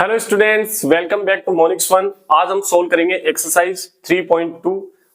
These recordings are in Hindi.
Hello students, welcome back to Monix one. आज हम सोल्व करेंगे एक्सरसाइज 3.2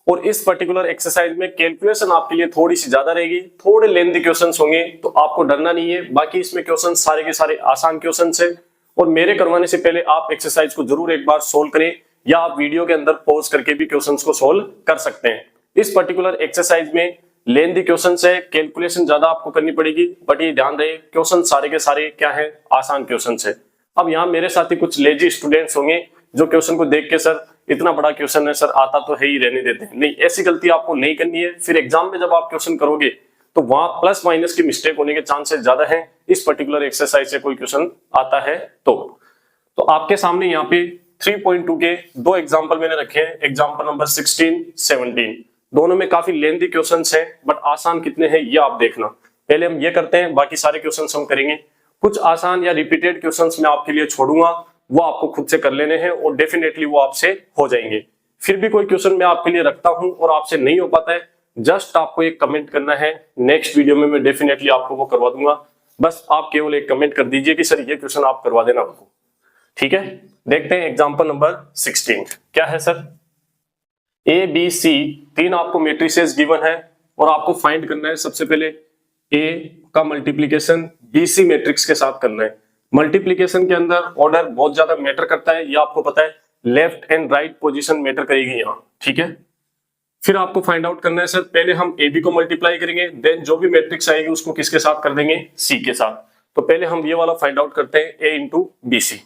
और इस पर्टिकुलर एक्सरसाइज में कैलकुलेशन आपके लिए थोड़ी सी ज्यादा रहेगी, थोड़े लेंथी क्वेश्चंस होंगे, तो आपको डरना नहीं है। बाकी इसमें क्वेश्चन सारे के सारे आसान क्वेश्चंस है और मेरे करवाने से पहले आप एक्सरसाइज को जरूर एक बार सोल्व करें या आप वीडियो के अंदर पॉज करके भी क्वेश्चंस को सोल्व कर सकते हैं। इस पर्टिकुलर एक्सरसाइज में लेंथी क्वेश्चंस है, कैलकुलेशन ज्यादा आपको करनी पड़ेगी, बट ये ध्यान रहे क्वेश्चन सारे के सारे क्या है, आसान क्वेश्चंस है। अब यहाँ मेरे साथ ही कुछ लेजी स्टूडेंट्स होंगे जो क्वेश्चन को देख के सर इतना बड़ा क्वेश्चन है सर, आता तो है ही, रहने देते हैं। नहीं, ऐसी गलती आपको नहीं करनी है। फिर एग्जाम में जब आप क्वेश्चन करोगे तो वहां प्लस माइनस की मिस्टेक होने के चांसेस ज्यादा हैं। इस पर्टिकुलर एक्सरसाइज से कोई क्वेश्चन आता है तो आपके सामने यहाँ पे 3.2 के दो एग्जाम्पल मैंने रखे हैं, एग्जाम्पल नंबर 16, 17। दोनों में काफी लेंथी क्वेश्चंस हैं, बट आसान कितने हैं ये आप देखना। पहले हम ये करते हैं, बाकी सारे क्वेश्चंस हम करेंगे। कुछ आसान या रिपीटेड क्वेश्चंस मैं आपके लिए छोड़ूंगा, वो आपको खुद से कर लेने हैं और डेफिनेटली वो आपसे हो जाएंगे। फिर भी कोई क्वेश्चन मैं आपके लिए रखता हूं और आपसे नहीं हो पाता है, जस्ट आपको एक कमेंट करना है। नेक्स्ट वीडियो में मैं डेफिनेटली आपको वो करवा दूंगा। बस आप केवल एक कमेंट कर दीजिए कि सर ये क्वेश्चन आप करवा देना हमको, ठीक है। देखते हैं एग्जाम्पल नंबर 16 क्या है सर। ए बी सी तीन आपको मैट्रिसेस गिवन है और आपको फाइंड करना है सबसे पहले ए का मल्टीप्लीकेशन बीसी मैट्रिक्स के साथ करना है। मल्टीप्लीकेशन के अंदर ऑर्डर बहुत ज्यादा मैटर करता है, ये आपको पता है। Left and right position matter करेगी यहाँ, ठीक है। फिर आपको फाइंड आउट करना है सर, पहले हम ए बी को मल्टीप्लाई करेंगे, देन जो भी मैट्रिक्स आएगी उसको किसके साथ कर देंगे, सी के साथ। तो पहले हम ये वाला फाइंड आउट करते हैं, ए इंटू बी सी।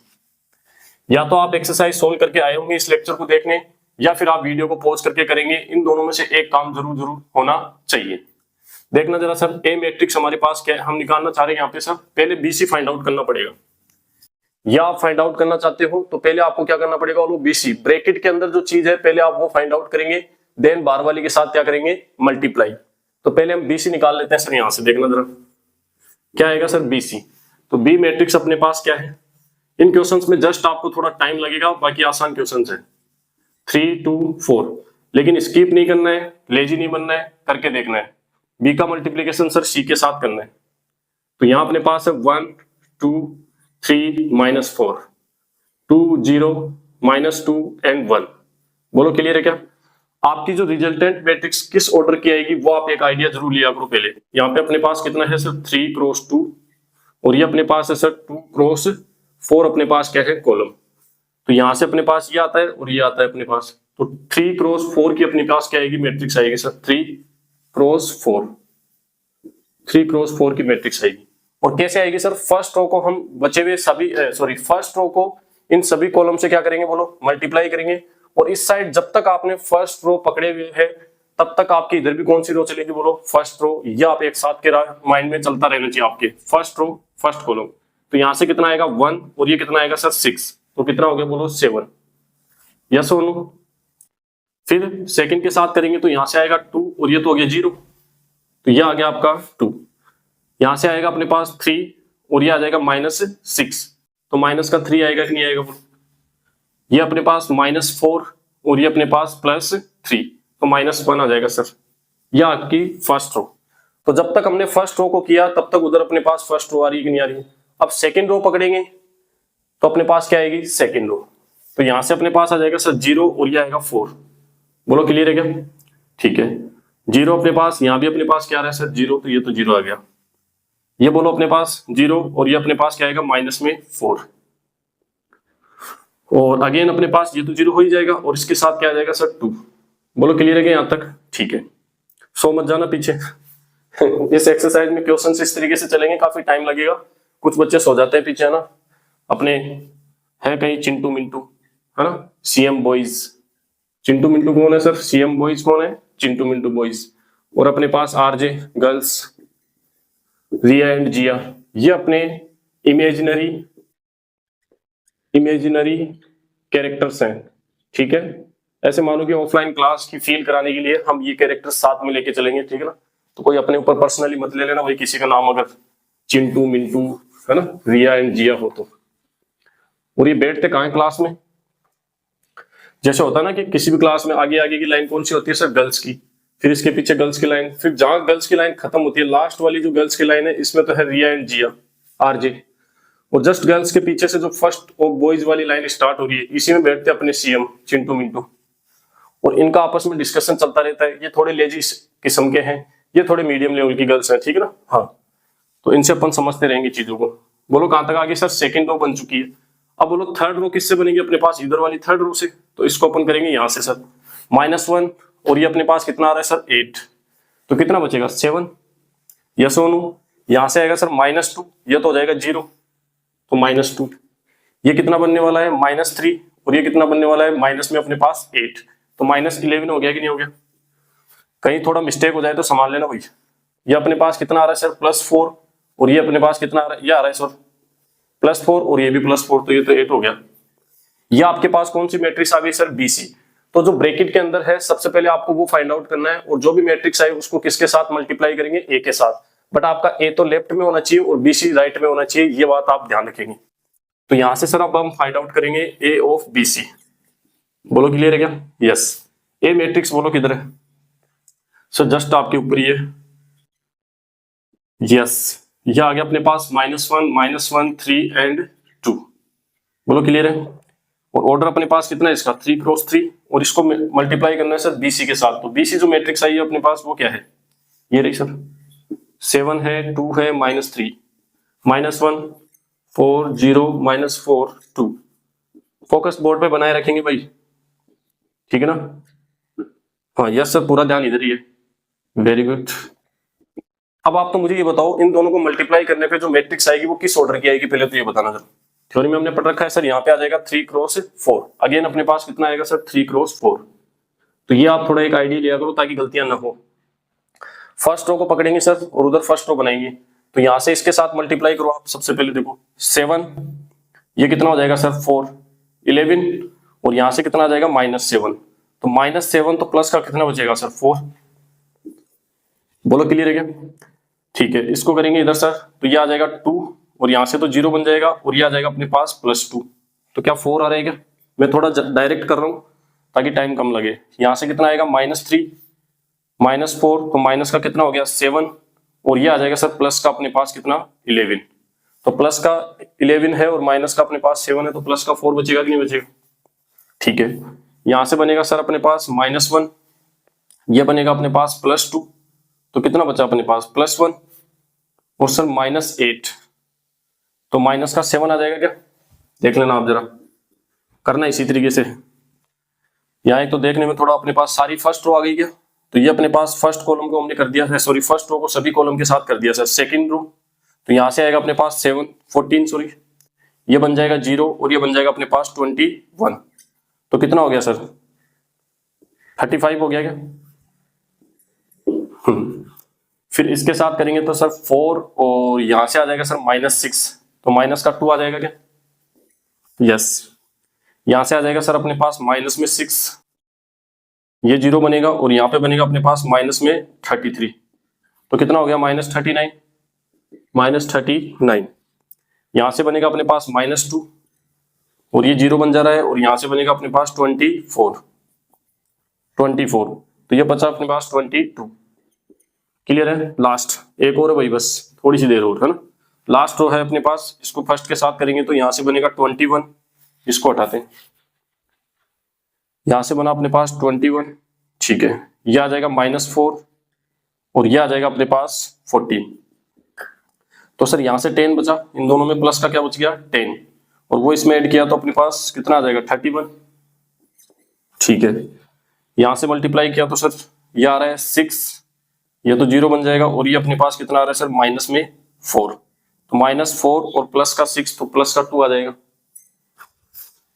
या तो आप एक्सरसाइज सोल्व करके आए होंगे इस लेक्चर को देखने, या फिर आप वीडियो को पॉज करके करेंगे। इन दोनों में से एक काम जरूर होना चाहिए। देखना जरा सर, ए मैट्रिक्स हमारे पास क्या है, हम निकालना चाह रहे हैं यहाँ पे सर। पहले बीसी फाइंड आउट करना पड़ेगा, या आप फाइंड आउट करना चाहते हो तो पहले आपको क्या करना पड़ेगा, वो बीसी ब्रैकेट के अंदर जो चीज है पहले आप वो फाइंड आउट करेंगे, देन बार वाली के साथ क्या करेंगे, मल्टीप्लाई। तो पहले हम बीसी निकाल लेते हैं सर। यहां से देखना जरा क्या आएगा सर, बीसी। तो बी मैट्रिक्स अपने पास क्या है, इन क्वेश्चंस में जस्ट आपको थोड़ा टाइम लगेगा, बाकी आसान क्वेश्चंस है। 3 2 4, लेकिन स्किप नहीं करना है, लेजी नहीं बनना है, करके देखना है। बी का मल्टीप्लीकेशन सर सी के साथ करना है। तो यहां अपने पास है 1 2 3 -4 2 0 -2 एंड 1। बोलो क्लियर है क्या। आपकी जो रिजल्टेंट मैट्रिक्स किस ऑर्डर की आएगी वो आप एक आइडिया जरूर लिया करो पहले। यहाँ पे अपने पास कितना है सर, 3 क्रॉस 2, और ये अपने पास है सर 2 क्रॉस 4। अपने पास क्या है, कॉलम। तो यहां से अपने पास ये आता है और ये आता है अपने पास। तो 3 क्रॉस 4 की अपने पास क्या आएगी, मैट्रिक्स आएगी सर 3 क्रॉस 4। 3 क्रॉस 4 की मैट्रिक्स आएगी। और कैसे आएगी सर, फर्स्ट रो को हम बचे हुए सभी फर्स्ट रो को इन सभी कॉलम से क्या करेंगे, बोलो मल्टीप्लाई करेंगे। और इस साइड जब तक आपने फर्स्ट रो पकड़े हुए है तब तक आपकी इधर भी कौन सी रो चलेगी, बोलो फर्स्ट रो। या आप एक साथ के माइंड में चलता रहना चाहिए आपके, फर्स्ट रो फर्स्ट कॉलम। तो यहां से कितना आएगा 1 और ये कितना आएगा सर 6। तो कितना हो गया, बोलो 7। यस और नो। फिर सेकंड के साथ करेंगे तो यहां से आएगा 2 और ये तो हो गया 0। तो ये आ गया आपका 2। यहां से आएगा अपने पास 3 और ये आ जाएगा -6। तो माइनस का 3 आएगा कि नहीं आएगा, ये अपने पास -4 और ये अपने पास +3, तो -1 आ जाएगा सर। यह आपकी फर्स्ट रो। तो जब तक हमने फर्स्ट रो को किया तब तक उधर अपने पास फर्स्ट रो आ रही है कि नहीं आ रही है। अब सेकेंड रो पकड़ेंगे तो अपने पास क्या आएगी, सेकेंड रो। तो यहां से अपने पास आ जाएगा सर 0 और ये आएगा 4। बोलो क्लियर है क्या, ठीक है। 0 अपने पास, यहां भी अपने पास क्या आ रहा है सर 0, तो ये तो 0 आ गया। ये बोलो अपने पास 0 और ये अपने पास क्या आएगा, -4। और अगेन अपने पास ये तो 0 हो ही जाएगा और इसके साथ क्या आ जाएगा सर 2। बोलो क्लियर है क्या यहां तक, ठीक है। सो मत जाना पीछे। इस एक्सरसाइज में क्वेश्चन इस तरीके से चलेंगे, काफी टाइम लगेगा। कुछ बच्चे सो जाते हैं पीछे, है ना, अपने है कहीं चिंटू मिंटू, है ना, सीएम बॉयज। चिंटू मिंटू कौन है सर, सीएम बॉयज कौन है, चिंटू मिंटू बॉयज। और अपने पास आरजे गर्ल्स, रिया एंड जिया, ये अपने इमेजिनरी कैरेक्टर्स हैं, ठीक है। ऐसे मानो कि ऑफलाइन क्लास की फील कराने के लिए हम ये कैरेक्टर्स साथ में लेके चलेंगे, ठीक है ना। तो कोई अपने ऊपर पर्सनली मत ले लेना भाई किसी का नाम अगर चिंटू मिंटू, है ना, रिया एंड जिया हो तो। और ये बैठते कहाँ है क्लास में, जैसे होता है ना कि किसी भी क्लास में आगे आगे की लाइन कौन सी होती है सर, गर्ल्स की। फिर इसके पीछे गर्ल्स की लाइन, फिर जहां गर्ल्स की लाइन खत्म होती है लास्ट वाली जो गर्ल्स की लाइन है, इसमें तो है रिया एंड जिया, आरजे। और जस्ट गर्ल्स के पीछे से जो फर्स्ट ऑफ बॉयज वाली लाइन स्टार्ट हो रही है, इसी में बैठते अपने सीएम चिंटू मिंटू, और इनका आपस में डिस्कशन चलता रहता है। ये थोड़े लेजी किस्म के हैं, ये थोड़े मीडियम लेवल की गर्ल्स हैं, ठीक है ना। हाँ, तो इनसे अपन समझते रहेंगे चीजों को। बोलो कहां तक आगे सर? सेकंड रो बन चुकी है। अब बोलो थर्ड रो किससे बनेगी अपने पास? इधर वाली थर्ड रो से। तो इसको अपन करेंगे यहां से सर -1, और ये अपने पास कितना आ रहा है सर? 8। तो कितना बचेगा? 7। यस सोनू, यहां से आएगा सर -2, ये तो हो जाएगा 0, तो -2। ये कितना बनने वाला है? -3, और ये कितना बनने वाला है? माइनस में अपने पास 8, तो -11 हो गया कि नहीं हो गया? कहीं थोड़ा मिस्टेक हो जाए तो संभाल लेना भाई। ये अपने पास कितना आ रहा है सर? +4, और ये अपने पास कितना आ रहा है? ये आ रहा है सर +4, और ये भी +4, तो ये तो 8 हो गया। ये आपके पास कौन सी मैट्रिक्स आ गई सर? BC। तो जो ब्रैकेट के अंदर है सबसे पहले आपको वो फाइंड आउट करना है, और जो भी मैट्रिक्स आए उसको किसके साथ मल्टीप्लाई करेंगे? A के साथ। बट आपका A तो लेफ्ट में होना चाहिए और BC राइट में होना चाहिए, ये बात आप ध्यान रखेंगे। तो यहां से सर अब हम फाइंड आउट करेंगे A ऑफ BC। बोलो क्लियर है क्या? यस। A मैट्रिक्स बोलो किधर है सर? जस्ट आपके ऊपर ही है। यस, ये आ गया अपने पास -1, -1, 3 एंड 2। बोलो क्लियर है? और ऑर्डर अपने पास कितना है इसका? 3 क्रॉस 3, और इसको मल्टीप्लाई करना है सर BC के साथ। तो BC जो मैट्रिक्स आई है अपने पास वो क्या है? ये रही सर, 7 है, 2 है, -3, -1, 4, 0, -4, 2। फोकस बोर्ड पे बनाए रखेंगे भाई, ठीक है ना। हाँ यस सर, पूरा ध्यान इधर ही है। Very good. अब आप तो मुझे ये बताओ, इन दोनों को मल्टीप्लाई करने पे जो मैट्रिक्स आएगी वो किस ऑर्डर की आएगी? पहले तो ये बताना जरा। थ्योरी में हमने पढ़ रखा है सर, यहाँ पे आ जाएगा 3 क्रॉस 4। अगेन अपने पास कितना आएगा सर? 3 क्रॉस 4। तो ये आप थोड़ा एक आइडिया लिया करो ताकि गलतियां ना हो। फर्स्ट रो को पकड़ेंगे सर और उधर फर्स्ट रो बनाएंगे, तो यहां से इसके साथ मल्टीप्लाई करो आप। सबसे पहले देखो 7, ये कितना हो जाएगा सर? 4, 11, और यहां से कितना आ जाएगा? -7। तो -7 तो प्लस का कितना बचेगा सर? 4। बोलो क्लियर है क्या? ठीक है, इसको करेंगे इधर सर, तो ये आ जाएगा 2, और यहां से तो 0 बन जाएगा, और ये आ जाएगा अपने पास +2। तो क्या 4 आ रहा है क्या? मैं थोड़ा डायरेक्ट कर रहा हूं ताकि टाइम कम लगे। यहां से कितना आएगा? -3, -4, तो माइनस का कितना हो गया? 7, और ये आ जाएगा सर प्लस का अपने पास कितना? 11। तो प्लस का 11 है और माइनस का अपने पास 7 है, तो प्लस का 4 बचेगा कि नहीं बचेगा? ठीक है, यहां से बनेगा सर अपने पास -1, ये बनेगा अपने पास +2, तो कितना बचा अपने पास? +1, और सर -8, तो माइनस का 7 आ जाएगा क्या? देख लेना आप जरा, करना इसी तरीके से। यहाँ एक तो देखने में थोड़ा अपने पास सारी फर्स्ट रो आ गई क्या? तो ये अपने पास फर्स्ट कॉलम को हमने कर दिया है, सॉरी फर्स्ट रो को सभी कॉलम के साथ कर दिया सर। सेकंड रो, तो यहां से आएगा अपने पास 14 सॉरी, ये बन जाएगा 0, और ये बन जाएगा अपने पास 21। तो कितना हो गया सर? 35 हो गया क्या? फिर इसके साथ करेंगे तो सर 4, और यहां से आ जाएगा सर -6, तो माइनस का 2 आ जाएगा क्या? यस, यहां से आ जाएगा सर अपने पास माइनस में 6, ये 0 बनेगा, और यहां पे बनेगा अपने पास माइनस में 33, तो कितना हो गया? -39, -39। यहां से बनेगा अपने पास -2, और ये 0 बन जा रहा है, और यहां से बनेगा अपने पास 24, तो ये बचा अपने पास 22। क्लियर है? लास्ट एक और है भाई, बस थोड़ी सी देर और है ना। लास्ट रो है अपने पास, इसको फर्स्ट के साथ करेंगे तो यहां से बनेगा 21, इसको हटाते हैं, यहां से बना अपने पास 21, ठीक है। ये आ जाएगा -4, और ये आ जाएगा अपने पास 14। तो सर यहां से 10 बचा, इन दोनों में प्लस का क्या बच गया? 10, और वो इसमें ऐड किया तो अपने पास कितना आ जाएगा? 31, ठीक है। यहां से मल्टीप्लाई किया तो सर ये आ रहा है 6, ये तो 0 बन जाएगा, और ये अपने पास कितना आ रहा है सर? माइनस में 4, तो -4 और प्लस का 6, तो प्लस का 2 आ जाएगा,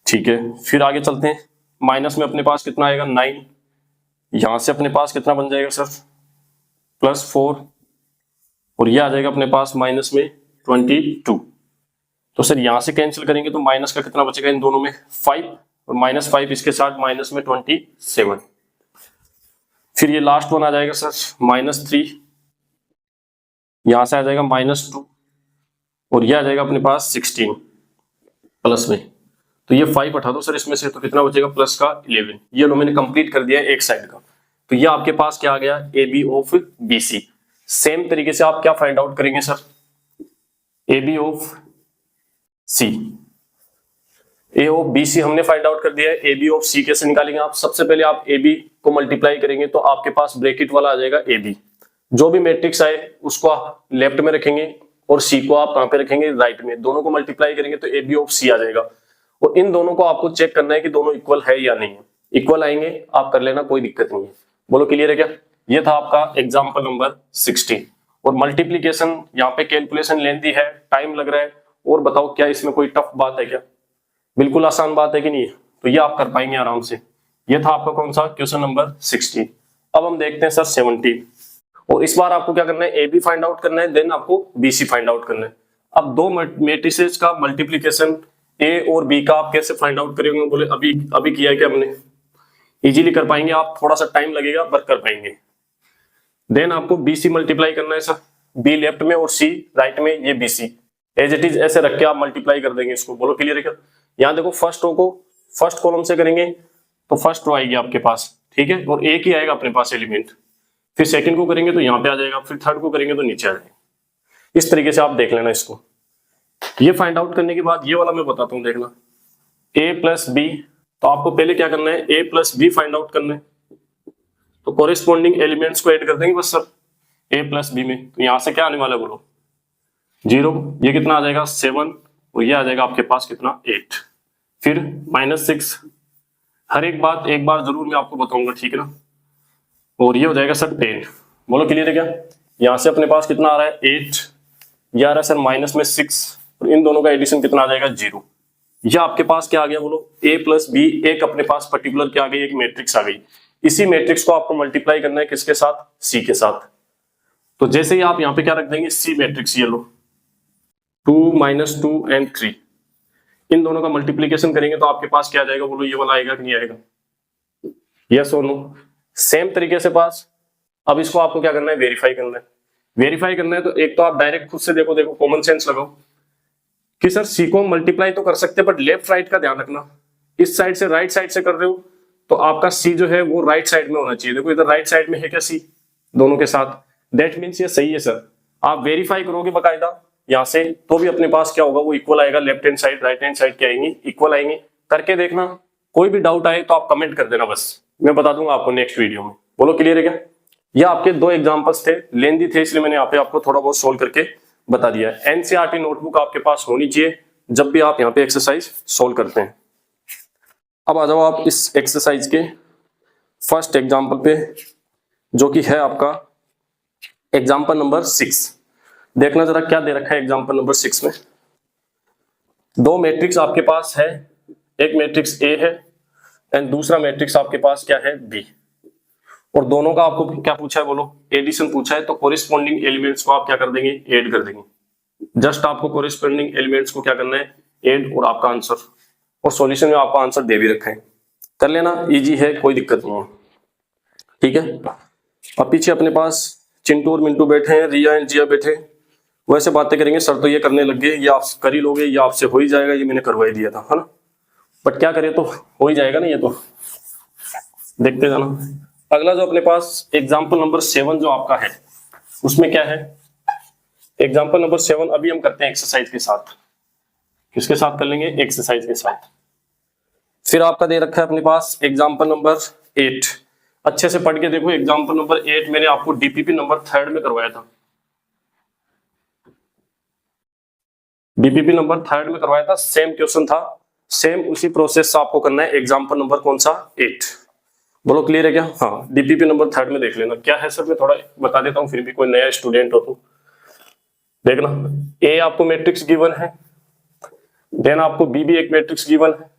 ठीक है। फिर आगे चलते हैं, माइनस में अपने पास कितना आएगा? 9, यहां से अपने पास कितना बन जाएगा सर? +4, और ये आ जाएगा अपने पास माइनस में 22। तो सर यहां से कैंसिल करेंगे तो माइनस का कितना बचेगा इन दोनों में? 5, और -5 इसके साथ माइनस में 27। फिर ये लास्ट वन आ जाएगा सर -3, यहां से आ जाएगा -2, और ये आ जाएगा अपने पास 16 प्लस में, तो ये 5 हटा दो सर इसमें से, तो कितना बचेगा? प्लस का 11। ये लो मैंने कंप्लीट कर दिया है एक साइड का। तो ये आपके पास क्या आ गया? AB of BC। सेम तरीके से आप क्या फाइंड आउट करेंगे sir? AB of C. A of B C हमने फाइंड आउट कर दिया है। ए बी ऑफ सी कैसे निकालेंगे आप? सबसे पहले आप ए बी को मल्टीप्लाई करेंगे तो आपके पास ब्रैकेट वाला आ जाएगा ए बी। जो भी मैट्रिक्स आए उसको आप लेफ्ट में रखेंगे और सी को आप कहां पे रखेंगे? राइट में। दोनों को मल्टीप्लाई करेंगे तो ए बी ऑफ सी आ जाएगा। और इन दोनों को आपको चेक करना है कि दोनों इक्वल है या नहीं है। इक्वल आएंगे आप कर लेना, कोई दिक्कत नहीं है। बोलो क्लियर है क्या? ये था आपका एग्जाम्पल नंबर 16। और मल्टीप्लीकेशन यहाँ पे कैलकुलेशन लेंथी है, टाइम लग रहा है। और बताओ क्या इसमें कोई टफ बात है क्या? बिल्कुल आसान बात है कि नहीं है? तो ये आप कर पाएंगे आराम से। ये था आपका कौन सा? Question number 16। अब हम देखते हैं सर 17। और इस बार आपको क्या करना है? ए बी फाइंड आउट करना है, देन आपको बी सी फाइंड आउट करना है। अब दो मैट्रिसेस का मल्टीप्लीकेशन ए और बी का आप कैसे फाइंड आउट करेंगे? बोले अभी किया है क्या हमने? इजीली कर पाएंगे आप, थोड़ा सा टाइम लगेगा पर कर पाएंगे। देन आपको बी सी मल्टीप्लाई करना है सर, बी लेफ्ट में और सी राइट में, ये B C as it is ऐसे रख के आप मल्टीप्लाई कर देंगे इसको। बोलो क्लियर है क्या? यहाँ देखो फर्स्ट रो को फर्स्ट कॉलम से करेंगे तो फर्स्ट रो आएगी आपके पास, ठीक है, और एक ही आएगा अपने पास एलिमेंट। फिर सेकंड को करेंगे तो यहाँ पे आ जाएगा, फिर थर्ड को करेंगे तो नीचे आ जाएगा। इस तरीके से आप देख लेना इसको। ये फाइंड आउट करने के बाद ये वाला मैं बताता हूँ, देखना a प्लस बी। तो आपको पहले क्या करना है? a plus B find out करना है। तो कोरिस्पॉन्डिंग एलिमेंट्स को ऐड कर देंगे बस सर a प्लस बी में। तो यहां से क्या आने वाला है बोलो? 0। ये कितना आ जाएगा? 7। और ये आ जाएगा आपके पास कितना? 8। फिर -6। हर एक बात एक बार जरूर मैं आपको बताऊंगा, ठीक है ना? और ये हो जाएगा सर 10। बोलो क्लियर है क्या? यहां से अपने पास कितना आ रहा है? 8। ये आ रहा है सर माइनस में 6। और इन दोनों का एडिशन कितना आ जाएगा? 0। यह आपके पास क्या आ गया बोलो? a plus B. एक अपने पास पर्टिकुलर क्या आ गई? एक मैट्रिक्स आ गई। इसी मैट्रिक्स को आपको मल्टीप्लाई करना है किसके साथ? सी के साथ। तो जैसे ही आप यहाँ पे क्या रख देंगे? सी मैट्रिक्स, ये लो 2 -2 एंड 3। इन दोनों का मल्टीप्लीकेशन करेंगे तो आपके पास क्या आ जाएगा बोलो? ये वाला आएगा कि नहीं आएगा? यस और नो? सेम तरीके से पास। अब इसको आपको क्या करना है? वेरीफाई करना है। वेरीफाई करना है तो एक तो आप डायरेक्ट खुद से देखो कॉमन सेंस लगाओ कि सर सी को मल्टीप्लाई तो कर सकते हैं बट लेफ्ट राइट का ध्यान रखना। इस साइड से राइट साइड से कर रहे हो तो आपका सी जो है वो राइट साइड में होना चाहिए। देखो इधर राइट साइड में है क्या सी? दोनों के साथ। दैट मीन्स ये सही है सर। आप वेरीफाई करोगे बकायदा यहां से तो भी अपने पास क्या होगा? वो इक्वल आएगा। Left hand side right hand side क्या आएंगी? इक्वल आएंगे। करके देखना। कोई भी डाउट आए तो आप कमेंट कर देना, बस मैं बता दूंगा आपको नेक्स्ट वीडियो में। बोलो क्लियर है क्या? ये आपके दो एग्जांपल्स थे, लेंदी थे इसलिए मैंने यहाँ पे आपको थोड़ा बहुत सोल्व करके बता दिया है। एनसीईआरटी नोटबुक आपके पास होनी चाहिए जब भी आप यहाँ पे एक्सरसाइज सोल्व करते हैं। अब आ जाओ आप इस एक्सरसाइज के फर्स्ट एग्जाम्पल पे, जो कि है आपका एग्जाम्पल नंबर 6। देखना जरा क्या दे रखा है एग्जाम्पल नंबर 6 में। दो मैट्रिक्स आपके पास है, एक मैट्रिक्स ए है एंड दूसरा मैट्रिक्स आपके पास क्या है? बी। और दोनों का आपको क्या पूछा है बोलो? एडिशन पूछा है। तो कोरिस्पॉन्डिंग एलिमेंट्स को आप क्या कर देंगे? ऐड कर देंगे। जस्ट आपको कोरिस्पॉन्डिंग एलिमेंट्स को क्या करना है? ऐड, और आपका आंसर। और सॉल्यूशन में आपका आंसर दे भी रखा है, कर लेना, इजी है, कोई दिक्कत नहीं है, ठीक है। अब पीछे अपने पास चिंटू और मिंटू बैठे हैं, रिया एंड जिया बैठे, वैसे बातें करेंगे। सर तो ये करने लग गए, ये आप कर ही लोगे, ये आपसे हो ही जाएगा, ये मैंने करवा ही दिया था, है ना? बट क्या करें, तो हो ही जाएगा ना, ये तो देखते जाना। अगला जो अपने पास एग्जाम्पल नंबर 7 जो आपका है, उसमें क्या है? एग्जाम्पल नंबर 7 अभी हम करते हैं एक्सरसाइज के साथ। किसके साथ कर लेंगे? एक्सरसाइज के साथ। फिर आपका दे रखा है अपने पास एग्जाम्पल नंबर 8। अच्छे से पढ़ के देखो, एग्जाम्पल नंबर 8 मैंने आपको डीपीपी नंबर 3 में करवाया था। डीपीपी नंबर 3 में करवाया था, सेम क्वेश्चन था, सेम उसी प्रोसेस से आपको करना है। एग्जाम्पल नंबर कौन सा? 8। बोलो क्लियर है क्या? हाँ, डीपीपी नंबर 3 में देख लेना। क्या है सर, मैं थोड़ा बता देता हूँ, फिर भी कोई नया स्टूडेंट हो तो देखना। ए आपको मैट्रिक्स गिवन है, देन आपको बी भी एक मैट्रिक्स गिवन है।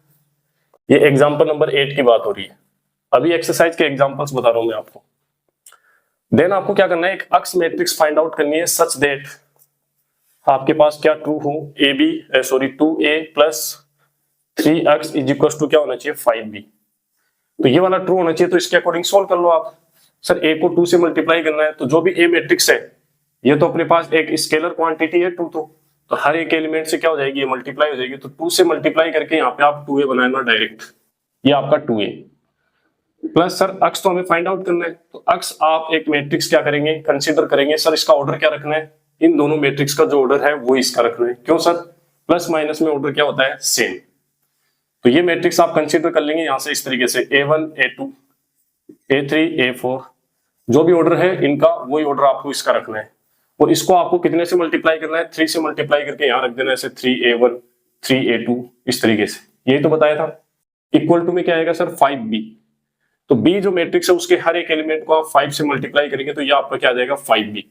ये एग्जाम्पल नंबर 8 की बात हो रही है, अभी एक्सरसाइज के एग्जाम्पल्स बता रहा हूं मैं आपको। देन आपको क्या करना है? एक अक्स मैट्रिक्स फाइंड आउट करनी है सच दैट आपके पास क्या ट्रू हो? A B 2a plus 3x is equal to क्या होना चाहिए? 5b। तो ये वाला ट्रू होना चाहिए, तो इसके अकॉर्डिंग सोल्व कर लो आप। सर a को 2 से मल्टीप्लाई करना है, तो जो भी a मैट्रिक्स है, ये तो अपने पास एक स्केलर क्वांटिटी है 2, तो हर एक एलिमेंट से क्या हो जाएगी? ये मल्टीप्लाई हो जाएगी। तो 2 से मल्टीप्लाई करके यहाँ पे आप 2a बनाना डायरेक्ट, ये आपका 2a प्लस। सर अक्स तो हमें फाइंड आउट करना है, तो अक्स आप एक मैट्रिक्स क्या करेंगे? कंसीडर करेंगे। सर इसका ऑर्डर क्या रखना है? इन दोनों मैट्रिक्स का जो ऑर्डर है वो इसका रखना है। क्यों सर? प्लस माइनस में ऑर्डर क्या होता है, सेम। तो ये मैट्रिक्स आप कंसीडर कर लेंगे यहां से इस तरीके से A1 A2 A3 A4, जो भी ऑर्डर है इनका वही ऑर्डर आपको इसका रखना है। और इसको आपको कितने से मल्टीप्लाई करना है, 3 से मल्टीप्लाई करके यहां रख देना है, ऐसे 3A1 3A2 इस तरीके से, यही तो बताया था। इक्वल टू में क्या आएगा सर, 5B। तो B जो मैट्रिक्स है उसके हर एक एलिमेंट को आप 5 से मल्टीप्लाई करेंगे तो ये आपका क्या आ जाएगा, 5B।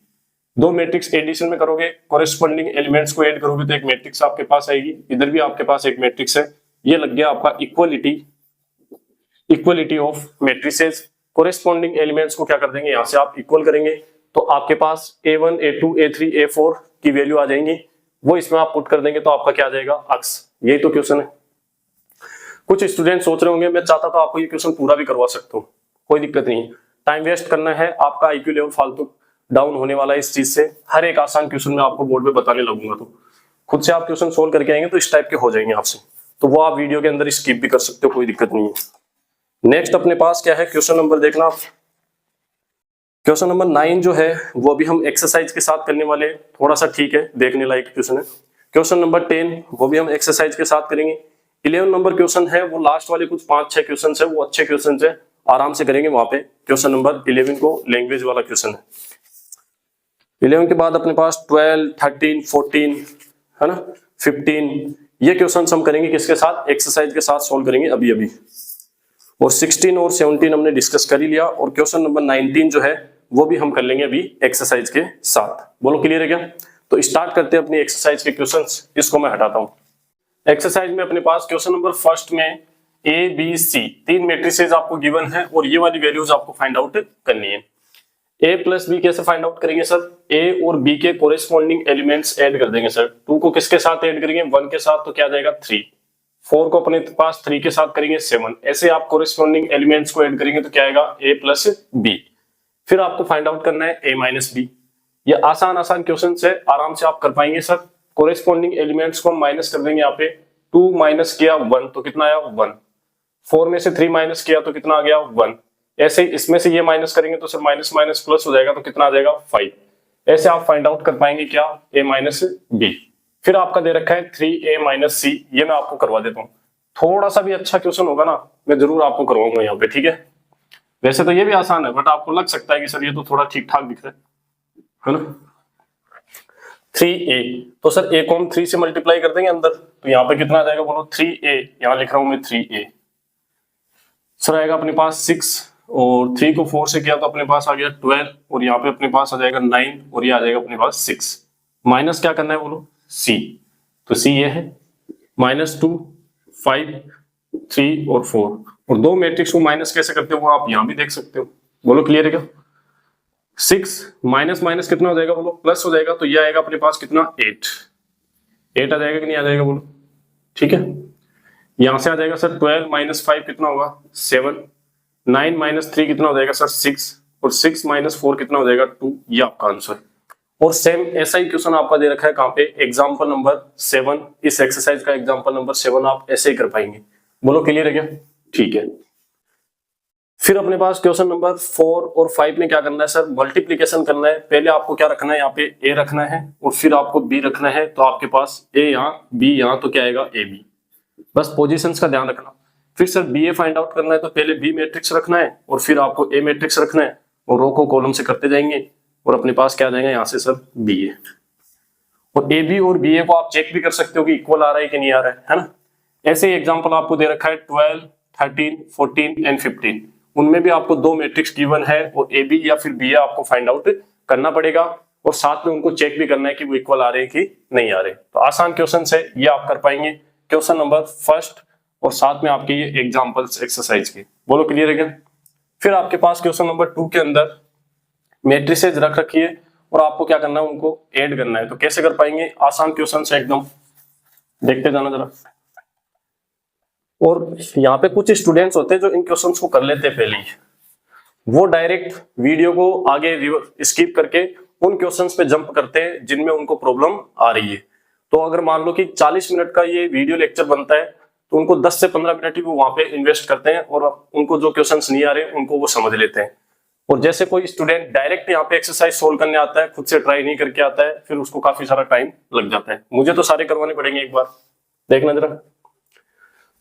दो मैट्रिक्स एडिशन में करोगे, कोरेस्पोंडिंग एलिमेंट्स को ऐड करोगे तो एक मैट्रिक्स आपके पास आएगी। इधर भी आपके पास एक मैट्रिक्स है, ये लग गया आपका equality of matrices. Corresponding elements को क्या कर देंगे, यहां से आप इक्वल करेंगे तो आपके पास A1 A2 A3 A4 की वैल्यू आ जाएंगी, वो इसमें आप पुट कर देंगे तो आपका क्या आ जाएगा, अक्स। यही तो क्वेश्चन है। कुछ स्टूडेंट सोच रहे होंगे मैं चाहता तो आपको ये क्वेश्चन पूरा भी करवा सकता हूँ, कोई दिक्कत नहीं, टाइम वेस्ट करना है, आपका IQ लेवल फालतू डाउन होने वाला है इस चीज से। हर एक आसान क्वेश्चन में आपको बोर्ड पे बताने लगूंगा, तो खुद से आप क्वेश्चन सोल्व करके आएंगे तो इस टाइप के हो जाएंगे आपसे, तो वो आप वीडियो के अंदर स्किप भी कर सकते हो, कोई दिक्कत नहीं है। नेक्स्ट अपने पास क्या है, क्वेश्चन नंबर देखना आप, क्वेश्चन नंबर 9 जो है वो भी हम एक्सरसाइज के साथ करने वाले, थोड़ा सा ठीक है देखने लायक क्वेश्चन है। क्वेश्चन नंबर 10 वो भी हम एक्सरसाइज के साथ करेंगे। 11 नंबर क्वेश्चन है, वो लास्ट वाले कुछ 5-6 क्वेश्चन है, वो अच्छे क्वेश्चन है, आराम से करेंगे वहां पे। क्वेश्चन नंबर 11 को लैंग्वेज वाला क्वेश्चन है। 11 के बाद अपने पास 12, 13, 14 है ना, 15, ये क्वेश्चन हम करेंगे किसके साथ, एक्सरसाइज के साथ सॉल्व करेंगे अभी अभी। और 16 और 17 हमने डिस्कस कर ही लिया, और क्वेश्चन नंबर 19 जो है वो भी हम कर लेंगे अभी एक्सरसाइज के साथ। बोलो क्लियर है क्या? तो स्टार्ट करते हैं अपनी एक्सरसाइज के क्वेश्चंस। इसको मैं हटाता हूं। एक्सरसाइज में अपने पास क्वेश्चन नंबर फर्स्ट में ABC 3 मैट्रिसेस आपको गिवन है और ये वाली वैल्यूज आपको फाइंड आउट करनी है। A प्लस B कैसे फाइंड आउट करेंगे सर, A और B के कोरेस्पोंडिंग एलिमेंट्स ऐड कर देंगे सर। 2 को किसके साथ ऐड करेंगे, 1 के साथ, तो क्या आ जाएगा 3। 4 को अपने पास 3 के साथ करेंगे 7। ऐसे आप कोरेस्पोंडिंग एलिमेंट्स को ऐड करेंगे तो क्या आएगा, A प्लस B। फिर आपको फाइंड आउट करना है A माइनस B। ये आसान क्वेश्चन है, आराम से आप कर पाएंगे सर। कोरेस्पोंडिंग एलिमेंट्स को माइनस कर देंगे, यहाँ पे 2 माइनस किया 1 तो कितना आया 1। 4 में से 3 माइनस किया तो कितना आ गया 1। ऐसे इसमें से ये माइनस करेंगे तो सर माइनस माइनस प्लस हो जाएगा तो कितना आ जाएगा 5। ऐसे आप फाइंड आउट कर पाएंगे क्या, A माइनस B। फिर आपका दे रखा है 3A माइनस C, ये मैं आपको करवा देता हूँ। थोड़ा सा भी अच्छा क्वेश्चन होगा ना मैं जरूर आपको करवाऊंगा यहाँ पे, ठीक है। वैसे तो ये भी आसान है बट आपको लग सकता है कि सर ये तो थोड़ा ठीक ठाक दिख रहा है ना। 3A, तो सर A को हम 3 से मल्टीप्लाई कर देंगे अंदर, तो यहाँ पे कितना आ जाएगा बोलो 3A, यहाँ लिख रहा हूं मैं 3A। सर आएगा अपने पास 6, और 3 को 4 से किया तो अपने पास आ गया 12, और यहाँ पे अपने पास आ जाएगा 9, और ये आ जाएगा अपने पास 6। माइनस क्या करना है बोलो, C, तो C ये है -2, 5, 3 और 4। और दो मैट्रिक्स को माइनस कैसे करते हो वो आप यहाँ भी देख सकते हो। बोलो क्लियर है क्या? 6 माइनस माइनस कितना हो जाएगा बोलो, प्लस हो जाएगा, तो ये आएगा अपने पास कितना 8 आ जाएगा कि नहीं आ जाएगा बोलो, ठीक है। यहां से आ जाएगा सर 12 माइनस 5 कितना होगा 7, 9 माइनस 3 कितना हो जाएगा सर 6, और 6 माइनस 4 कितना हो जाएगा 2, ये आपका आंसर। और सेम ऐसा ही क्वेश्चन आपका दे रखा है कहां पे, एग्जाम्पल नंबर 7। इस एक्सरसाइज का एग्जाम्पल नंबर 7 आप ऐसे ही कर पाएंगे। बोलो क्लियर है क्या? ठीक है। फिर अपने पास क्वेश्चन नंबर 4 और 5 में क्या करना है सर, मल्टीप्लीकेशन करना है। पहले आपको क्या रखना है, यहाँ पे A रखना है और फिर आपको B रखना है, तो आपके पास A यहाँ B यहाँ, तो क्या आएगा AB। बस पोजीशंस का ध्यान रखना। फिर सर BA फाइंड आउट करना है, तो पहले B मैट्रिक्स रखना है और फिर आपको A मैट्रिक्स रखना है, और रो को कॉलम से करते जाएंगे और अपने पास क्या आ जाएगा यहाँ से सर BA। और AB और BA को आप चेक भी कर सकते हो कि इक्वल आ रहा है कि नहीं आ रहा है ना। ऐसे ही एग्जाम्पल आपको दे रखा है 12, 13, 14 एंड 15। उनमें भी आपको दो मैट्रिक्स गिवन है और AB या फिर BA आपको फाइंड आउट करना पड़ेगा, और साथ में उनको चेक भी करना है कि वो इक्वल आ रहे हैं कि नहीं आ रहे। तो आसान क्वेश्चन है, ये आप कर पाएंगे क्वेश्चन नंबर फर्स्ट, और साथ में आपके ये एग्जांपल्स एक्सरसाइज के। बोलो क्लियर है क्या? फिर आपके पास क्वेश्चन नंबर 2 के अंदर मैट्रिसेज रख रखी है और आपको क्या करना है, उनको ऐड करना है। तो कैसे कर पाएंगे, आसान क्वेश्चन है एकदम, देखते जाना जरा। और यहाँ पे कुछ स्टूडेंट्स होते हैं जो इन क्वेश्चंस को कर लेते हैं पहले ही, वो डायरेक्ट वीडियो को आगे स्किप करके उन क्वेश्चंस पे जंप करते हैं जिनमें उनको प्रॉब्लम आ रही है। तो अगर मान लो कि 40 मिनट का ये वीडियो लेक्चर बनता है तो उनको 10 से 15 मिनट ही वो वहां पे इन्वेस्ट करते हैं और उनको जो क्वेश्चंस नहीं आ रहे उनको वो समझ लेते हैं। और जैसे कोई स्टूडेंट डायरेक्ट यहाँ पे एक्सरसाइज सोल्व करने आता है, खुद से ट्राई नहीं करके आता है, फिर उसको काफी सारा टाइम लग जाता है। मुझे तो सारे करवाने पड़ेंगे। एक बार देखना जरा,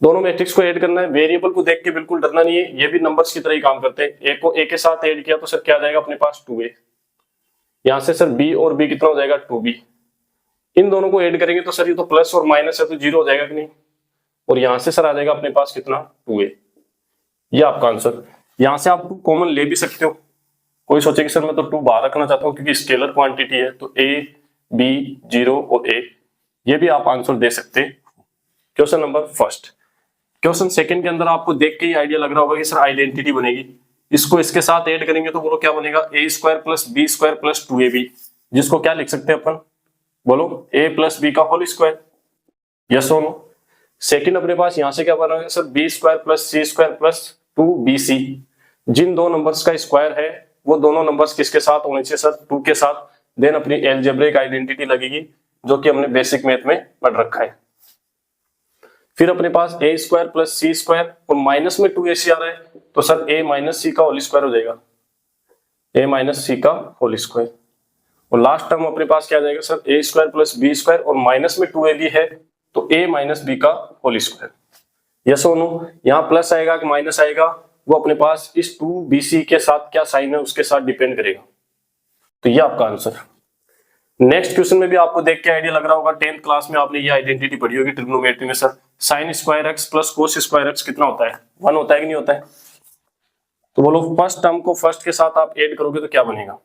दोनों मैट्रिक्स को ऐड करना है। वेरिएबल को देख के बिल्कुल डरना नहीं है, ये भी नंबर्स की तरह ही काम करते हैं। ए को ए के साथ ऐड किया तो सर क्या आ जाएगा अपने पास 2a। यहाँ से सर b और b कितना हो जाएगा 2b। इन दोनों को ऐड करेंगे तो सर ये तो प्लस और माइनस है तो जीरो हो जाएगा कि नहीं। और यहाँ से सर आ जाएगा अपने पास कितना 2a। ये आपका आंसर। यहाँ से आप 2 कॉमन ले भी सकते हो। कोई सोचे कि सर मैं तो 2 बाहर रखना चाहता हूँ क्योंकि स्केलर क्वांटिटी है, तो a b 0 और a, ये भी आप आंसर दे सकते हैं। Question number first. Question second के अंदर आपको देख के ही आइडिया लग रहा होगा कि सर आइडेंटिटी बनेगी, इसको इसके साथ ऐड करेंगे तो बोलो क्या बनेगा a square plus b square plus 2ab, जिसको क्या लिख सकते हैं अपन, बोलो a प्लस b का होल स्क्वायर। यस और नो। सेकंड अपने पास यहाँ से क्या बना sir b square plus c square plus 2bc। जिन दो नंबर्स का स्क्वायर है वो दोनों नंबर्स किसके साथ होने चाहिए सर 2 के साथ। देन अपनी एलजेब्रिक आइडेंटिटी लगेगी जो कि हमने बेसिक मैथ में पढ़ रखा है। फिर अपने पास a square plus C square और माइनस में 2ac आ रहा है तो सर a माइनस सी का होल स्क्वायर हो जाएगा, a माइनस सी का होल स्क्वायर। और लास्ट टर्म अपने पास क्या आ जाएगा sir a square plus B square और माइनस में 2ab है तो a माइनस बी का होल स्क्वायर। यस और नो। यहाँ प्लस आएगा कि माइनस आएगा वो अपने पास इस 2bc के साथ क्या साइन है उसके साथ डिपेंड करेगा। तो ये आपका आंसर। नेक्स्ट क्वेश्चन में भी आपको देख के आइडिया लग रहा होगा, 10th क्लास में आपने ये आइडेंटिटी पढ़ी होगी ट्रिग्नोमेट्री में। Sir sine square x plus cos square x कितना होता है 1 होता है कि नहीं होता है। तो बोलो फर्स्ट टर्म को फर्स्ट के साथ आप ऐड करोगे तो क्या बनेगा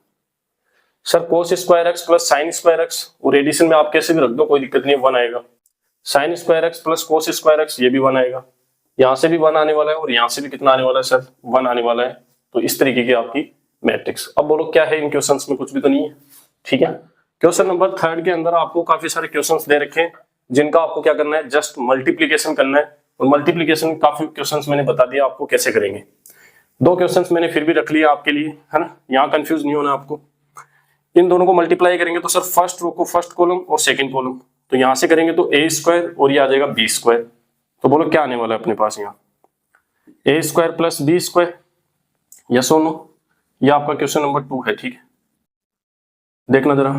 sir cos square x plus sine square x, और एडिशन में आप कैसे भी रख दो कोई दिक्कत नहीं है, 1 आएगा। Sine square x plus cos square x, ये भी 1 आएगा। यहाँ से भी 1 आने वाला है और यहाँ से भी कितना आने वाला है सर 1 आने वाला है। तो इस तरीके की आपकी मैट्रिक्स। अब बोलो क्या है इन क्वेश्चंस में, कुछ भी तो नहीं है। ठीक है। क्वेश्चन नंबर 3 के अंदर आपको काफी सारे क्वेश्चंस दे रखे हैं जिनका आपको क्या करना है, जस्ट मल्टीप्लीकेशन करना है। और मल्टीप्लीकेशन काफी क्वेश्चंस मैंने बता दिया आपको कैसे करेंगे। 2 क्वेश्चंस मैंने फिर भी रख लिया आपके लिए, है ना, यहाँ कंफ्यूज नहीं होना आपको। इन दोनों को मल्टीप्लाई करेंगे तो सर फर्स्ट रो को फर्स्ट कॉलम और सेकंड कॉलम, तो यहाँ से करेंगे तो a स्क्वायर और ये आ जाएगा b स्क्वायर। तो बोलो क्या आने वाला है अपने पास यहाँ a square plus b square. Yes और नो। ये आपका क्वेश्चन नंबर 2 है। ठीक है, देखना जरा।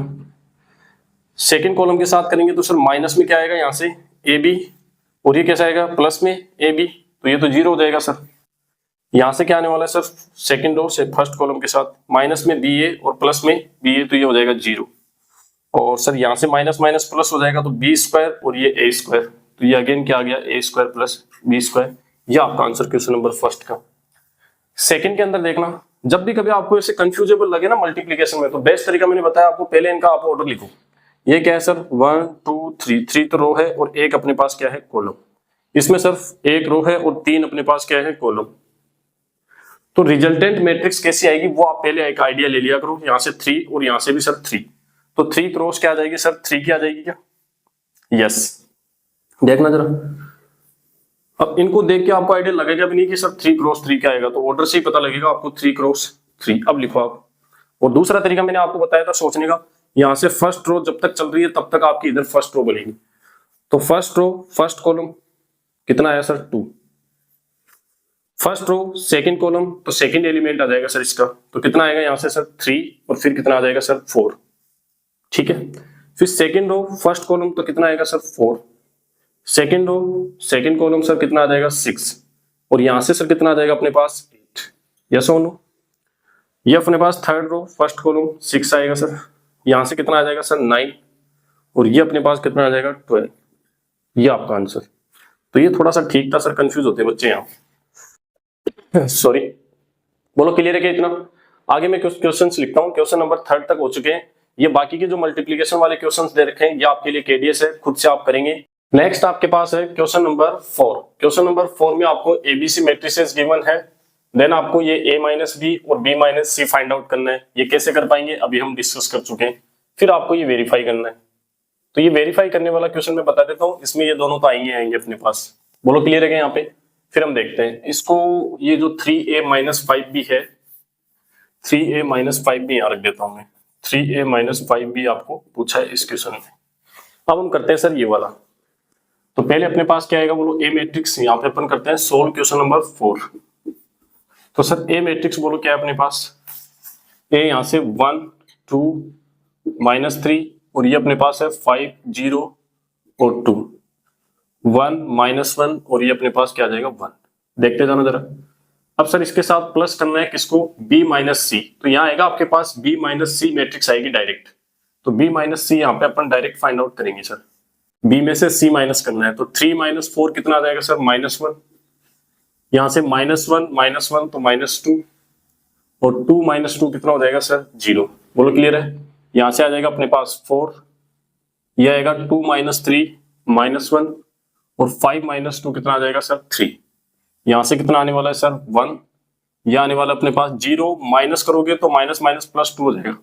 सेकंड कॉलम के साथ करेंगे तो सर माइनस में क्या आएगा यहाँ से ab, और ये कैसा आएगा प्लस में ab, तो ये तो 0 हो जाएगा सर। यहाँ से क्या आने वाला है सर सेकंड रो से फर्स्ट कॉलम के साथ माइनस में ba और प्लस में ba, तो ये हो जाएगा 0। और सर यहाँ से माइनस माइनस प्लस हो जाएगा तो b स्क्वायर और ये a स्क्वायर, तो ये अगेन क्या आ गया a square plus b square. ये आपका आंसर क्वेश्चन नंबर फर्स्ट का। सेकंड के अंदर देखना, जब भी कभी आपको ऐसे कंफ्यूजेबल लगे ना मल्टीप्लीकेशन में, तो बेस्ट तरीका मैंने बताया आपको, पहले इनका आप ऑर्डर लिखो। ये क्या है सर 1 2 3, 3 तो रो है और एक अपने पास क्या है कॉलम। इसमें सिर्फ एक रो है और 3 अपने पास क्या है कॉलम। तो रिजल्टेंट मैट्रिक्स कैसी आएगी वो आप पहले एक आइडिया ले लिया करो। यहाँ से 3 और यहाँ से भी सर 3, तो 3 क्रॉस क्या आ जाएगी सर 3 की आ जाएगी क्या। यस, देखना जरा। अब इनको देख के आपको आइडिया लगेगा भी नहीं कि सर 3 क्रॉस 3 क्या आएगा, तो ऑर्डर से ही पता लगेगा आपको 3 क्रॉस 3। अब लिखो आप। और दूसरा तरीका मैंने आपको बताया था सोचने का, यहाँ से फर्स्ट रो जब तक चल रही है तब तक आपकी इधर फर्स्ट रो बनेगी। तो फर्स्ट रो फर्स्ट कॉलम कितना आया sir 2, first row second column तो सेकंड एलिमेंट आ जाएगा सर इसका, तो कितना आएगा यहाँ से सर 3 और फिर कितना आ जाएगा सर 4। ठीक है, फिर सेकंड रो फर्स्ट कॉलम तो कितना आएगा sir 4, second row second column sir कितना आ जाएगा 6, और यहाँ से सर कितना आ जाएगा अपने पास 8। यस और नो। ये अपने पास थर्ड रो फर्स्ट कॉलम 6 आएगा सर, यहाँ से कितना आ जाएगा सर 9, और ये अपने पास कितना आ जाएगा 12। ये आपका आंसर। तो ये थोड़ा सा ठीक था सर, कंफ्यूज होते बच्चे यहाँ। सॉरी, बोलो क्लियर है क्या इतना। आगे मैं कुछ क्वेश्चंस लिखता हूँ, क्वेश्चन नंबर 3 तक हो चुके हैं। ये बाकी के जो मल्टीप्लीकेशन वाले क्वेश्चंस दे रखे हैं ये आपके लिए केडीएस है, खुद से आप करेंगे। नेक्स्ट आपके पास है क्वेश्चन नंबर 4। क्वेश्चन नंबर 4 में आपको एबीसी मैट्रिसेस गिवन है, देन आपको ये a माइनस बी और b माइनस सी फाइंड आउट करना है। ये कैसे कर पाएंगे अभी हम डिस्कस कर चुके हैं। फिर आपको ये वेरीफाई करना है। तो ये वेरीफाई करने वाला क्वेश्चन मैं बता देता हूँ, इसमें ये दोनों तो आएंगे अपने पास। बोलो क्लियर है यहाँ पे। फिर हम देखते हैं इसको, ये जो 3a माइनस 5b है, 3a माइनस 5b यहाँ रख देता हूँ मैं। 3a माइनस 5b आपको पूछा है इस क्वेश्चन में। अब हम करते हैं सर ये वाला। तो पहले अपने पास क्या आएगा बोलो a मैट्रिक्स, यहाँ पे अपन करते हैं सोल्व क्वेश्चन नंबर 4। तो सर a मैट्रिक्स बोलो क्या है अपने पास ए यहाँ से 1 2 -3 और ये अपने पास है 5 0 और 2 1 -1 और ये अपने पास क्या आ जाएगा 1। देखते जाना जरा। अब सर इसके साथ प्लस करना है किसको, b माइनस सी। तो यहाँ आएगा आपके पास b माइनस सी मैट्रिक्स आएगी डायरेक्ट। तो b माइनस सी यहाँ पे अपन डायरेक्ट फाइंड आउट करेंगे सर। b में से c माइनस करना है तो 3 - 4 कितना आ जाएगा सर -1। यहाँ से -1 तो -2 और 2 - 2 कितना हो जाएगा सर 0। बोलो क्लियर है। यहाँ से आ जाएगा अपने पास 4, ये आएगा 2 - 3 -1 और 5 - 2 कितना आ जाएगा सर 3। यहाँ से कितना आने वाला है सर 1, ये आने वाला अपने पास 0, माइनस करोगे तो माइनस माइनस प्लस 2 हो जाएगा।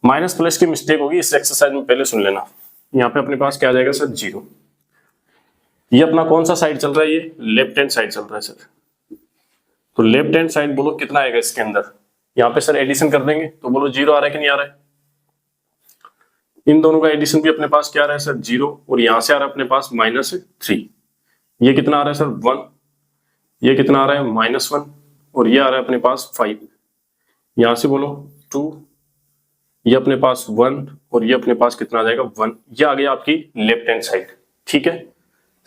माइनस प्लस की मिस्टेक होगी इस एक्सरसाइज में, पहले सुन लेना। यहाँ पे अपने पास क्या आ जाएगा सर 0। ये अपना कौन सा साइड चल रहा है, ये लेफ्ट हैंड साइड चल रहा है सर। तो लेफ्ट हैंड साइड बोलो कितना आएगा इसके अंदर। यहाँ पे सर एडिशन कर देंगे तो बोलो 0 आ रहा है कि नहीं आ रहा है। इन दोनों का एडिशन भी अपने पास क्या आ रहा है सर 0 और यहाँ से आ रहा है अपने पास -3। ये कितना आ रहा है सर 1, ये कितना आ रहा है -1 और ये आ रहा है अपने पास 5। यहाँ से बोलो 2, ये अपने पास 1 और ये अपने पास कितना आ जाएगा 1। ये आ गया आपकी लेफ्ट हैंड साइड। ठीक है,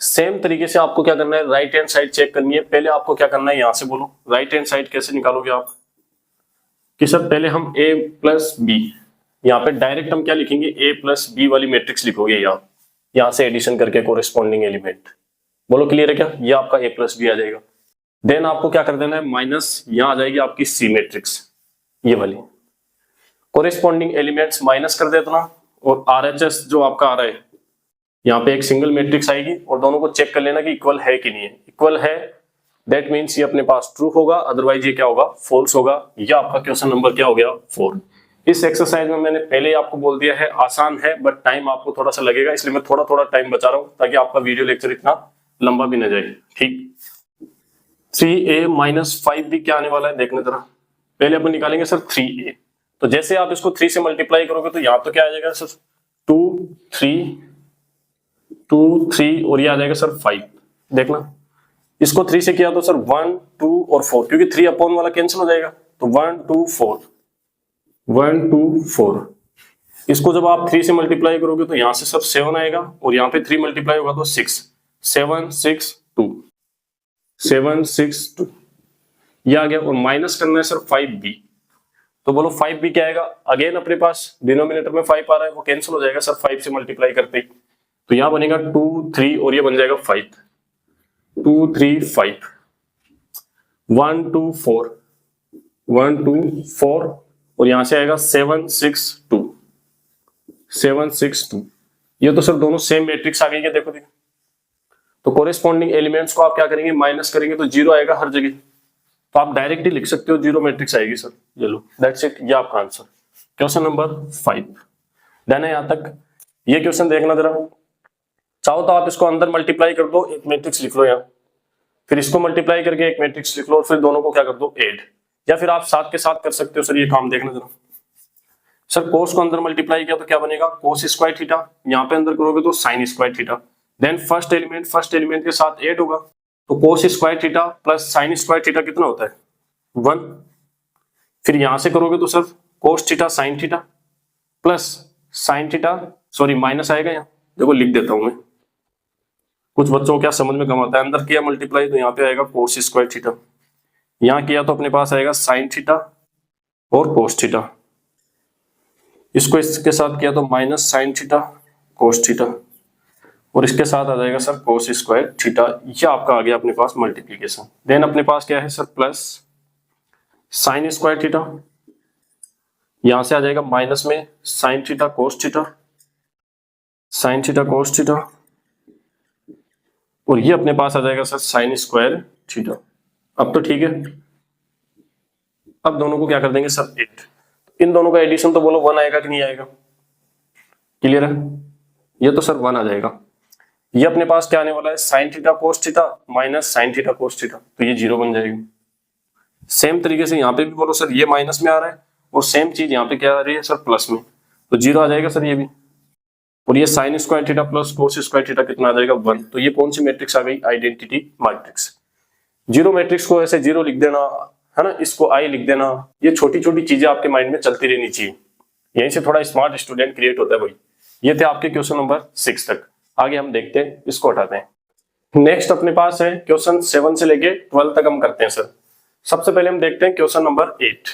सेम तरीके से आपको क्या करना है, राइट हैंड साइड चेक करनी है। पहले आपको क्या करना है, यहाँ से बोलो राइट हैंड साइड कैसे निकालोगे आप, कि सर पहले हम a + b, यहाँ पे डायरेक्ट हम क्या लिखेंगे a + b वाली मैट्रिक्स लिखोगे आप, यहाँ से एडिशन करके कोरेस्पॉन्डिंग एलिमेंट। बोलो क्लियर है क्या, ये आपका a + b आ जाएगा। देन आपको क्या कर देना है माइनस, यहाँ आ जाएगी आपकी c मैट्रिक्स, ये वाली कोरेस्पॉन्डिंग एलिमेंट्स माइनस कर देना। और RHS जो आपका आ रहा है, यहाँ पे एक सिंगल मैट्रिक्स आएगी और दोनों को चेक कर लेना कि इक्वल है कि नहीं है। इक्वल है दैट मीन्स ये अपने पास ट्रू होगा, अदरवाइज ये क्या होगा फॉल्स होगा। ये आपका क्वेश्चन नंबर क्या हो गया 4। इस एक्सरसाइज में मैंने पहले ही आपको बोल दिया है आसान है, बट टाइम आपको थोड़ा सा लगेगा, इसलिए मैं थोड़ा थोड़ा टाइम बचा रहा हूँ ताकि आपका वीडियो लेक्चर इतना लंबा भी न जाए। ठीक, 3a - 5b क्या आने वाला है देखने जरा। पहले अपन निकालेंगे सर 3a। तो जैसे आप इसको 3 से मल्टीप्लाई करोगे तो यहाँ तो क्या आ जाएगा सर 2 3 और ये आ जाएगा सर 5। देखना इसको 3 से किया तो सर 1 2 और 4, क्योंकि 3 अपॉन वाला कैंसिल हो जाएगा तो 1 2 4 1 2 4। इसको जब आप 3 से मल्टीप्लाई करोगे तो यहाँ से सर 7 आएगा और यहाँ पे 3 मल्टीप्लाई होगा तो 6 7 6 2 7 6 2 ये आ गया। और माइनस करना है सर 5b। तो बोलो 5b क्या आएगा, अगेन अपने पास डिनोमिनेटर में 5 आ रहा है, वो कैंसिल हो जाएगा सर 5 से मल्टीप्लाई करते ही। तो यहां बनेगा 2 3 और ये बन जाएगा 5 2 3 5 1 2 4 1 2 4 और यहां से आएगा 7 6 2 7 6 2। ये तो सर दोनों सेम मैट्रिक्स आ गई है, देखो देखो। तो कोरेस्पॉन्डिंग एलिमेंट्स को आप क्या करेंगे माइनस करेंगे तो 0 आएगा हर जगह। तो आप डायरेक्टली लिख सकते हो 0 मैट्रिक्स आएगी सर। ये लो दैट्स इट, ये आपका आंसर क्वेश्चन नंबर 5। डन है यहां तक। ये क्वेश्चन देखना जरा, चाहो तो आप इसको अंदर मल्टीप्लाई कर दो, एक मैट्रिक्स लिख लो यहाँ, फिर इसको मल्टीप्लाई करके एक मैट्रिक्स लिख लो और फिर दोनों को क्या कर दो ऐड, या फिर आप साथ के साथ कर सकते हो सर। ये काम देखना जरा। सर कोस को अंदर मल्टीप्लाई किया तो क्या बनेगा कोस स्क्वायर थीटा, यहाँ पे अंदर करोगे तो sine square theta. Then first element के साथ ऐड होगा तो cos square theta plus sine square theta कितना होता है 1। फिर यहां से करोगे तो sir cos theta sine theta plus sine theta, sorry minus आएगा यहाँ, देखो लिख देता हूं मैं, कुछ बच्चों को क्या समझ में कम आता है। अंदर किया मल्टीप्लाई तो यहाँ पे आएगा कोस स्क्वायर थीटा, यहाँ किया तो अपने पास आएगा साइन थीटा और कोस थीटा। इसको इसके साथ किया तो minus sine theta cos theta और इसके साथ आ जाएगा सर कोस स्क्वायर थीटा। ये आपका आ गया अपने पास मल्टीप्लीकेशन। देन अपने पास क्या है sir plus sine square theta, यहां से आ जाएगा माइनस में sine theta cos theta, sine theta cos theta और ये अपने पास आ जाएगा सर साइन स्क्वायर थीटा। अब तो ठीक है, अब दोनों को क्या कर देंगे सर 8। इन दोनों का एडिशन तो बोलो 1 आएगा कि नहीं आएगा, क्लियर है। ये तो सर 1 आ जाएगा। ये अपने पास क्या आने वाला है sine theta cos theta minus sine theta cos theta, तो ये 0 बन जाएगी। सेम तरीके से यहाँ पे भी बोलो सर ये माइनस में आ रहा है और सेम चीज यहाँ पे क्या आ रही है सर प्लस में, तो 0 आ जाएगा सर ये भी। और ये sign square theta plus cos square theta कितना आ जाएगा 1। तो ये कौन सी मैट्रिक्स आ गई आइडेंटिटी मैट्रिक्स। 0 मैट्रिक्स को ऐसे 0 लिख देना है ना, इसको आई लिख देना। ये छोटी छोटी चीजें आपके माइंड में चलती रहनी चाहिए, यहीं से थोड़ा स्मार्ट स्टूडेंट क्रिएट होता है भाई। ये थे आपके क्वेश्चन नंबर 6 तक। आगे हम देखते हैं, इसको हटाते हैं। नेक्स्ट अपने पास है क्वेश्चन 7 से लेके 12 तक हम करते हैं सर। सबसे पहले हम देखते हैं क्वेश्चन नंबर 8।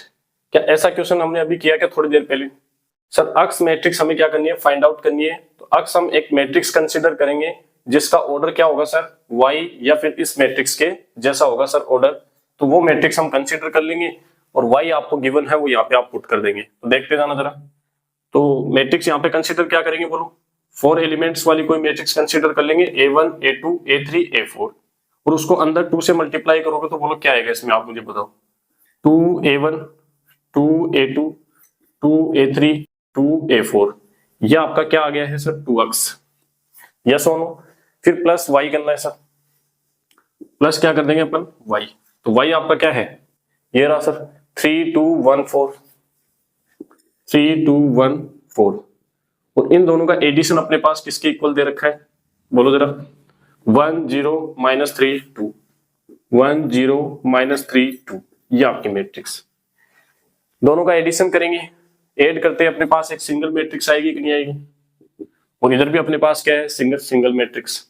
क्या ऐसा क्वेश्चन हमने अभी किया क्या थोड़ी देर पहले? सर अक्स मैट्रिक्स हमें क्या करनी है, फाइंड आउट करनी है। तो अक्स हम एक मैट्रिक्स कंसीडर करेंगे जिसका ऑर्डर क्या होगा सर, वाई, या फिर इस मैट्रिक्स के जैसा होगा सर ऑर्डर। तो वो मैट्रिक्स हम कंसीडर कर लेंगे और वाई आपको गिवन है वो यहाँ पे आप पुट कर देंगे। तो देखते जाना जरा। तो मैट्रिक्स यहाँ पे कंसीडर क्या करेंगे बोलो, 4 एलिमेंट्स वाली कोई मैट्रिक्स कंसीडर कर लेंगे, A1 A2 A3 A4, और उसको अंदर 2 से मल्टीप्लाई करोगे तो बोलो क्या आएगा इसमें, आप मुझे बताओ। 2A1 2A2 2A3 2A4, ये आपका क्या आ गया है सर, 2x। यस और नो। फिर प्लस y करना है सर, प्लस क्या कर देंगे अपन, y। तो y आपका क्या है, ये रहा सर 3 2 1 4 3 2 1 4। और इन दोनों का एडिशन अपने पास किसके इक्वल दे रखा है, बोलो जरा। 1 0 -3 2 1 0 -3 2, ये आपकी मैट्रिक्स। दोनों का एडिशन करेंगे, ऐड करते हैं अपने पास एक सिंगल मैट्रिक्स आएगी कि नहीं आएगी, और इधर भी अपने पास क्या है, सिंगल मैट्रिक्स।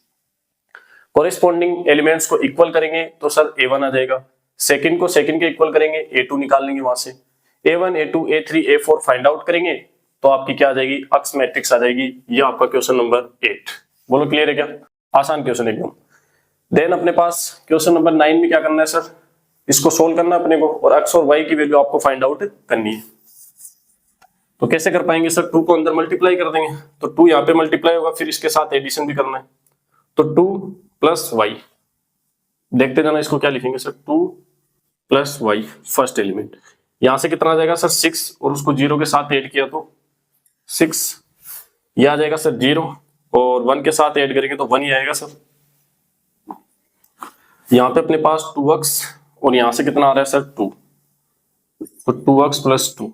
कॉरेस्पॉन्डिंग एलिमेंट्स को इक्वल करेंगे तो सर A1 आ जाएगा, सेकंड को सेकंड के इक्वल करेंगे, A2 निकाल लेंगे वहां से। A1 A2 A3 A4 find out करेंगे तो आपकी क्या आ जाएगी, अक्स मैट्रिक्स आ जाएगी। ये आपका क्वेश्चन नंबर 8। बोलो क्लियर है क्या, आसान क्वेश्चन एकदम। देन अपने पास क्वेश्चन नंबर 9 में क्या करना है सर, इसको सोल्व करना अपने को, और एक्स और वाई की वैल्यू आपको फाइंड आउट करनी है। तो कैसे कर पाएंगे सर, 2 को अंदर मल्टीप्लाई कर देंगे, तो 2 यहाँ पे मल्टीप्लाई होगा, फिर इसके साथ एडिशन भी करना है। तो 2 + y, देखते जाना इसको क्या लिखेंगे सर, 2 + y फर्स्ट एलिमेंट। यहां से कितना आ जाएगा सर 6, और उसको 0 के साथ ऐड किया तो 6, ये आ जाएगा सर 0, और 1 के साथ ऐड करेंगे तो 1 ही आएगा सर। यहाँ पे अपने पास 2x, और यहां से कितना आ रहा है सर 2, तो 2x + 2।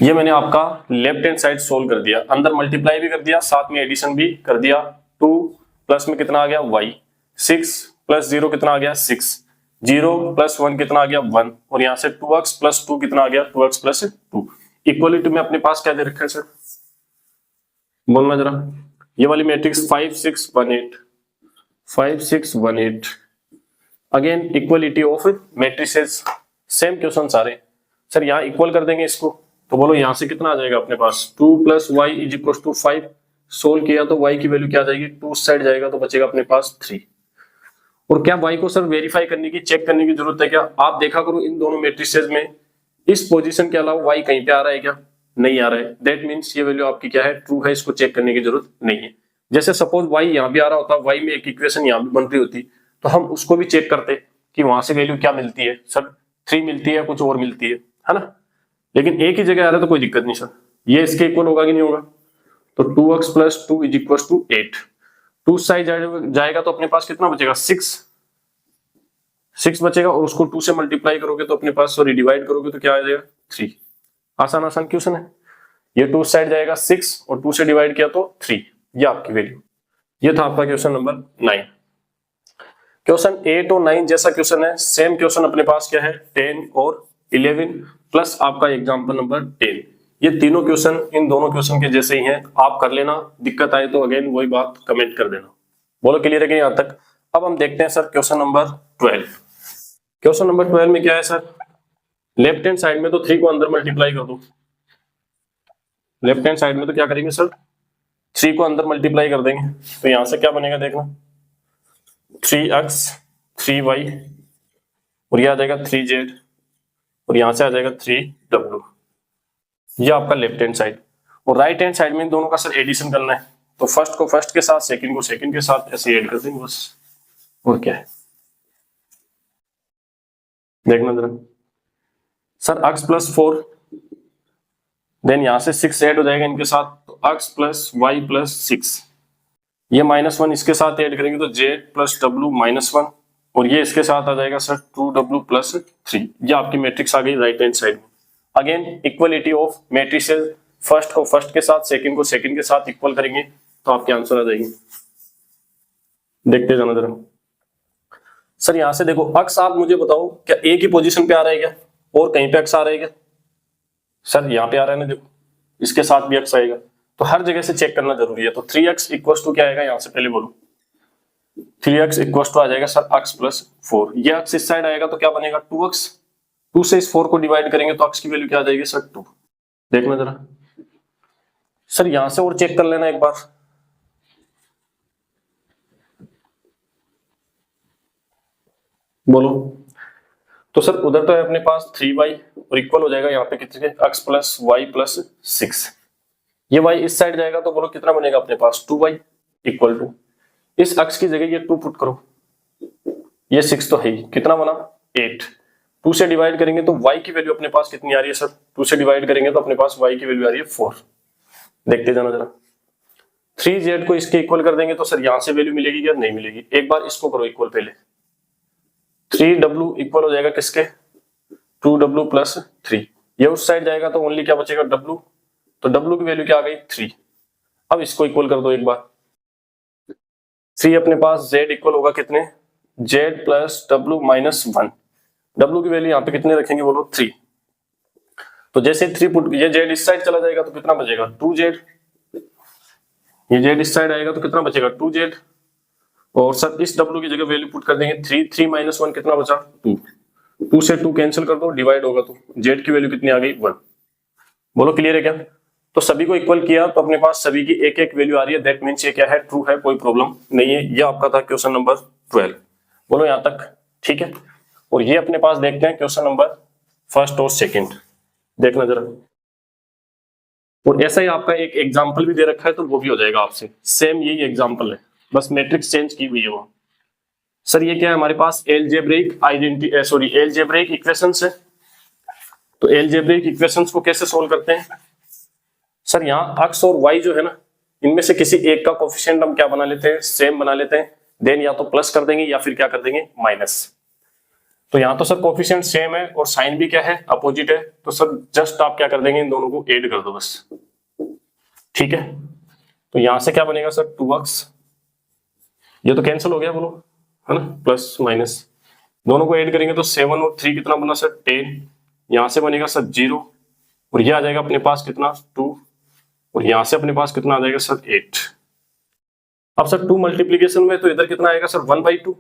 ये मैंने आपका लेफ्ट हैंड साइड सोल्व कर दिया, अंदर मल्टीप्लाई भी कर दिया, साथ में एडिशन भी कर दिया। 2 प्लस में कितना आ गया y, 6 + 0 कितना आ गया 6, 0 + 1 कितना आ गया 1, और यहां से 2x + 2 कितना आ गया 2x + 2। इक्वलिटी में अपने पास क्या दे रखा है सर, बोलना जरा। ये वाली matrix 5 6 1 8 5 6 1 8। Again equality of matrices, same question सारे सर। यहाँ इक्वल कर देंगे इसको, तो बोलो यहां से कितना आ जाएगा अपने पास, 2 + y = 5। सोल्व किया तो y की वैल्यू क्या आ जाएगी, 2 साइड जाएगा तो बचेगा अपने पास 3। और क्या y को सर वेरीफाई करने की, चेक करने की जरूरत है क्या, आप देखा करो इन दोनों मैट्रिसेस में इस पोजीशन के अलावा y कहीं पे आ रहा है क्या, नहीं आ रहा है। दैट मीन्स ये वैल्यू आपकी क्या है, ट्रू है, इसको चेक करने की जरूरत नहीं है। जैसे सपोज y यहाँ भी आ रहा होता, y में एक इक्वेशन यहाँ भी बन रही होती, तो हम उसको भी चेक करते कि वहां से वैल्यू क्या मिलती है सर, 3 मिलती है, कुछ और मिलती है ना। लेकिन एक ही जगह आ रहा है तो कोई दिक्कत नहीं सर, ये इसके इक्वल होगा कि नहीं होगा। तो 2x + 2 = 8, 2 साइड जाएगा तो अपने पास कितना बचेगा, 6 बचेगा, और उसको 2 से मल्टीप्लाई करोगे तो अपने पास, सॉरी डिवाइड करोगे तो क्या आ जाएगा 3। आसान क्वेश्चन है। ये 2 साइड जाएगा 6, और 2 से डिवाइड किया तो 3, ये आपकी वैल्यू। ये था आपका क्वेश्चन नंबर 9। क्वेश्चन 8 और 9 जैसा क्वेश्चन है, सेम क्वेश्चन अपने पास क्या है, 10 और 11 प्लस आपका एग्जाम्पल नंबर 10। ये तीनों क्वेश्चन इन दोनों क्वेश्चन के जैसे ही हैं, आप कर लेना, दिक्कत आए तो अगेन वही बात कमेंट कर देना। बोलो क्लियर है कि यहां तक। अब हम देखते हैं sir question number 12। Question number 12 में क्या है सर, लेफ्ट हैंड साइड में तो 3 को अंदर मल्टीप्लाई कर दो। लेफ्ट हैंड साइड में तो क्या करेंगे सर, 3 को अंदर मल्टीप्लाई कर देंगे, तो यहां से क्या बनेगा देखना, 3x 3y, और यह आ जाएगा 3z, और यहां से आ जाएगा 3w। ये आपका लेफ्ट हैंड साइड। और राइट हैंड साइड में इन दोनों का सर एडिशन करना है, तो फर्स्ट को फर्स्ट के साथ, सेकंड को सेकंड के साथ ऐसे ऐड कर देंगे बस, और क्या है देखना जरा। सर x + 4, देन यहां से 6 ऐड हो जाएगा इनके साथ, तो x + y + 6, ये -1 इसके साथ ऐड करेंगे तो z + w -1, और ये इसके साथ आ जाएगा सर 2w + 3। ये आपकी मैट्रिक्स आ गई राइट हैंड साइड में। Again equality of matrices, first को फर्स्ट के साथ, सेकंड को सेकंड के साथ इक्वल करेंगे तो आपके आंसर आ जाएंगे। देखते जाना जरा। सर यहाँ से देखो अक्स आप मुझे बताओ क्या एक ही पोजीशन पे आ रहा है क्या और कहीं पे अक्स आ रहा है क्या? सर यहाँ पे आ रहा है ना, देखो इसके साथ भी अक्स आएगा, तो हर जगह से चेक करना जरूरी है। तो 3x इक्वल टू क्या आएगा यहाँ से पहले बोलो, 3x इक्वल टू आ जाएगा सर x प्लस 4। ये अक्स इस साइड आएगा तो क्या बनेगा 2x, 2 से इस 4 को डिवाइड करेंगे तो x की वैल्यू क्या आ जाएगी सर 2। देखना जरा सर यहां से और चेक कर लेना एक बार, बोलो। तो सर उधर तो है अपने पास 3y और इक्वल हो जाएगा यहाँ पे कितने x प्लस वाई प्लस 6। ये y इस साइड जाएगा तो बोलो कितना बनेगा अपने पास 2y इक्वल टू, इस x की जगह ये 2 पुट करो, ये 6 तो है ही, कितना बना 8। 2 से डिवाइड करेंगे तो y की वैल्यू अपने पास कितनी आ रही है सर, 2 से डिवाइड करेंगे तो अपने पास y की वैल्यू आ रही है 4। देखते जाना जरा, 3z को इसके इक्वल कर देंगे तो सर यहां से वैल्यू मिलेगी या नहीं मिलेगी, एक बार इसको करो इक्वल पहले। 3w इक्वल हो जाएगा किसके 2w प्लस 3, ये उस साइड जाएगा तो ओनली क्या बचेगा w, तो w की वैल्यू क्या आ गई 3। अब इसको इक्वल कर दो एक बार, 3 अपने पास z इक्वल होगा कितने z plus w minus 1, w की वैल्यू यहाँ पे कितने रखेंगे बोलो 3। तो जैसे 3 पुट, ये z इस साइड चला जाएगा तो कितना बचेगा 2z, ये z इस साइड आएगा तो कितना बचेगा 2z, और सर इस w की जगह वैल्यू पुट कर देंगे 3, 3 माइनस 1 कितना बचा 2, 2 से 2 कैंसिल कर दो, डिवाइड होगा तो z की वैल्यू कितनी आ गई 1। बोलो क्लियर है क्या? तो सभी को इक्वल किया तो अपने पास सभी की एक एक वैल्यू आ रही है, दैट मींस ये क्या है ट्रू है, कोई प्रॉब्लम नहीं है। ये आपका था क्वेश्चन नंबर 12। बोलो यहां तक ठीक है। और ये अपने पास देखते हैं क्वेश्चन नंबर फर्स्ट और सेकंड, देखना जरा। और ऐसा ही आपका एक एग्जांपल भी दे रखा है तो वो भी हो जाएगा आपसे, सेम यही एग्जांपल है, बस मैट्रिक्स चेंज की हुई है वो। सर ये क्या है हमारे पास एलजेब्रिक इक्वेशंस है। तो एलजेब्रिक इक्वेशंस को कैसे सोल्व करते हैं सर, यहाँ x और y जो है ना, इनमें से किसी एक का कोफिशिएंट हम क्या बना लेते हैं सेम बना लेते हैं, देन या तो प्लस कर देंगे या फिर क्या कर देंगे माइनस। तो यहाँ तो सर कोफिशिएंट सेम है और साइन भी क्या है अपोजिट है, तो सर जस्ट आप क्या कर देंगे इन दोनों को ऐड कर दो बस, ठीक है। तो यहां से क्या बनेगा सर 2x, ये तो कैंसिल हो गया बोलो है ना, प्लस माइनस दोनों को ऐड करेंगे तो 7 और 3 कितना बना सर 10, यहां से बनेगा सर 0 और ये आ जाएगा अपने पास कितना 2 और यहां से अपने पास कितना आ जाएगा सर 8। अब सर 2 मल्टीप्लीकेशन में तो इधर कितना आएगा सर 1/2,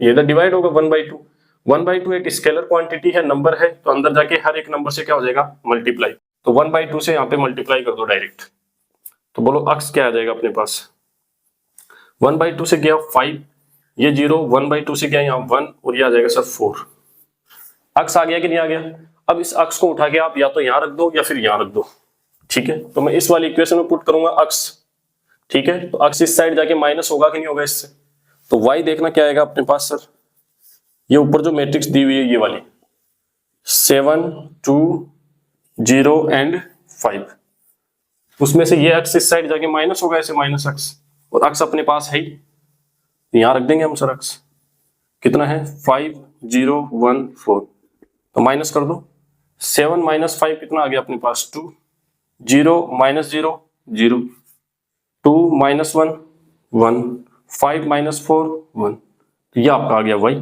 ये इधर डिवाइड होगा 1/2। 1/2 एक स्केलर क्वांटिटी है, नंबर है, तो अंदर जाके हर एक नंबर से क्या हो जाएगा मल्टीप्लाई, तो 1/2 से यहाँ पे मल्टीप्लाई कर दो डायरेक्ट। तो बोलो x क्या आ जाएगा अपने पास, 1/2 से गया 5, ये 0, 1/2 से गया यहाँ 1 और ये आ जाएगा सर 4। x आ गया कि नहीं आ गया? अब इस x को उठा के आप या तो यहाँ रख दो या फिर यहाँ रख दो, ठीक है। तो मैं इस वाली इक्वेशन में पुट करूंगा x, ठीक है। तो x इस साइड जाके माइनस होगा कि नहीं होगा इससे, तो y देखना क्या आएगा अपने पास सर, ये ऊपर जो मैट्रिक्स दी हुई है ये वाली 7 2 0 एंड 5, उसमें से ये x इस साइड जाके माइनस होगा ऐसे माइनस x, और x अपने पास है ही, यहां रख देंगे हम सर x कितना है 5 0 1 4, तो माइनस कर दो 7 माइनस 5 कितना आ गया अपने पास 2, 0 माइनस 0 0, 2 माइनस 1 1, 5 माइनस 4 1, तो ये आपका आ गया y।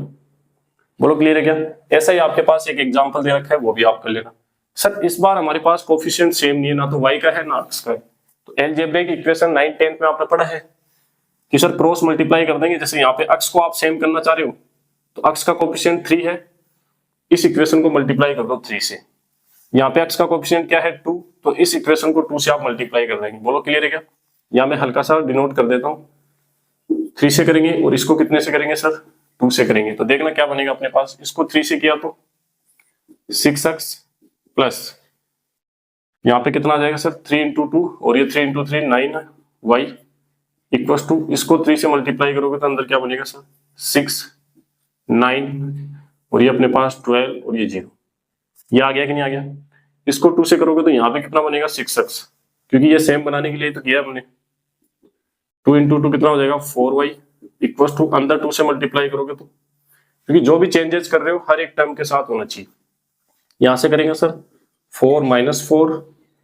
बोलो क्लियर है क्या? ऐसा ही आपके पास एक एग्जांपल दे रखा है वो भी आप कर लेना। सर इस बार हमारे पास कोफिशिएंट सेम नहीं है, ना तो y का है ना x का है। तो एलजेब्रिक इक्वेशन 9th 10th में आपने पढ़ा है कि सर क्रॉस मल्टीप्लाई कर देंगे, जैसे यहाँ पे x को आप सेम करना चाह रहे हो तो x का कोफिशिएंट 3 है, इस इक्वेशन को मल्टीप्लाई कर दो 3 से, यहाँ पे x का कोफिशिएंट क्या है 2, तो इस इक्वेशन को 2 से आप मल्टीप्लाई कर देंगे। बोलो क्लियर है क्या? यहाँ मैं हल्का सा डिनोट कर देता हूँ, 3 से करेंगे और इसको कितने से करेंगे सर 2 से करेंगे, तो देखना क्या बनेगा अपने पास, इसको 3 से किया तो 6x प्लस यहाँ पे कितना आ जाएगा सर 3 × 2 और ये 3 × 3 9y इक्वल्स टू, इसको 3 से मल्टीप्लाई करोगे तो अंदर क्या बनेगा सर 6 9 और ये अपने पास 12 और ये 0, ये आ गया कि नहीं आ गया? इसको 2 से करोगे तो यहाँ पे कितना बनेगा 6x, क्योंकि ये सेम बनाने के लिए तो किया हमने, 2 × 2 कितना हो जाएगा 4y इक्वल्स टू, अंदर 2 से मल्टीप्लाई करोगे तो, क्योंकि जो भी चेंजेस कर रहे हो हर एक टर्म के साथ होना चाहिए। यहां से करेंगे सर 4 -4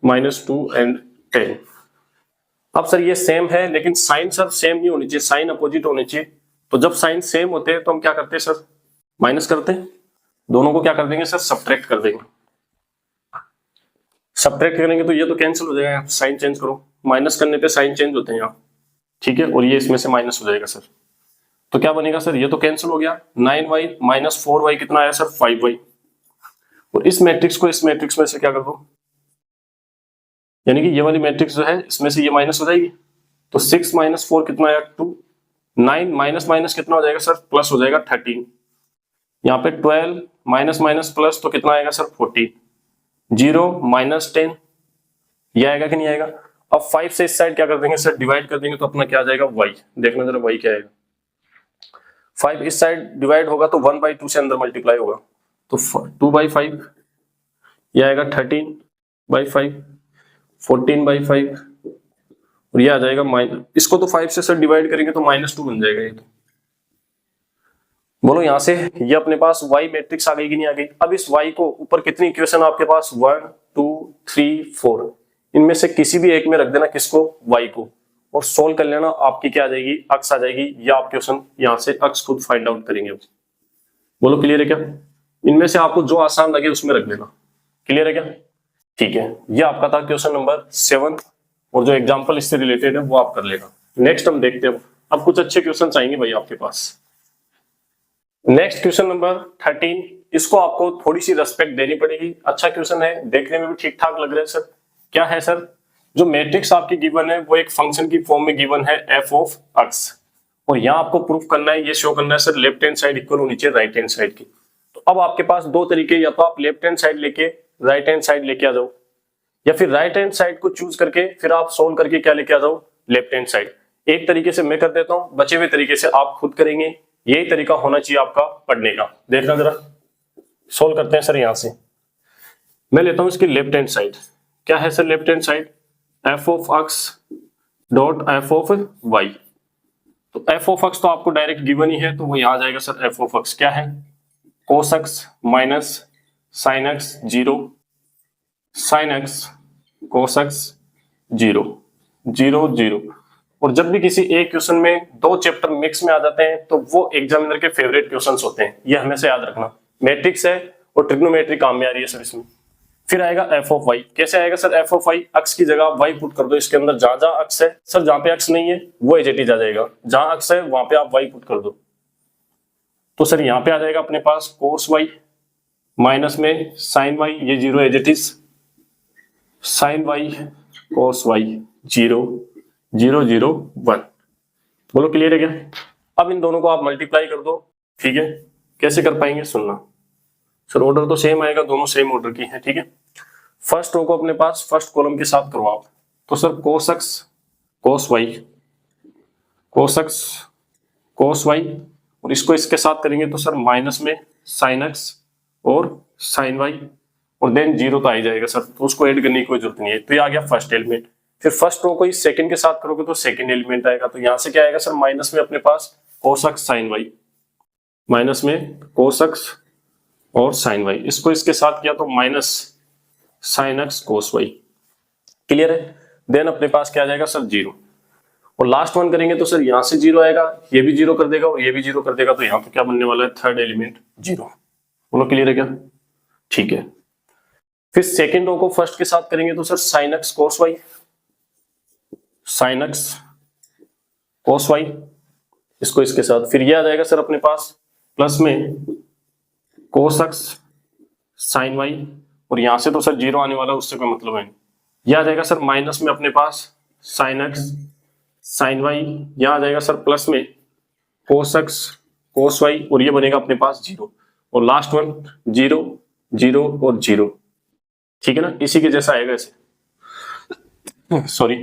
-2 एंड 10। अब सर ये सेम है लेकिन साइन सर सेम नहीं होनी चाहिए, साइन अपोजिट होनी चाहिए। तो जब साइन सेम होते हैं तो हम क्या करते हैं सर, माइनस करते हैं, दोनों को क्या कर देंगे सर, सब्ट्रैक्ट कर देंगे। सब्ट्रैक्ट करेंगे तो ये तो कैंसिल हो जाएगा, साइन चेंज करो, माइनस करने पे साइन चेंज होते हैं यहाँ, ठीक है, और ये इसमें से माइनस हो जाएगा सर। तो क्या बनेगा सर, ये तो कैंसिल हो गया, 9y माइनस 4y कितना आया सर, 5y। और इस मैट्रिक्स को इस मैट्रिक्स में से क्या कर दो, यानी कि ये वाली मैट्रिक्स जो है इसमें से ये माइनस हो जाएगी, तो 6 माइनस 4 कितना आया, 2। 9 माइनस माइनस कितना हो जाएगा सर, प्लस हो जाएगा 13। यहाँ पे 12 माइनस माइनस प्लस तो कितना आएगा सर, 14। 0 माइनस 10, ये आएगा कि नहीं आएगा। अब 5 से इस साइड क्या कर देंगे सर, डिवाइड कर देंगे, तो अपना क्या आ जाएगा, y। देखना जरा y क्या आएगा, 5 इस साइड डिवाइड होगा तो 1/2 से अंदर मल्टीप्लाई होगा, तो 2/5, ये आएगा 13/5, 14/5, और ये आ जाएगा माइनस, इसको तो 5 से सर डिवाइड करेंगे तो -2 बन जाएगा ये तो। बोलो यहां से ये अपने पास y मैट्रिक्स आ गई कि नहीं आ गई। अब इस y को ऊपर कितनी इक्वेशन आपके पास, 1 2 3 4, इनमें से किसी भी एक में रख देना, किसको, y को, और सोल्व कर लेना, आपकी क्या आ जाएगी, अक्स आ जाएगी, या आप क्वेश्चन यहां से अक्स खुद फाइंड आउट करेंगे। बोलो क्लियर है क्या, इनमें से आपको जो आसान लगे उसमें रख देना, क्लियर है क्या, ठीक है। ये आपका था क्वेश्चन नंबर 7, और जो एग्जाम्पल इससे रिलेटेड है वो आप कर लेगा। नेक्स्ट हम देखते हैं, अब कुछ अच्छे क्वेश्चन आएंगे भाई आपके पास। नेक्स्ट क्वेश्चन नंबर 13, इसको आपको थोड़ी सी रेस्पेक्ट देनी पड़ेगी, अच्छा क्वेश्चन है, देखने में भी ठीक ठाक लग रहा है सर। क्या है सर, जो मैट्रिक्स आपकी गिवन है वो एक फंक्शन की फॉर्म में गिवन है f ऑफ x, और यहाँ आपको प्रूफ करना है, ये शो करना है sir left hand side equal होनी चाहिए राइट हैंड साइड की। तो अब आपके पास दो तरीके, या तो आप लेफ्ट हैंड साइड लेके राइट हैंड साइड लेके आ जाओ, या फिर राइट हैंड साइड को चूज करके फिर आप सोल्व करके क्या लेके आ जाओ, लेफ्ट हैंड साइड। एक तरीके से मैं कर देता हूं, बचे हुए तरीके से आप खुद करेंगे, यही तरीका होना चाहिए आपका पढ़ने का। देखना जरा, सोल्व करते हैं सर। यहां से मैं लेता हूं इसकी लेफ्ट हैंड साइड, क्या है sir left hand side, f of x dot f of y। तो f ऑफ x तो आपको डायरेक्ट गिवन ही है, तो वो यहां आ जाएगा सर f ऑफ x क्या है, cos x minus sin x 0, sin x cos x 0 0 0। और जब भी किसी एक क्वेश्चन में दो चैप्टर मिक्स में आ जाते हैं तो वो एग्जामिनर के फेवरेट क्वेश्चंस होते हैं, ये हमेशा याद रखना। मैट्रिक्स है और ट्रिग्नोमेट्री काम में आ रही है सर इसमें। फिर आएगा f ऑफ y, कैसे आएगा sir, f of y x की जगह y पुट कर दो इसके अंदर, जहां जहां x है सर, जहां पे x नहीं है वो एज इट इज आ जाएगा, जहां x है वहां पे आप y पुट कर दो। तो सर यहाँ पे आ जाएगा अपने पास cos y माइनस में sin y, ये 0 as it is, sin y cos y 0 0 0 1। बोलो क्लियर है क्या। अब इन दोनों को आप मल्टीप्लाई कर दो, ठीक है। कैसे कर पाएंगे सुनना सर, ऑर्डर तो सेम आएगा, दोनों सेम ऑर्डर की है, ठीक है। फर्स्ट रो को अपने पास फर्स्ट कॉलम के साथ करो आप, तो sir cos x cos y, cos x cos y, और इसको इसके साथ करेंगे तो सर माइनस में sin x और sin y, और देन 0 तो आ ही जाएगा सर, तो उसको ऐड करने की कोई जरूरत नहीं है। तो ये आ गया फर्स्ट एलिमेंट। फिर फर्स्ट रो को इस सेकंड के साथ करोगे तो सेकंड एलिमेंट आएगा, तो यहां से क्या आएगा सर, माइनस में अपने पास cos x sin y, minus में cos x और sin y, इसको इसके साथ किया तो minus sin x cos y, clear है। देन अपने पास क्या आ जाएगा सर 0, और लास्ट वन करेंगे तो सर यहां से 0 आएगा, ये भी 0 कर देगा और ये भी 0 कर देगा, तो यहाँ पे क्या बनने वाला है, थर्ड एलिमेंट 0। बोलो क्लियर है क्या, ठीक है। फिर सेकेंड रो को फर्स्ट के साथ करेंगे तो sir sin x cos y, sin x cos y, इसको इसके साथ, फिर ये आ जाएगा सर अपने पास प्लस में cos x sin y, और यहां से तो सर 0 आने वाला है, उससे कोई मतलब है। ये आ जाएगा सर माइनस में अपने पास sin x sin y, यहां आ जाएगा सर प्लस में cos x cos y, और ये बनेगा अपने पास 0, और लास्ट वन 0 0 और 0, ठीक है ना, इसी के जैसा आएगा ऐसे। सॉरी,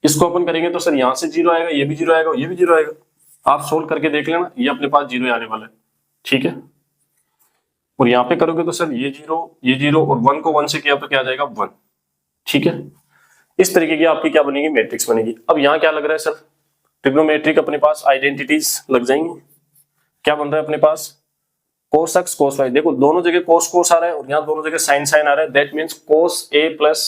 इसको अपन करेंगे तो सर यहां से 0 आएगा, ये भी 0 आएगा, ये भी 0 आएगा। आप सोल्व करके देख लेना, ये अपने पास 0 आने वाला है, ठीक है। और यहाँ पे करोगे तो सर ये 0 और 1 को 1 से किया तो क्या आ जाएगा 1, ठीक है। इस तरीके की आपकी क्या बनेगी, मैट्रिक्स बनेगी। अब यहाँ क्या लग रहा है सर, ट्रिग्नोमेट्रिक अपने पास आइडेंटिटीज लग जाएंगी। क्या बन रहा है अपने पास, cos x cos y, देखो दोनों जगह cos cos आ रहा है और यहाँ दोनों जगह sin sin आ रहा है, that means cos a plus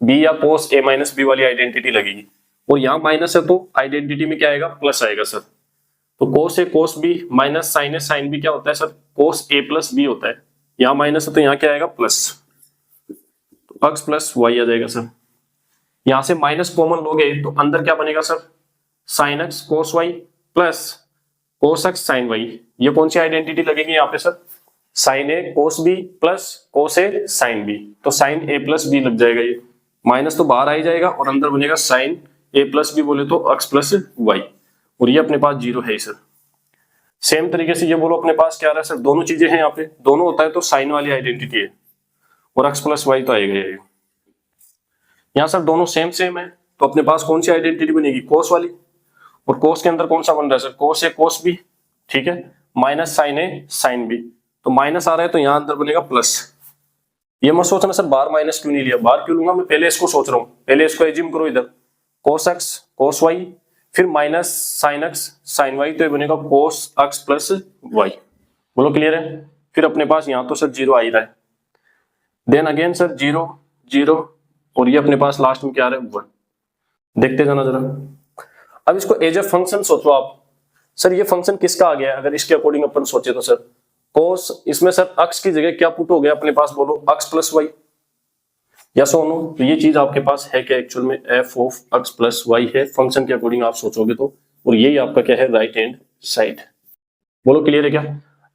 b या cos a माइनस b वाली आइडेंटिटी लगेगी, और यहाँ माइनस है तो आइडेंटिटी में क्या आएगा, प्लस आएगा सर। तो कोस ए कोस बी माइनस साइन ए साइन बी क्या होता है सर, कोस ए प्लस बी होता है। यहाँ माइनस है तो यहाँ क्या आएगा प्लस, तो एक्स प्लस वाई आ जाएगा सर। यहां से माइनस कॉमन लोगे तो अंदर क्या बनेगा sir, sin X cos Y plus cos X sign Y. ये कौन सी आइडेंटिटी लगेगी यहाँ पे sir, sin A cos B plus cos A sin B, तो साइन ए प्लस बी लग जाएगा। ये माइनस तो बाहर आ ही जाएगा और अंदर बनेगा साइन ए प्लस बी बोले तो एक्स प्लस वाई, और ये अपने पास जीरो है सर। सेम तरीके से ये बोलो अपने पास क्या आ रहा है सर, दोनों चीजें हैं यहाँ पे, दोनों होता है तो साइन वाली आइडेंटिटी है और एक्स प्लस वाई तो आएगा ये। यहाँ सर दोनों सेम सेम है तो अपने पास कौन सी आइडेंटिटी बनेगी, कोस वाली, और कोस के अंदर कौन सा बन रहा है सर, कोस ए कोस बी, ठीक है, माइनस साइन ए साइन बी, तो माइनस आ रहा है तो यहाँ अंदर बनेगा प्लस। ये मत सोचना सर बाहर माइनस क्यों नहीं लिया, बाहर क्यों लूंगा मैं, पहले इसको सोच रहा हूँ, पहले इसको एज्यूम करो इधर कोस एक्स कोस वाई फिर minus sine X sign Y, तो ये बनेगा कोस एक्स प्लस वाई। बोलो क्लियर है। फिर अपने पास यहाँ तो सर जीरो आ ही रहा है, then again sir zero zero, और ये अपने पास लास्ट में क्या आ रहा है 1। देखते जाना जरा। अब इसको एज ए फंक्शन सोचो आप, सर ये फंक्शन किसका आ गया, अगर इसके अकॉर्डिंग अपन सोचे तो सर कोस, इसमें सर अक्स की जगह क्या पुट हो गया अपने पास, बोलो अक्स प्लस वाई, या सोनो, तो ये चीज आपके पास है क्या एक्चुअल में, F of x plus Y है फंक्शन के अकॉर्डिंग आप सोचोगे तो, और यही आपका क्या है राइट हैंड साइड। बोलो क्लियर है क्या।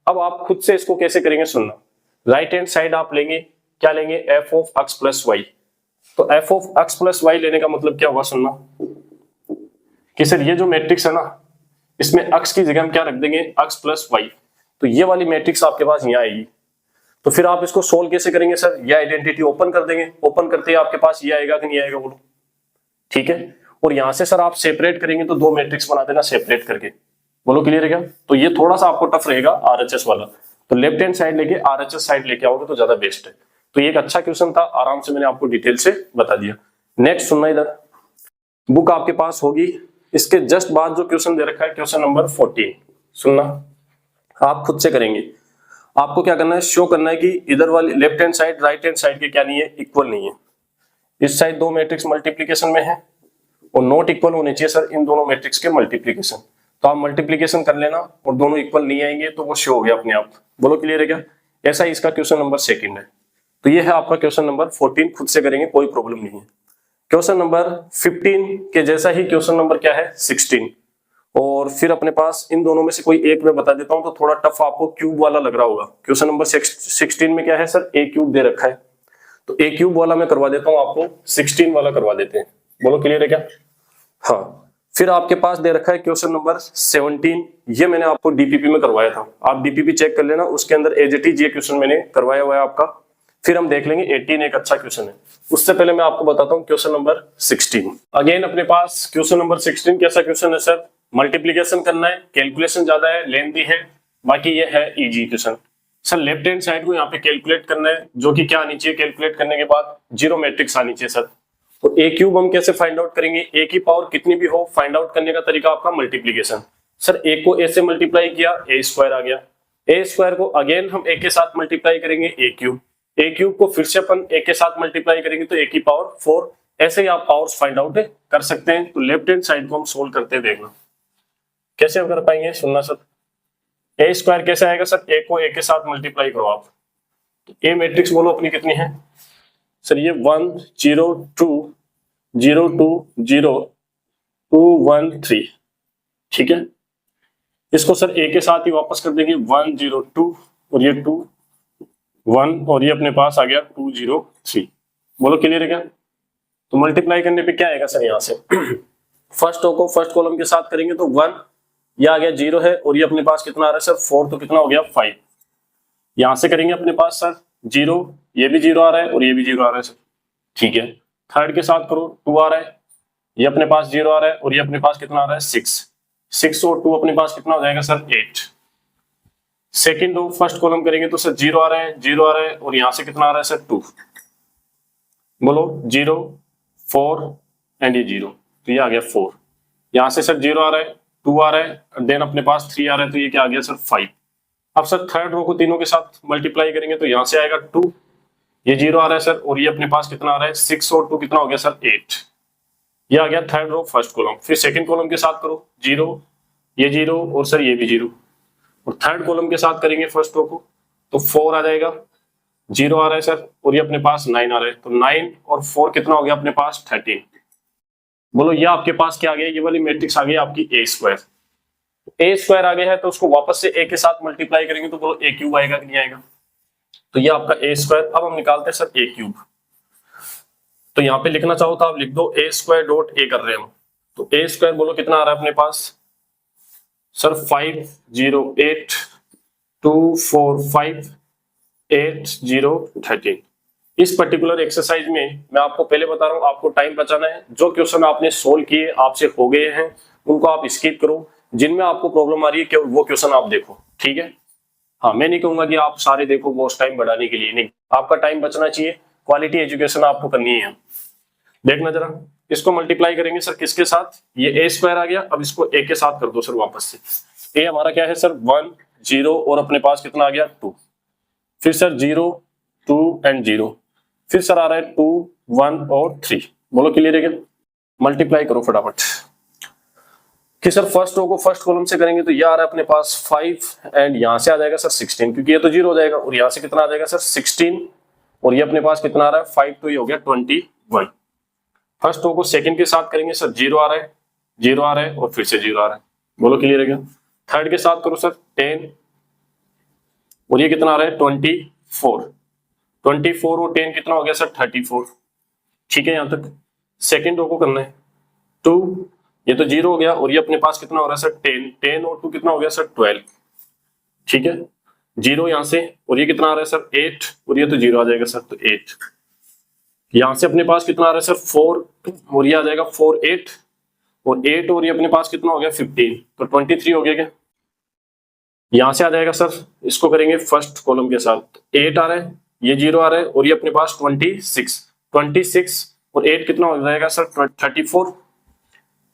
अब आप खुद से इसको कैसे करेंगे सुनना, राइट हैंड साइड आप लेंगे, क्या लेंगे, f of x plus y. तो f of x plus y लेने का मतलब क्या हुआ सुनना, कि सर ये जो मैट्रिक्स है ना, इसमें एक्स की जगह हम क्या रख देंगे, एक्स प्लस वाई, तो ये वाली मैट्रिक्स आपके पास यहाँ आएगी। तो फिर आप इसको सोल्व कैसे करेंगे सर, ये आइडेंटिटी ओपन कर देंगे, ओपन करते ही आपके पास ये आएगा कि नहीं आएगा बोलो, ठीक है। और यहां से सर आप सेपरेट करेंगे तो दो मैट्रिक्स बना देना सेपरेट करके। बोलो क्लियर है क्या। तो ये थोड़ा सा आपको टफ रहेगा आरएचएस वाला, तो लेफ्ट हैंड साइड लेके आरएचएस साइड लेके आओगे तो ज्यादा बेस्ट है। तो ये एक अच्छा क्वेश्चन था, आराम से मैंने आपको डिटेल से बता दिया। नेक्स्ट सुनना, इधर बुक आपके पास होगी, इसके जस्ट बाद जो क्वेश्चन दे रखा है क्वेश्चन नंबर 14, सुनना आप खुद से करेंगे। आपको क्या करना है, शो करना है कि इधर वाली left hand side right hand side के क्या नहीं है, इक्वल नहीं है। इस साइड दो मैट्रिक्स मल्टीप्लीकेशन में है और नॉट इक्वल होने चाहिए सर इन दोनों मैट्रिक्स के मल्टीप्लीकेशन, तो आप मल्टीप्लीकेशन कर लेना और दोनों इक्वल नहीं आएंगे तो वो शो हो गया अपने आप। बोलो क्लियर है क्या। ऐसा ही इसका क्वेश्चन नंबर 2 है। तो ये है आपका क्वेश्चन नंबर 14, खुद से करेंगे कोई प्रॉब्लम नहीं है। क्वेश्चन नंबर 15 के जैसा ही क्वेश्चन नंबर क्या है 16, और फिर अपने पास इन दोनों में से कोई एक मैं बता देता हूं तो थोड़ा टफ आपको क्यूब वाला लग रहा होगा। क्वेश्चन नंबर 16 में क्या है सर, ए क्यूब दे रखा है, तो ए क्यूब वाला मैं करवा देता हूं आपको, 16 वाला करवा देते हैं। बोलो क्लियर है क्या। हाँ, फिर आपके पास दे रखा है क्वेश्चन नंबर 17, ये मैंने आपको डीपीपी में करवाया था, आप डीपीपी चेक कर लेना, उसके अंदर एज इट इज ये क्वेश्चन मैंने करवाया हुआ है आपका। फिर हम देख लेंगे 18 एक अच्छा क्वेश्चन है। उससे पहले मैं आपको बताता हूँ क्वेश्चन नंबर 16। अगेन अपने पास क्वेश्चन नंबर 16 कैसा क्वेश्चन है सर, मल्टीप्लीकेशन करना है, कैलकुलेशन ज्यादा है, लेंथी है, बाकी ये है easy question. Sir left hand side को यहाँ पे कैलकुलेट करना है, जो कि क्या आनी चाहिए, कैलकुलेट करने के बाद जीरो मैट्रिक्स आनी चाहिए सर। तो ए क्यूब हम कैसे फाइंड आउट करेंगे, ए की पावर कितनी भी हो, फाइंड आउट करने का तरीका आपका मल्टीप्लीकेशन। सर ए को ए से मल्टीप्लाई किया, ए स्क्वायर आ गया, ए स्क्वायर को अगेन हम ए के साथ मल्टीप्लाई करेंगे, ए क्यूब को फिर से अपन ए के साथ मल्टीप्लाई करेंगे तो ए की पावर 4। ऐसे ही आप पावर्स फाइंड आउट कर सकते हैं। तो लेफ्ट हैंड साइड को हम सोल्व करते हैं, देखना कैसे हम कर पाएंगे। सुनना सर, ए स्क्वायर कैसे आएगा सर, ए को ए के साथ मल्टीप्लाई करो आप, तो ए मैट्रिक्स बोलो अपनी कितनी है सर, ये 1 0 2 0 2 0 2 1 3, ठीक है। इसको सर ए के साथ ही वापस कर देंगे, 1 0 2 और ये 2 1 और ये अपने पास आ गया 2 0 3। बोलो क्लियर है क्या। तो मल्टीप्लाई करने पे क्या आएगा सर, यहाँ से फर्स्ट रो को फर्स्ट कॉलम के साथ करेंगे तो 1, ये आ गया 0 है, और ये अपने पास कितना आ रहा है सर 4, तो कितना हो गया 5। यहां से करेंगे अपने पास सर 0, ये भी 0 आ रहा है और ये भी 0 आ रहा है सर, ठीक है। थर्ड के साथ करो, 2 आ रहा है, ये अपने पास 0 आ रहा है और ये अपने पास कितना आ रहा है 6 और 2 अपने पास कितना हो जाएगा sir 8। Second row first column करेंगे तो सर 0 आ रहा है 0 आ रहा है और यहां से कितना आ रहा है सर 2। बोलो 0 4 एंड ये 0, तो ये आ गया 4। यहां से सर 0 आ रहा है 2 आ रहा है, देन अपने पास 3 आ रहा है, तो ये क्या आ गया सर 5। अब सर थर्ड रो को तीनों के साथ मल्टीप्लाई करेंगे तो यहां से आएगा 2, ये 0 आ रहा है सर और ये अपने पास कितना आ रहा है 6 और 2 कितना हो गया सर 8। ये आ गया थर्ड रो फर्स्ट कॉलम। फिर सेकंड कॉलम के साथ करो, 0 ये 0 और सर ये भी 0, और थर्ड कॉलम के साथ करेंगे फर्स्ट रो को तो 4 आ जाएगा, 0 आ रहा है सर, और ये अपने पास 9 आ रहा है, तो 9 और 4 कितना हो गया अपने पास 13। बोलो ये आपके पास क्या आ गया, ये वाली मैट्रिक्स आ गई आपकी ए स्क्वायर। ए स्क्वायर आ गया है तो उसको वापस से ए के साथ मल्टीप्लाई करेंगे तो बोलो ए क्यूब आएगा कि नहीं आएगा, तो ये आपका ए स्क्वायर। अब हम निकालते हैं सर ए क्यूब, तो यहाँ पे लिखना चाहो तो आप लिख दो ए स्क्वायर डॉट ए कर रहे हो, तो ए स्क्वायर बोलो कितना आ रहा है अपने पास सर 5082458013। इस पर्टिकुलर एक्सरसाइज में मैं आपको पहले बता रहा हूं, आपको टाइम बचाना है। जो क्वेश्चन आपने सोल्व किए आपसे हो गए हैं उनको आप स्किप करो, जिनमें आपको प्रॉब्लम आ रही है वो क्वेश्चन आप देखो, ठीक है। हाँ, मैं नहीं कहूंगा कि आप सारे देखो वो टाइम बढ़ाने के लिए, नहीं, आपका टाइम बचना चाहिए, क्वालिटी एजुकेशन आपको करनी है। देखना जरा, इसको मल्टीप्लाई करेंगे सर किसके साथ, ये ए स्क्वायर आ गया, अब इसको ए के साथ कर दो सर वापस से। ए हमारा क्या है सर 1 0 और अपने पास कितना आ गया 2, फिर सर 0 2 एंड 0, फिर सर आ रहा है 2 1 और 3। बोलो क्लियर है क्या, मल्टीप्लाई करो फटाफट कि सर फर्स्ट रो को फर्स्ट कॉलम से करेंगे तो ये आ रहा है अपने पास 5 एंड यहां से आ जाएगा सर 16, क्योंकि ये तो 0 हो जाएगा, और यहां से कितना आ जाएगा सर 16, और ये अपने पास कितना आ रहा है 5, तो ये हो गया 21। फर्स्ट रो को सेकंड के साथ करेंगे सर 0 आ रहा है, 0 आ रहा है और फिर से 0 आ रहा है। बोलो क्लियर है क्या, थर्ड के साथ करो सर 10, और ये कितना आ रहा है 24, 24 और 10 कितना हो गया सर 34। ठीक है, यहां तक। सेकंड रो को करना है 2, ये तो 0 हो गया, और ये अपने पास कितना हो रहा है सर 10, 10 और 2 कितना हो गया सर 12। ठीक है, 0 यहां से, और ये कितना आ रहा है सर 8, और ये तो 0 आ जाएगा सर, तो 8। यहां से अपने पास कितना आ रहा है सर 4, और ये आ जाएगा 4 8, और 8 और ये अपने पास कितना हो गया 15, तो 23 हो गया क्या। यहां से आ जाएगा सर, इसको करेंगे फर्स्ट कॉलम के साथ, 8 आ रहा है, ये 0 आ रहा है, और ये अपने पास 26 और 8 कितना हो जाएगा सर 34।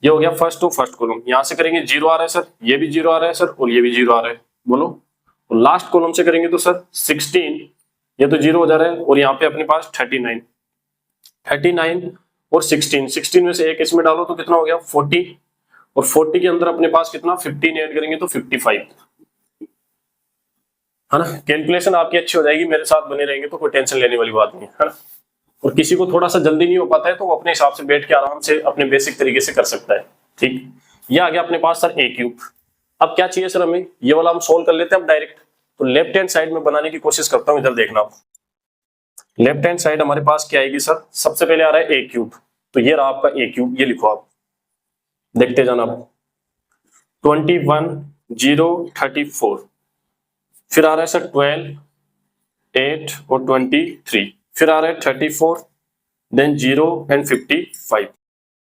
ये हो गया फर्स्ट टू फर्स्ट कॉलम। यहां से करेंगे 0 आ रहा है सर, ये भी 0 आ रहा है सर, और ये भी 0 आ रहा है। बोलो, और लास्ट कॉलम से करेंगे तो सर 16, ये तो 0 हो जा रहा है, और यहाँ पे अपने पास 39 और 16 में से एक इसमें डालो तो कितना हो गया 40, और 40 के अंदर अपने पास कितना 15 ऐड करेंगे तो 55, है ना। कैलकुलेशन आपकी अच्छी हो जाएगी, मेरे साथ बने रहेंगे तो कोई टेंशन लेने वाली बात नहीं है ना। और किसी को थोड़ा सा जल्दी नहीं हो पाता है तो वो अपने हिसाब से बैठ के आराम से अपने बेसिक तरीके से कर सकता है। ठीक, ये आ गया अपने पास सर ए क्यूब। अब क्या चाहिए सर हमें, ये वाला हम सोल्व कर लेते हैं अब डायरेक्ट। तो लेफ्ट हैंड साइड में बनाने की कोशिश करता हूं, इधर देखना आप। लेफ्ट हैंड साइड हमारे पास क्या आएगी सर, सबसे पहले आ रहा है ए क्यूब, तो ये रहा आपका ए क्यूब, ये लिखो आप, देखते जाना आप। 21 0 34, फिर आ रहा है सर 12 8 और 23, फिर आ रहा है 34, देन 0 एंड 55।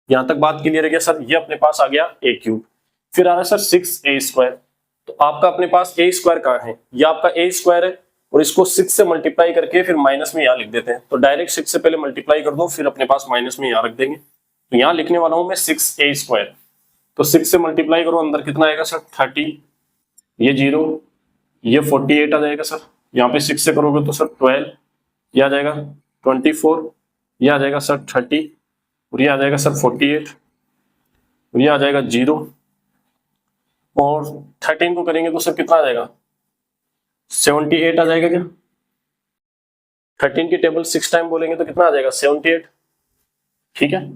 यहां तक बात क्लियर है क्या सर, ये अपने पास आ गया ए क्यूब। फिर आ रहा है सर 6 ए स्क्वायर, तो आपका अपने पास ए स्क्वायर कहाँ है, ये आपका ए स्क्वायर है, और इसको 6 से मल्टीप्लाई करके फिर माइनस में यहाँ लिख देते हैं। तो डायरेक्ट 6 से पहले मल्टीप्लाई कर दो, फिर अपने पास माइनस में यहाँ रख देंगे। तो यहाँ लिखने वाला हूं मैं 6 ए स्क्वायर, तो 6 से मल्टीप्लाई करो, अंदर कितना आएगा सर 30, ये 0, ये 48 आ जाएगा सर। यहाँ पे 6 से करोगे तो सर 12, ये आ जाएगा 24, ये आ जाएगा सर 30, और ये आ जाएगा सर 48, और ये आ जाएगा 0, और 13 को करेंगे तो सर कितना आ जाएगा 78 आ जाएगा क्या। 13 की टेबल 6 टाइम बोलेंगे तो कितना आ जाएगा 78। ठीक है,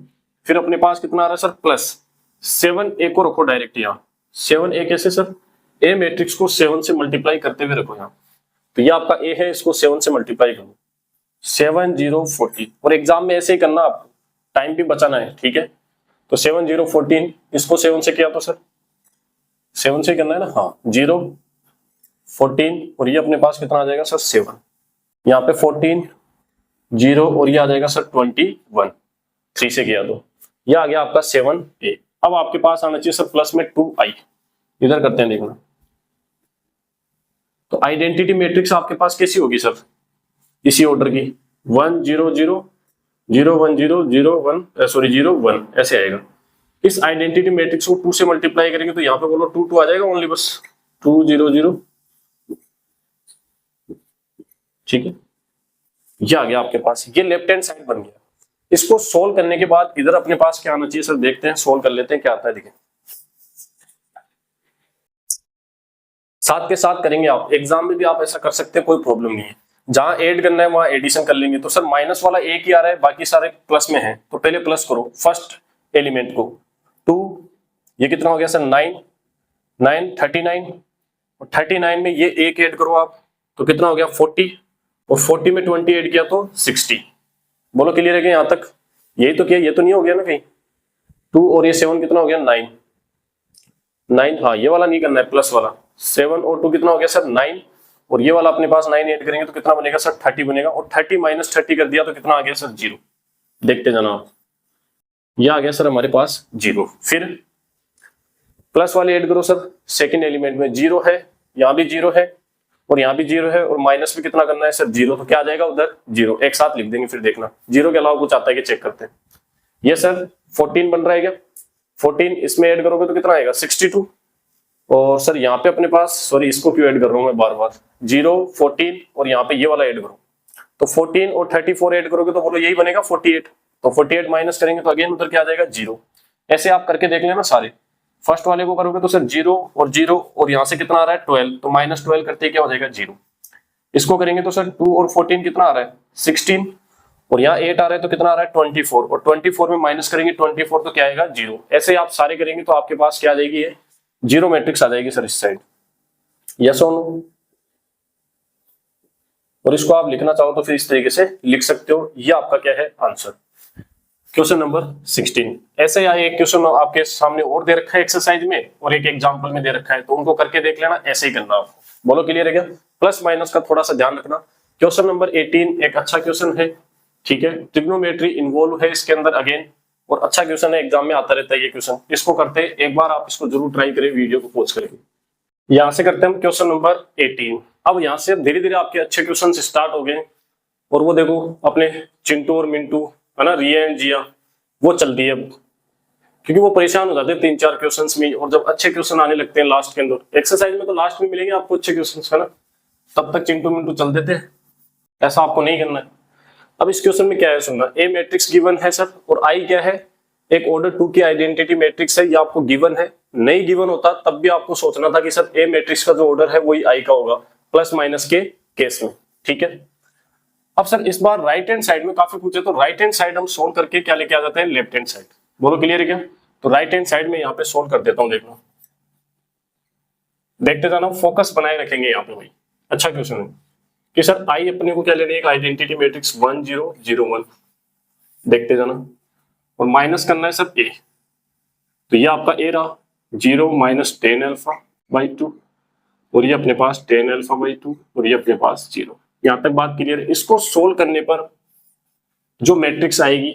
फिर अपने पास कितना आ रहा है सर प्लस 7 ए को रखो डायरेक्ट यहाँ। 7 ए कैसे सर, ए मैट्रिक्स को 7 से मल्टीप्लाई करते हुए रखो यहाँ, तो ये आपका ए है, इसको 7 से मल्टीप्लाई करो, 7 0 14, और एग्जाम में ऐसे ही करना, आपको टाइम भी बचाना है। ठीक है, तो 7 0 14, इसको 7 से किया तो सर 7 से करना है ना, हाँ 0 14, और ये अपने पास कितना आ जाएगा सर 7, यहाँ पे 14 0, और ये आ जाएगा सर 21, 3 से किया तो ये आ गया आपका 7 ए। अब आपके पास आना चाहिए सर प्लस में 2 आई, इधर करते हैं देखना। तो आइडेंटिटी मैट्रिक्स आपके पास कैसी होगी सर, इसी ऑर्डर की 1 0 0 0 1 0 0 1 सॉरी 0 1 ऐसे आएगा। इस आइडेंटिटी मैट्रिक्स को 2 से मल्टीप्लाई करेंगे तो यहाँ पे बोलो 2 2 आ जाएगा ओनली, बस 2 0 0। ठीक है, ये आ गया आपके पास, ये लेफ्ट हैंड साइड बन गया। इसको सोल्व करने के बाद इधर अपने पास क्या आना चाहिए सर, देखते हैं सोल्व कर लेते हैं क्या आता है। देखिए साथ के साथ करेंगे आप, एग्जाम में भी आप ऐसा कर सकते हैं, कोई प्रॉब्लम नहीं है। जहां ऐड करना है वहां एडिशन कर लेंगे। तो सर माइनस वाला एक ही आ रहा है, बाकी सारे प्लस में है, तो पहले प्लस करो फर्स्ट एलिमेंट को। 2, ये कितना हो गया सर 9, 9 39, और 39 में ये एक ऐड करो आप, तो कितना हो गया 40, और 40 में 20 ऐड किया तो 60। बोलो क्लियर है क्या यहां तक? यही तो किया, ये तो नहीं हो गया ना कहीं। 2 और ये 7 कितना हो गया 9, 9, हाँ ये वाला नहीं करना है, प्लस वाला। 7 और 2 कितना हो गया सर 9, और ये वाला अपने पास 9 ऐड करेंगे तो कितना बनेगा सर 30 बनेगा, और 30 माइनस 30 कर दिया तो कितना आ गया सर 0। देखते जाना आप, ये आ गया सर हमारे पास 0। फिर प्लस वाले ऐड करो सर, सेकंड एलिमेंट में 0 है, यहाँ भी 0 है, और यहाँ भी 0 है, और माइनस भी कितना करना है सर 0, तो क्या आ जाएगा उधर 0, एक साथ लिख देंगे। फिर देखना 0 के अलावा कुछ आता है कि चेक करते हैं। ये सर 14 बन रहा है क्या, 14 इसमें ऐड करोगे तो कितना आएगा 62, और सर यहाँ पे अपने पास, सॉरी इसको क्यों ऐड कर रहा हूँ मैं बार बार, 0 14 और यहाँ पे ये वाला ऐड करो, तो 14 और 34 ऐड करोगे तो बोलो यही बनेगा 48, तो 48 माइनस करेंगे तो अगेन उधर क्या आ जाएगा 0। ऐसे आप करके देख लेना सारे। फर्स्ट वाले को करोगे तो सर 0 और 0, और यहाँ से कितना आ रहा है 12, तो माइनस 12 करते क्या हो जाएगा 0। इसको करेंगे तो सर 2 और 14 कितना आ रहा है 16, और यहाँ 8 आ रहा है तो कितना आ रहा है 24, और 24 में माइनस करेंगे 24 तो क्या आएगा 0। ऐसे आप सारे करेंगे तो आपके पास क्या आ जाएगी, ये 0 मैट्रिक्स आ जाएगी सर इस साइड। यस और नो? और इसको आप लिखना चाहो तो फिर इस तरीके से लिख सकते हो। ये आपका क्या है आंसर, क्वेश्चन नंबर 16। ऐसे या एक क्वेश्चन आपके सामने और दे रखा है एक्सरसाइज में, और एक एग्जांपल में दे रखा है, तो उनको करके देख लेना, ऐसे ही करना आपको। बोलो क्लियर है क्या? प्लस माइनस का थोड़ा सा ध्यान रखना। क्वेश्चन नंबर 18 एक अच्छा क्वेश्चन है, ठीक है, ट्रिग्नोमेट्री इन्वॉल्व है इसके अंदर अगेन, और अच्छा क्वेश्चन है, एग्जाम में आता रहता है ये क्वेश्चन। इसको करते हैं एक बार, आप इसको जरूर ट्राई करें, वीडियो को पॉज करके। यहां से करते हैं हम क्वेश्चन नंबर 18। अब यहाँ से धीरे धीरे आपके अच्छे क्वेश्चन स्टार्ट हो गए, और वो देखो अपने चिंटू और मिंटू है ना, रिया एंड जिया, वो चल रही है अब, क्योंकि वो परेशान हो जाते हैं 3-4 क्वेश्चंस में, और जब अच्छे क्वेश्चन आने लगते हैं लास्ट के अंदर, एक्सरसाइज में तो लास्ट में मिलेंगे आपको अच्छे क्वेश्चंस है ना, तब तक चिंटू मिंटू चल देते हैं। ऐसा आपको नहीं करना है। अब इस क्वेश्चन में क्या है सुनना, ए मैट्रिक्स गिवन है सर, और आई क्या है, एक ऑर्डर 2 की आइडेंटिटी मैट्रिक्स है, ये आपको गिवन है। नहीं गिवन होता तब भी आपको सोचना था कि सर ए मैट्रिक्स का जो ऑर्डर है वही आई का होगा, प्लस माइनस के केस में, ठीक है। अब सर इस बार राइट हैंड साइड में काफी पूछे, तो राइट हैंड साइड हम सोल्व करके क्या लेके आ जाते हैं, लेफ्ट हैंड साइड। बोलो क्लियर है क्या? तो राइट हैंड साइड में यहाँ पे सोल्व कर देता हूँ, देखना, देखते जाना, फोकस बनाए रखेंगे यहाँ पे भाई। अच्छा क्वेश्चन है कि सर आई अपने को क्या लेनी है, एक आइडेंटिटी मैट्रिक्स 1 0 0 1, देखते जाना, और माइनस करना है सर ए, तो ये आपका ए रहा 0 माइनस 10 अल्फा बाई 2, और ये अपने पास 10 अल्फा बाई 2, और ये अपने पास 0। यहां तक बात क्लियर है। इसको सोल्व करने पर जो मैट्रिक्स आएगी,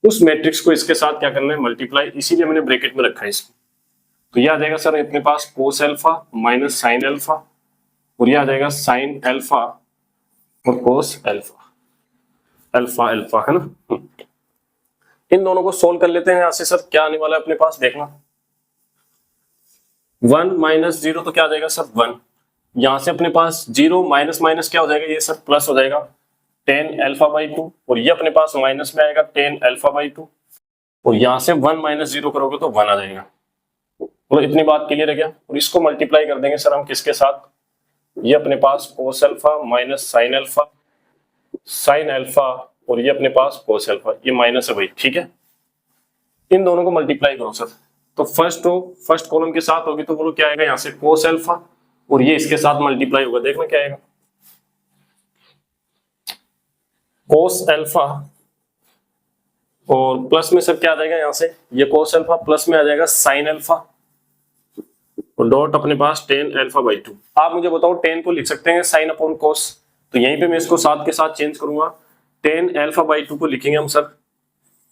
उस मैट्रिक्स को इसके साथ क्या करना है, मल्टीप्लाई, इसीलिए मैंने ब्रैकेट में रखा है इसको। तो ये आ जाएगा सर अपने पास cos alpha minus sine alpha, और ये आ जाएगा साइन अल्फा और कोस अल्फा, अल्फा अल्फा है ना। इन दोनों को सोल्व कर लेते हैं। यहां से सर क्या आने वाला है अपने पास, देखना, 1 माइनस 0 तो क्या आ जाएगा सर 1, यहां से अपने पास 0 माइनस माइनस क्या हो जाएगा, ये सर प्लस हो जाएगा 10 अल्फा बाई 2, और ये अपने पास माइनस में आएगा 10 अल्फा बाई 2, और यहां से 1 माइनस 0 करोगे तो 1 आ जाएगा। तो इतनी बात क्लियर है क्या? और इसको मल्टीप्लाई कर देंगे सर हम किसके साथ, ये अपने पास cos alpha minus sine alpha, sine alpha, और ये अपने पास कोस अल्फा, ये माइनस है भाई, ठीक है। इन दोनों को मल्टीप्लाई करो सर, तो फर्स्ट रो फर्स्ट कॉलम के साथ होगी, तो बोलो क्या आएगा यहाँ से कोस अल्फा, और ये इसके साथ मल्टीप्लाई होगा, देखना क्या आएगा, कोस अल्फा, और प्लस में सर क्या आ जाएगा यहाँ से, ये कोस अल्फा, प्लस में आ जाएगा साइन अल्फा, और डॉट अपने पास 10 अल्फा बाई 2। आप मुझे बताओ 10 को लिख सकते हैं साइन अपॉन कोस, तो यहीं पे मैं इसको साथ के साथ चेंज करूंगा, 10 अल्फा बाई 2 को लिखेंगे हम sir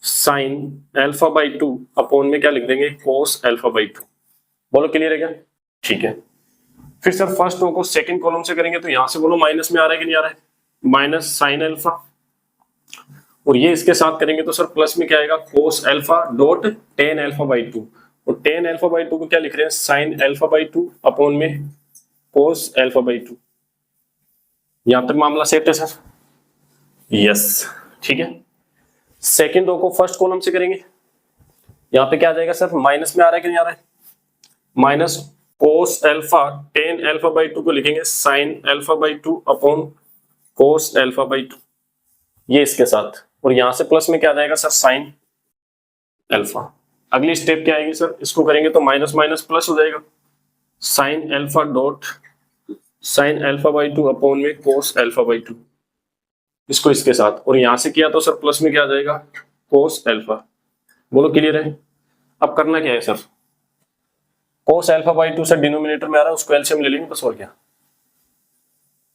sine alpha by 2 upon में क्या लिख देंगे, कोस अल्फा बाई 2। बोलो क्लियर है क्या? ठीक है। फिर सर फर्स्ट रो को सेकंड कॉलम से करेंगे, तो यहां से बोलो माइनस में आ रहा है कि नहीं आ रहा है, माइनस साइन अल्फा, और ये इसके साथ करेंगे तो सर प्लस में क्या आएगा, cos alpha dot 10 alpha by 2, और 10 अल्फा बाई 2 को क्या लिख रहे हैं, साइन अल्फा बाई 2 अपॉन में कोस अल्फा बाई 2। यहां तक मामला सेट है सर? यस, ठीक है। सेकंड रो को फर्स्ट कॉलम से करेंगे, यहां पे क्या आ जाएगा सर, माइनस में आ रहा है कि नहीं आ रहा है, minus cos alpha tan alpha by two को लिखेंगे sine alpha by two upon cos alpha by two, ये इसके साथ, और यहां से प्लस में क्या आ जाएगा सर साइन अल्फा। अगली स्टेप क्या आएगी सर, इसको करेंगे तो माइनस माइनस प्लस हो जाएगा, sine alpha dot sine alpha by two upon में कोस अल्फा बाई टू, इसको इसके साथ, और यहां से किया तो सर प्लस में क्या आ जाएगा कोस अल्फा। बोलो क्लियर है। अब करना क्या है sir, cos alpha by two sir denominator में आ रहा है, उसको एलसीएम ले लेंगे बस, और क्या।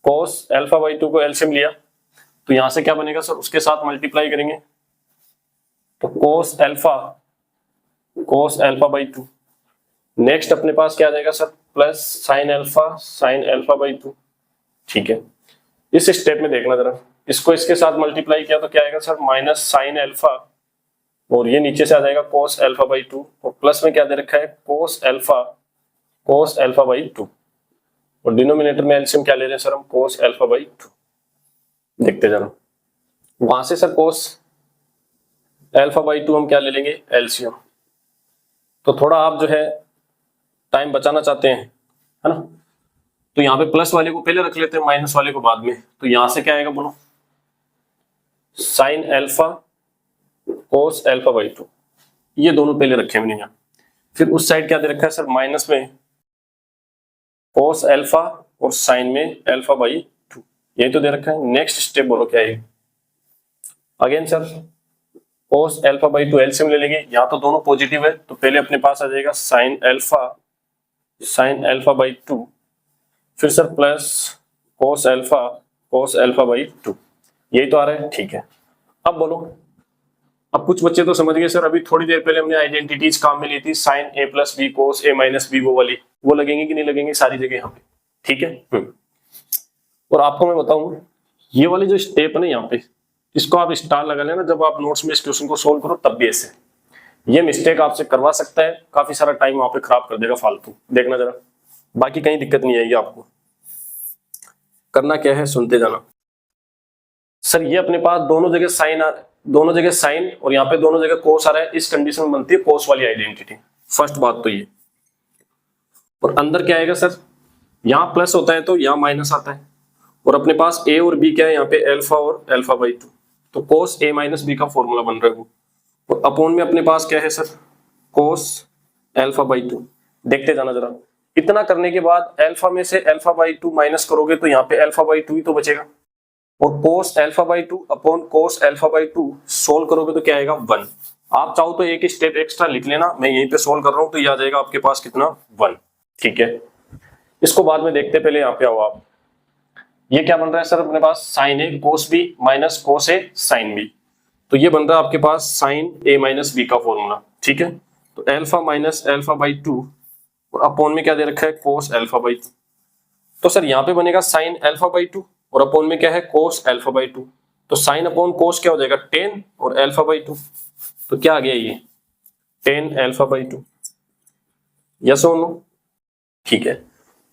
कोस अल्फा बाई टू को एलसीएम लिया तो यहां से क्या बनेगा सर, उसके साथ मल्टीप्लाई करेंगे तो cos alpha by two. Next अपने पास क्या आ जाएगा sir, plus sine alpha by two. ठीक है, इस स्टेप में देखना जरा, इसको इसके साथ मल्टीप्लाई किया तो क्या आएगा सर माइनस साइन अल्फा, और ये नीचे से आ जाएगा कोस अल्फा बाई टू, और प्लस में क्या दे रखा है कोस अल्फा बाई टू, और डिनोमिनेटर में एलसीएम क्या ले रहे हैं सर हम, कोस अल्फा बाई टू। देखते जरा, वहां से sir cos alpha by two हम क्या ले लेंगे एलसीएम, तो थोड़ा आप जो है टाइम बचाना चाहते हैं, है ना, तो यहाँ पे प्लस वाले को पहले रख लेते हैं, माइनस वाले को बाद में। तो यहां से क्या आएगा बोलो, sine alpha cos alpha by two, ये दोनों पहले रखे मैंने यहाँ। फिर उस साइड क्या दे रखा है सर, माइनस में कोस अल्फा और साइन में अल्फा बाई टू, यही तो दे रखा है। नेक्स्ट स्टेप बोलो क्या है, again sir cos alpha by two LCM ले लेंगे, यहाँ तो दोनों पॉजिटिव है तो पहले अपने पास आ जाएगा साइन अल्फा बाई टू, फिर sir plus cos alpha by two, यही तो आ रहा है। ठीक है, अब बोलो, अब कुछ बच्चे तो समझ गए सर, अभी थोड़ी देर पहले हमने आइडेंटिटीज काम में ली थी, sign A plus B cos A minus B, वो वाली, वो लगेंगे कि नहीं लगेंगे सारी जगह यहाँ पे। ठीक है, और आपको मैं बताऊं, ये वाली जो स्टेप है ना यहाँ पे, इसको आप स्टार लगा लेना जब आप नोट्स में इस क्वेश्चन को सोल्व करो, तब भी ऐसे ये मिस्टेक आपसे करवा सकता है, काफी सारा टाइम वहां पे खराब कर देगा फालतू। देखना जरा, बाकी कहीं दिक्कत नहीं आएगी आपको। करना क्या है सुनते जाना सर, ये अपने पास दोनों जगह साइन और यहाँ पे दोनों जगह कोस आ रहा है, इस कंडीशन में बनती है कोस वाली आइडेंटिटी। फर्स्ट बात तो ये, और अंदर क्या आएगा सर, यहाँ प्लस होता है तो यहाँ माइनस आता है, और अपने पास ए और बी क्या है यहाँ पे अल्फा और अल्फा बाई टू, तो कोस ए माइनस बी का फॉर्मूला बन रहा है वो, और अपोन में अपने पास क्या है sir cos alpha by two. देखते जाना जरा, इतना करने के बाद अल्फा में से अल्फा बाई टू माइनस करोगे तो यहाँ पे अल्फा बाई टू ही तो बचेगा, और cos alpha by two upon cos alpha by two solve करोगे तो क्या आएगा 1। आप चाहो तो एक स्टेप एक्स्ट्रा लिख लेना, मैं यहीं पे सोल्व कर रहा हूं तो ये आ जाएगा आपके पास कितना 1। ठीक है, इसको बाद में देखते, पहले यहाँ पे आओ आप, ये क्या बन रहा है सर अपने पास sign A cos B minus cos A sin B, तो ये बन रहा है आपके पास साइन ए माइनस बी का फॉर्मूला। ठीक है, तो alpha minus alpha by two, और अपोन में क्या दे रखा है कोस अल्फा बाई टू, तो सर यहाँ पे बनेगा साइन अल्फा बाई टू और अपोन में क्या है कोस अल्फा बाई टू, तो साइन अपॉन कोस क्या हो जाएगा 10 और अल्फा बाई टू, तो क्या आ गया ये 10 अल्फा बाई टू, यस और नो। ठीक है,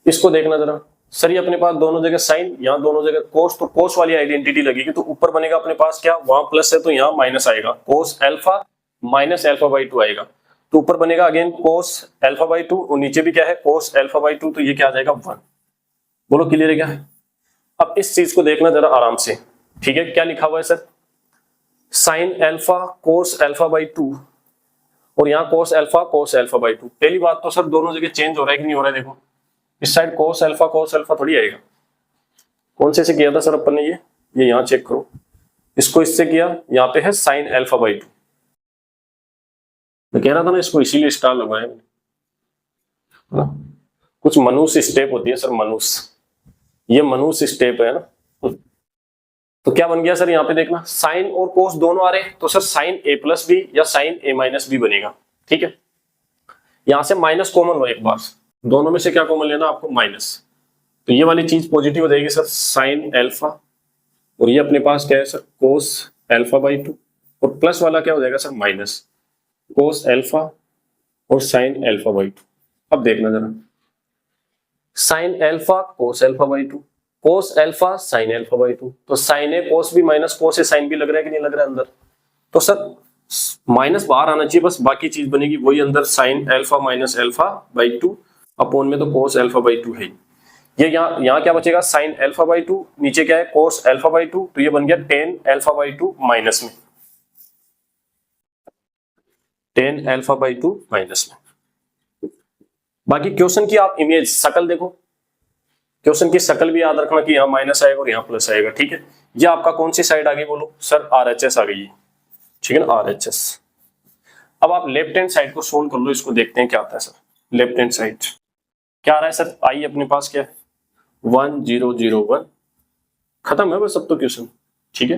इसको देखना जरा सर, ये अपने पास दोनों जगह साइन, यहाँ दोनों जगह कोस, तो कोस वाली आइडेंटिटी लगेगी, तो ऊपर बनेगा अपने पास क्या, वहां प्लस है तो यहाँ माइनस आएगा, कोस alpha minus alpha by two आएगा, तो ऊपर बनेगा again cos alpha by two, और नीचे भी क्या है कोस अल्फा बाई टू, तो ये क्या आ जाएगा 1। बोलो क्लियर है क्या। अब इस चीज को देखना जरा आराम से। ठीक है, क्या लिखा हुआ है sir, sine alpha cos alpha by two, और यहाँ कोस अल्फा बाई टू। पहली बात तो सर दोनों जगह चेंज हो रहा है कि नहीं हो रहा है, देखो इस साइड कोस अल्फा थोड़ी आएगा, कौन से किया था सर अपन ने, ये यहाँ चेक करो, इसको इससे किया, यहाँ पे है साइन अल्फा बाई टू, मैं कह रहा था ना इसको इसीलिए स्टार लगवाया मैंने, कुछ मनुष्य स्टेप होती है सर, ये मनुष्य स्टेप है ना। तो क्या बन गया सर, यहाँ पे देखना साइन और कोस दोनों आ रहे हैं, तो sir sin A plus B या साइन ए माइनस बी बनेगा। ठीक है, यहां से माइनस कॉमन लो एक बार, दोनों में से क्या कॉमन लेना आपको माइनस, तो ये वाली चीज पॉजिटिव हो जाएगी सर साइन अल्फा, और ये अपने पास क्या है sir cos alpha by two, और प्लस वाला क्या हो जाएगा सर माइनस कोस अल्फा और साइन अल्फा बाई टू। अब देखना जरा, sine alpha cos alpha by two, cos alpha sine alpha by two, तो साइन ए कोस भी माइनस कोस ए साइन भी लग रहा है कि नहीं लग रहा है अंदर, तो सर माइनस बाहर आना चाहिए बस, बाकी चीज बनेगी वही अंदर sine alpha minus alpha by two, upon में तो cos अल्फा बाई 2 है। ये यहाँ क्या बचेगा, साइन अल्फा बाई 2, नीचे क्या है cos अल्फा बाई 2, तो ये बन गया tan अल्फा बाई 2 माइनस में, tan अल्फा बाई 2 माइनस में। बाकी क्वेश्चन की आप इमेज शकल देखो, क्वेश्चन की शकल भी याद रखना कि यहाँ माइनस आएगा और यहाँ प्लस आएगा, ठीक है। ये आपका कौन सी साइड आ गई बोलो सर, RHS आ गई, ठीक है ना, RHS। अब आप लेफ्ट हैंड साइड को सोल्व कर लो, इसको देखते हैं क्या आता है सर। लेफ्ट हैंड साइड क्या आ रहा है सर, आई अपने पास क्या है 1001, खत्म है बस अब तो क्वेश्चन, ठीक है।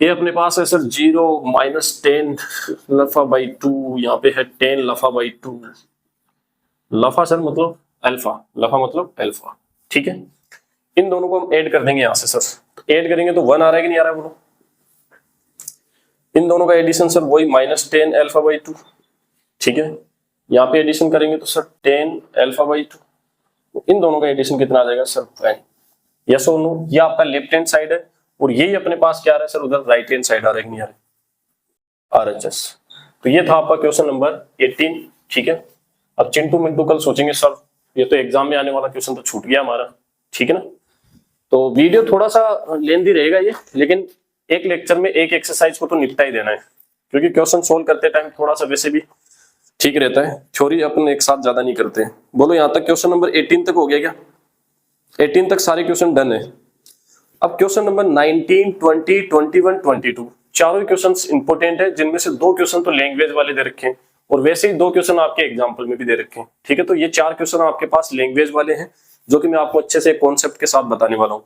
ये अपने पास है सर 0 माइनस 10 लफा बाई 2, यहाँ पे है 10 लफा बाई 2, लफा सर मतलब अल्फा, लफा मतलब अल्फा, ठीक है। इन दोनों को हम ऐड कर देंगे यहाँ से सर, ऐड करेंगे तो 1 आ रहा है कि नहीं आ रहा है बोलो। इन दोनों का एडिशन सर वही माइनस 10 अल्फा बाई 2, ठीक है। यहाँ पे एडिशन करेंगे तो सर 10 अल्फा बाई 2, इन दोनों का एडिशन कितना आ जाएगा सर 1। यस और नो, ये आपका लेफ्ट हैंड साइड है और यही अपने पास क्या आ रहा है सर, उधर राइट हैंड साइड आ रहा है कि नहीं आ रहा है, RHS। तो ये था आपका क्वेश्चन नंबर 18, ठीक है। अब चिंटू मिंटू कल सोचेंगे सर ये तो एग्जाम में आने वाला क्वेश्चन तो छूट गया हमारा, ठीक है ना। तो वीडियो थोड़ा सा लेंथी रहेगा ये, लेकिन एक लेक्चर में एक एक्सरसाइज को तो निपटा ही देना है, क्योंकि क्वेश्चन सोल्व करते टाइम थोड़ा सा वैसे भी ठीक रहता है, थ्योरी अपन एक साथ ज्यादा नहीं करते। बोलो यहाँ तक क्वेश्चन नंबर 18 तक हो गया क्या, 18 तक सारे क्वेश्चन डन है। अब क्वेश्चन नंबर 19, 20, 21, 22 चारों क्वेश्चन इंपोर्टेंट है, जिनमें से 2 क्वेश्चन तो लैंग्वेज वाले दे रखे हैं और वैसे ही 2 क्वेश्चन आपके एग्जाम्पल में भी दे रखे हैं, ठीक है। तो ये 4 क्वेश्चन आपके पास लैंग्वेज वाले हैं, जो कि मैं आपको अच्छे से कॉन्सेप्ट के साथ बताने वाला हूँ।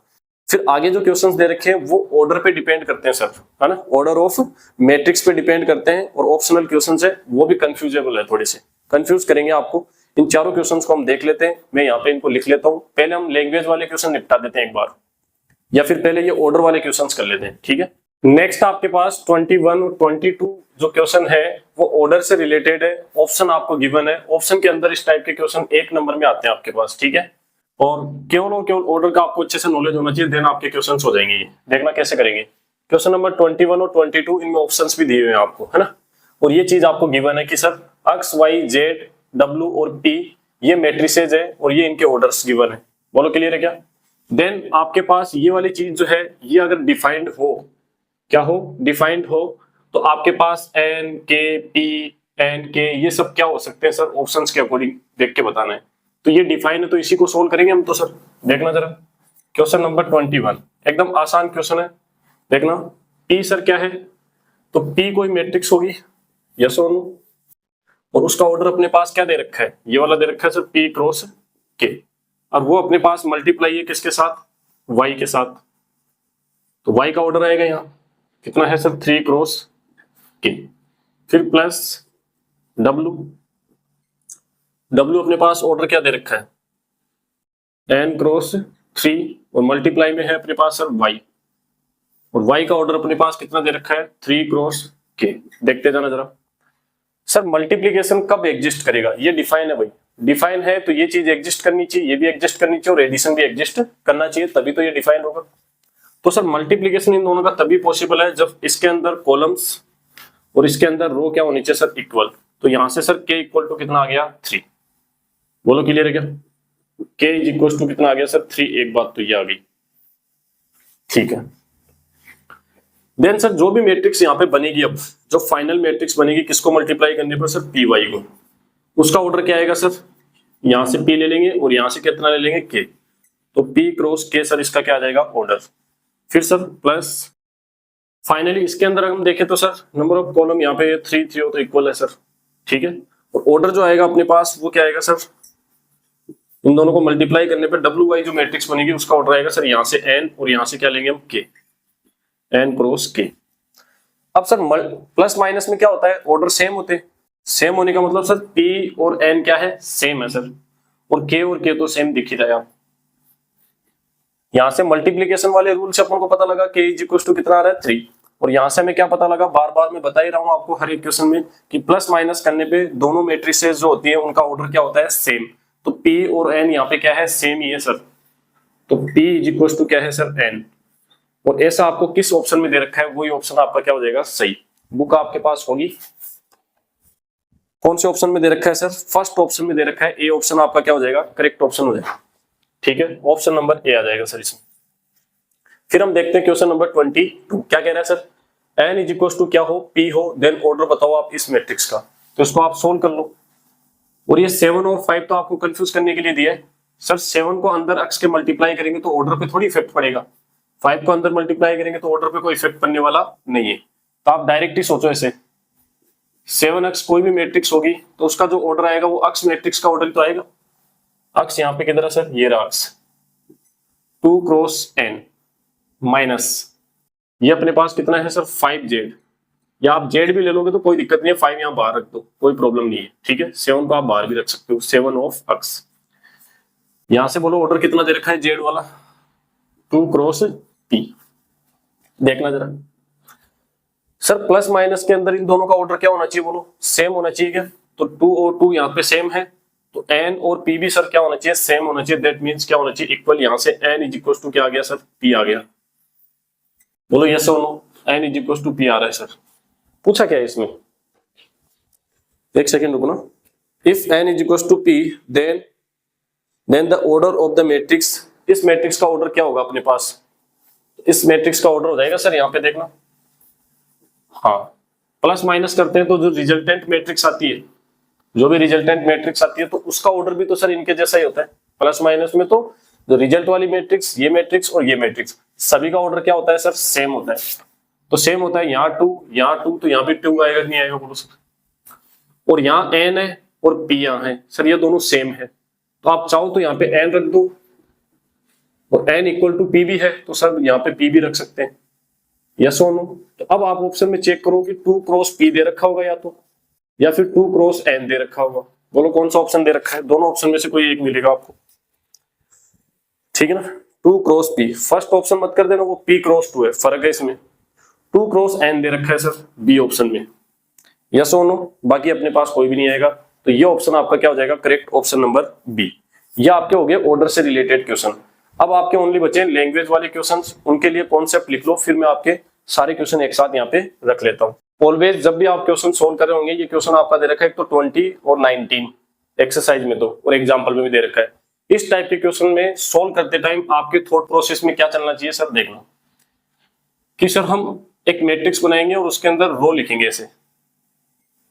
फिर आगे जो क्वेश्चंस दे रखे हैं वो ऑर्डर पे डिपेंड करते हैं सर, है ना, ऑर्डर ऑफ मैट्रिक्स पे डिपेंड करते हैं, और ऑप्शनल क्वेश्चंस है वो भी कंफ्यूजेबल है, थोड़े से कंफ्यूज करेंगे आपको। इन चारों क्वेश्चंस को हम देख लेते हैं, मैं यहाँ पे इनको लिख लेता हूँ। पहले हम लैंग्वेज वाले क्वेश्चन निपटा देते हैं एक बार, या फिर पहले ये ऑर्डर वाले क्वेश्चंस कर लेते हैं, ठीक है। नेक्स्ट आपके पास 21 और 22 जो क्वेश्चन है वो ऑर्डर से रिलेटेड है, ऑप्शन आपको गिवन है, ऑप्शन के अंदर इस टाइप के क्वेश्चन 1 नंबर में आते हैं आपके पास, ठीक है। और केवल और केवल ऑर्डर का आपको अच्छे से नॉलेज होना चाहिए, देन आपके क्वेश्चंस हो जाएंगे। ये देखना कैसे करेंगे। क्वेश्चन नंबर 21 और 22 इनमें ऑप्शंस भी दिए हुए हैं आपको, है ना, और ये चीज आपको गिवन है कि sir x, y, z, w और p ये मैट्रिसेज है और ये इनके ऑर्डर्स गिवन है। बोलो क्लियर है क्या। देन आपके पास ये वाली चीज जो है ये अगर डिफाइंड हो, क्या हो, डिफाइंड हो, तो आपके पास n, k, p, n, k ये सब क्या हो सकते हैं सर, ऑप्शंस के अकॉर्डिंग देख के बताना है। तो ये डिफाइन है तो इसी को सोल्व करेंगे हम। तो सर देखना जरा क्वेश्चन नंबर 21 एकदम आसान क्वेश्चन है, देखना। P सर क्या है, तो P कोई मैट्रिक्स होगी, यस और नो, और उसका ऑर्डर अपने पास क्या दे रखा है, ये वाला दे रखा है सर P क्रॉस K, और वो अपने पास मल्टीप्लाई है किसके साथ, Y के साथ। तो Y का ऑर्डर आएगा यहाँ कितना है सर 3 क्रॉस K, फिर प्लस W अपने पास ऑर्डर क्या दे रखा है n क्रॉस 3, और मल्टीप्लाई में है अपने पास सर y, और y का ऑर्डर अपने पास कितना दे रखा है 3 क्रॉस k। देखते जाना जरा सर, मल्टीप्लीकेशन कब एग्जिस्ट करेगा, ये डिफाइन है भाई, डिफाइन है तो ये चीज एग्जिस्ट करनी चाहिए, ये भी एग्जिस्ट करनी चाहिए और एडिशन भी एग्जिस्ट करना चाहिए, तभी तो ये डिफाइन होगा। तो सर मल्टीप्लीकेशन इन दोनों का तभी पॉसिबल है जब इसके अंदर कॉलम्स और इसके अंदर रो क्या होनी चाहिए सर, इक्वल। तो यहां से सर k इक्वल टू कितना आ गया 3, बोलो क्लियर है क्या। k इज इक्वल टू कितना आ गया सर 3, एक बात तो ये आ गई, ठीक है। देन सर जो भी मैट्रिक्स यहाँ पे बनेगी, अब जो फाइनल मैट्रिक्स बनेगी किसको मल्टीप्लाई करने पर सर py को, उसका ऑर्डर क्या आएगा सर, यहां से p ले लेंगे और यहां से कितना ले लेंगे k, तो p क्रॉस k सर इसका क्या आ जाएगा ऑर्डर, फिर सर प्लस फाइनली इसके अंदर हम देखें तो सर नंबर ऑफ कॉलम यहाँ पे 3 हो तो इक्वल है सर, ठीक है। और ऑर्डर जो आएगा अपने पास वो क्या आएगा सर, इन दोनों को मल्टीप्लाई करने पे WY जो मैट्रिक्स बनेगी उसका ऑर्डर आएगा सर यहाँ से n और यहाँ से क्या लेंगे हम k, n क्रॉस k। अब सर प्लस माइनस में क्या होता है, ऑर्डर सेम होते हैं, सेम होने का मतलब सर p और n क्या है सेम है सर, और k तो सेम दिख ही रहा है। यहाँ से मल्टीप्लीकेशन वाले रूल से अपन को पता लगा k इज इक्वल टू कितना आ रहा है 3, और यहां से मैं क्या पता लगा, बार बार मैं बता ही रहा हूं आपको हर एक क्वेश्चन में कि प्लस माइनस करने पे दोनों मैट्रिसेस जो होती है उनका ऑर्डर क्या होता है सेम, तो P और N यहाँ पे क्या है सेम ही है सर, तो P इज इक्वल टू क्या है सर N, और ऐसा आपको किस ऑप्शन में दे रखा है वही ऑप्शन आपका क्या हो जाएगा सही। बुक आपके पास होगी, कौन से ऑप्शन में दे रखा है सर? फर्स्ट ऑप्शन में दे रखा है, ए ऑप्शन आपका क्या हो जाएगा? करेक्ट ऑप्शन हो जाएगा। ठीक है, ऑप्शन नंबर ए आ जाएगा सर इसमें। फिर हम देखते हैं क्वेश्चन नंबर 22 क्या कह रहा है sir? n is equal to क्या हो? p हो, देन ऑर्डर बताओ आप इस मैट्रिक्स का। तो इसको आप सोल्व कर लो। और ये 7 और 5 तो आपको कंफ्यूज करने के लिए दिया है सर। 7 को अंदर अक्स के मल्टीप्लाई करेंगे तो ऑर्डर पे थोड़ी इफेक्ट पड़ेगा, 5 को अंदर मल्टीप्लाई करेंगे तो ऑर्डर पे कोई इफेक्ट पड़ने वाला नहीं है। तो आप डायरेक्ट ही सोचो ऐसे, 7 अक्स कोई भी मैट्रिक्स होगी तो उसका जो ऑर्डर आएगा वो अक्स मैट्रिक्स का ऑर्डर तो आएगा। अक्स यहाँ पे किधर है सर? ये रहा अक्स, 2 क्रॉस n माइनस ये अपने पास कितना है सर? 5z, या आप z भी ले लोगे तो कोई दिक्कत नहीं है, 5 यहाँ बाहर रख दो, कोई प्रॉब्लम नहीं है। ठीक है, 7 को आप बाहर भी रख सकते हो, 7 ऑफ अक्स। यहां से बोलो ऑर्डर कितना दे रखा है z वाला? 2 क्रॉस p। देखना जरा सर, प्लस माइनस के अंदर इन दोनों का ऑर्डर क्या होना चाहिए? बोलो सेम होना चाहिए क्या? तो 2 और 2 यहाँ पे सेम है, तो n और p भी सर क्या होना चाहिए? सेम होना चाहिए। दैट मींस क्या होना चाहिए? इक्वल। यहां से n इज इक्वल टू क्या आ गया सर? p आ गया। बोलो यस और no, n is equal to p आ रहा है सर। पूछा क्या है इसमें? एक सेकेंड रुको ना। If n is equal to p then the order of the matrix, इस मैट्रिक्स का ऑर्डर क्या होगा अपने पास? इस मैट्रिक्स का ऑर्डर हो जाएगा सर, यहाँ पे देखना, हाँ प्लस माइनस करते हैं तो जो रिजल्टेंट मैट्रिक्स आती है, जो भी रिजल्टेंट मैट्रिक्स आती है तो उसका ऑर्डर भी तो सर इनके जैसा ही होता है। प्लस माइनस में तो जो रिजल्ट वाली मैट्रिक्स, ये मैट्रिक्स और ये मैट्रिक्स, सभी का ऑर्डर क्या होता है सर? सेम होता है। तो सेम होता है, यहाँ 2 यहाँ 2 तो यहाँ भी 2 आएगा नहीं आएगा बोलो सर। और यहाँ n है और p यहाँ है सर, ये दोनों सेम है। तो आप चाहो तो यहाँ पे n रख दो, और n इक्वल टू p भी है तो सर यहाँ पे p भी रख सकते हैं। यस और नो? तो अब आप ऑप्शन में चेक करो कि 2 क्रॉस p दे रखा होगा या फिर 2 क्रॉस n दे रखा होगा। बोलो कौन सा ऑप्शन दे रखा है? दोनों ऑप्शन में से कोई एक मिलेगा आपको। ठीक है ना, 2 क्रॉस p। फर्स्ट ऑप्शन मत कर देना, वो p क्रॉस 2 है, फर्क है इसमें। 2 क्रॉस n दे रखा है सर बी ऑप्शन में। यस और नो? बाकी अपने पास कोई भी नहीं आएगा, तो ये ऑप्शन आपका क्या हो जाएगा? Correct option number B. ये आपके हो गए ऑर्डर से रिलेटेड क्वेश्चन। अब आपके ओनली बचे लैंग्वेज वाले क्वेश्चंस, उनके लिए कॉन्सेप्ट लिख लो, फिर मैं आपके सारे क्वेश्चन एक साथ यहाँ पे रख लेता हूँ। ऑलवेज जब भी आप क्वेश्चन सोल्व कर रहे होंगे, ये क्वेश्चन आपका दे रखा है एक तो 20 और 19 एक्सरसाइज में तो, और एग्जाम्पल में भी दे रखा है। इस टाइप के क्वेश्चन में सोल्व करते टाइम आपके थॉट प्रोसेस में क्या चलना चाहिए सर? देखना कि सर हम एक मैट्रिक्स बनाएंगे और उसके अंदर रो लिखेंगे ऐसे।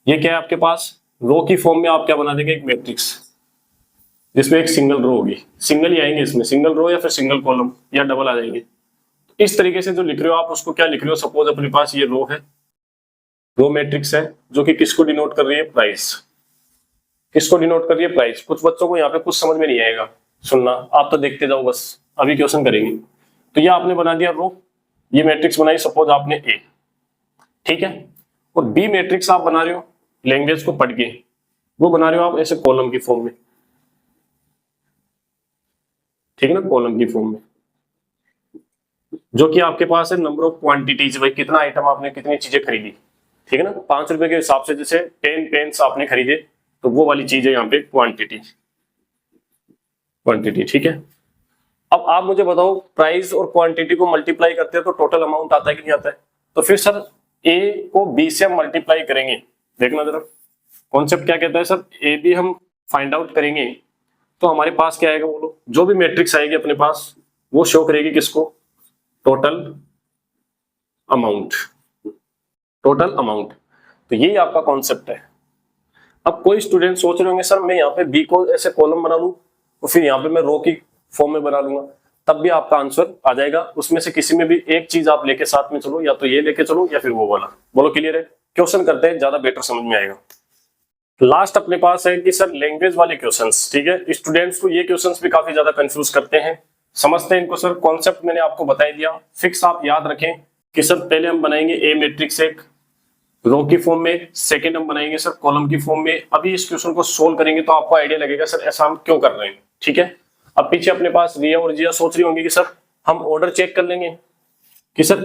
ये क्या है आपके पास? रो की फॉर्म में आप क्या बना देंगे? एक मैट्रिक्स जिसमें एक सिंगल रो होगी, सिंगल ही आएंगे इसमें, सिंगल रो या फिर सिंगल कॉलम या डबल आ जाएंगे। इस तरीके से जो लिख रहे हो आप उसको क्या लिख रहे हो? सपोज अपने पास ये रो है, रो मैट्रिक्स है, जो कि किसको डिनोट कर रही है? प्राइस। किसको डिनोट कर रही है? प्राइस। कुछ बच्चों को यहाँ पे कुछ समझ में नहीं आएगा, सुनना, आप तो देखते जाओ बस, अभी क्वेश्चन करेंगे। तो ये आपने बना दिया रो, ये मैट्रिक्स बनाई सपोज आपने ए, ठीक है, और बी मैट्रिक्स आप बना रहे हो लैंग्वेज को पढ़ के, वो बना रहे हो आप ऐसे कॉलम की फॉर्म में, ठीक है ना, कॉलम की फॉर्म में, जो कि आपके पास है नंबर ऑफ क्वांटिटीज, भाई कितना आइटम आपने, कितनी चीजें खरीदी, ठीक है ना, 5 रुपए के हिसाब से जैसे 10 पेन्स आपने खरीदे, तो वो वाली चीज है यहाँ पे क्वांटिटी, ठीक है। अब आप मुझे बताओ प्राइस और क्वांटिटी को मल्टीप्लाई करते हैं तो टोटल अमाउंट आता है कि नहीं आता है? तो फिर सर ए को बी से हम मल्टीप्लाई करेंगे, देखना जरा कॉन्सेप्ट क्या कहता है सर, ए बी हम फाइंड आउट करेंगे तो हमारे पास क्या आएगा बोलो, जो भी मैट्रिक्स आएगी अपने पास वो शो करेगी किसको? टोटल अमाउंट, तो यही आपका कॉन्सेप्ट है। अब कोई स्टूडेंट सोच रहे होंगे सर मैं यहाँ पे बी को ऐसे कॉलम बना लूं तो फिर यहाँ पे मैं रो की फॉर्म में बना लूंगा, तब भी आपका आंसर आ जाएगा। उसमें से किसी में भी एक चीज आप लेके साथ में चलो, या तो ये लेके चलो या फिर वो वाला। बोलो क्लियर है? क्वेश्चन करते हैं, ज्यादा बेटर समझ में आएगा। लास्ट अपने पास है कि सर लैंग्वेज वाले क्वेश्चंस, ठीक है। स्टूडेंट्स को ये क्वेश्चंस भी काफी ज्यादा कंफ्यूज करते हैं, समझते हैं इनको। सर कॉन्सेप्ट मैंने आपको बता दिया, फिक्स आप याद रखें कि सर पहले हम बनाएंगे ए मैट्रिक्स एक रो की फॉर्म में, सेकंड हम बनाएंगे सर कॉलम की फॉर्म में। अभी इस क्वेश्चन को सोल्व करेंगे तो आपको आइडिया लगेगा सर ऐसा हम क्यों कर रहे हैं, ठीक है। अब पीछे अपने पास रिया और जिया सोच रही होंगी कि सर हम ऑर्डर चेक कर लेंगे कि सर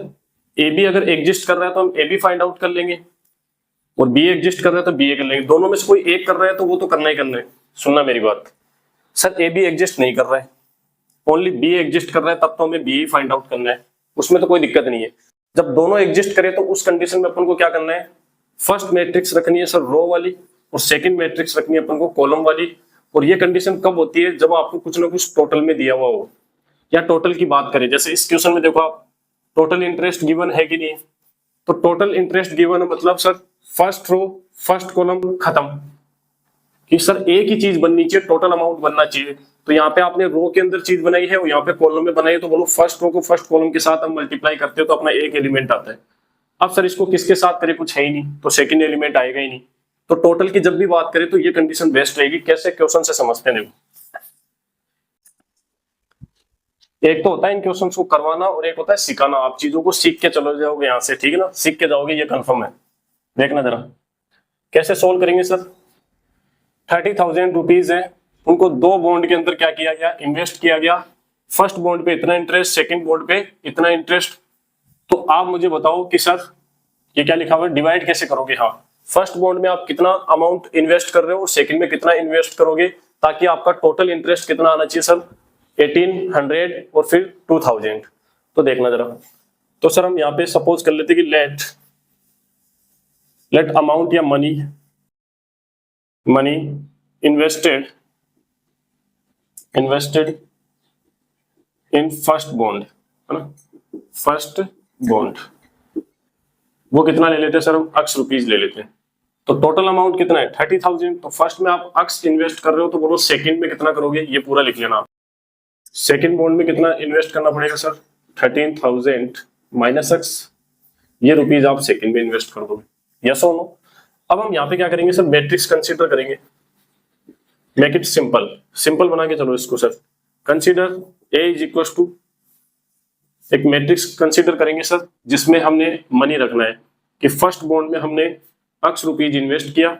ए बी अगर एग्जिस्ट कर रहा है तो हम ए बी फाइंड आउट कर लेंगे, और बी एग्जिस्ट कर रहा है तो बी ए कर लेंगे। दोनों में से कोई एक कर रहा है तो वो तो करना ही करना है। सुनना मेरी बात, सर ए बी एग्जिस्ट नहीं कर रहा है, ओनली बी एग्जिस्ट कर रहा है, तब तो हमें बी ही फाइंड आउट करना है, उसमें तो कोई दिक्कत नहीं है। जब दोनों एग्जिस्ट करे तो उस कंडीशन में अपन को क्या करना है, फर्स्ट मैट्रिक्स रखनी है सर रो वाली, और सेकंड मैट्रिक्स रखनी है अपन को कॉलम वाली। और ये कंडीशन कब होती है, जब आपको कुछ ना कुछ टोटल में दिया हुआ हो, या टोटल की बात करें, जैसे इस क्वेश्चन में देखो आप, टोटल इंटरेस्ट गिवन है कि नहीं, तो टोटल इंटरेस्ट गिवन मतलब sir first row first column खत्म, कि सर एक ही चीज बननी चाहिए, टोटल अमाउंट बनना चाहिए। तो यहाँ पे आपने रो के अंदर चीज बनाई है और यहाँ पे कॉलम में बनाई है, तो बोलो फर्स्ट रो को फर्स्ट कॉलम के साथ हम मल्टीप्लाई करते हो तो अपना एक एलिमेंट आता है। अब सर इसको किसके साथ करें, कुछ है ही नहीं, तो सेकंड एलिमेंट आएगा ही नहीं। तो टोटल की जब भी बात करें तो ये कंडीशन बेस्ट रहेगी। कैसे, क्वेश्चन से समझते हैं। एक तो होता है इन क्वेश्चंस को करवाना और एक होता है सिखाना। आप चीजों को सीख के चलो जाओगे यहाँ से, ठीक है ना, सीख के जाओगे, ये कंफर्म है। देखना जरा कैसे सोल्व करेंगे सर। 30,000 रुपीज है, उनको दो बॉन्ड के अंदर क्या किया गया, इन्वेस्ट किया गया। फर्स्ट बॉन्ड पे इतना इंटरेस्ट, सेकंड बॉन्ड पे इतना इंटरेस्ट। तो आप मुझे बताओ कि सर ये क्या लिखा हुआ है, डिवाइड कैसे करोगे। हाँ, फर्स्ट बॉन्ड में आप कितना अमाउंट इन्वेस्ट कर रहे हो और सेकंड में कितना इन्वेस्ट करोगे, ताकि आपका टोटल इंटरेस्ट कितना आना चाहिए सर, 1800 और फिर 2000। तो देखना जरा, तो सर हम यहाँ पे सपोज कर लेते कि लेट अमाउंट या money invested in first bond, है ना, फर्स्ट बॉन्ड वो कितना ले लेते हैं सर, हम x रुपीज ले लेते हैं। तो टोटल अमाउंट कितना है 30,000। तो फर्स्ट में आप x इन्वेस्ट कर रहे हो, तो बोलो सेकंड में कितना करोगे, ये पूरा लिख लेना। सेकंड बॉन्ड में कितना इन्वेस्ट करना पड़ेगा सर, 13,000 माइनस x, ये रुपीज आप सेकंड में इन्वेस्ट कर दोगे। यस और नो। अब हम यहाँ पे क्या करेंगे सर, मैट्रिक्स कंसीडर करेंगे। मेक इट सिंपल बना के चलो इसको sir. Consider A is equal to, एक मैट्रिक्स कंसीडर करेंगे सर जिसमें हमने मनी रखना है कि फर्स्ट बॉन्ड में हमने x रुपीज इन्वेस्ट किया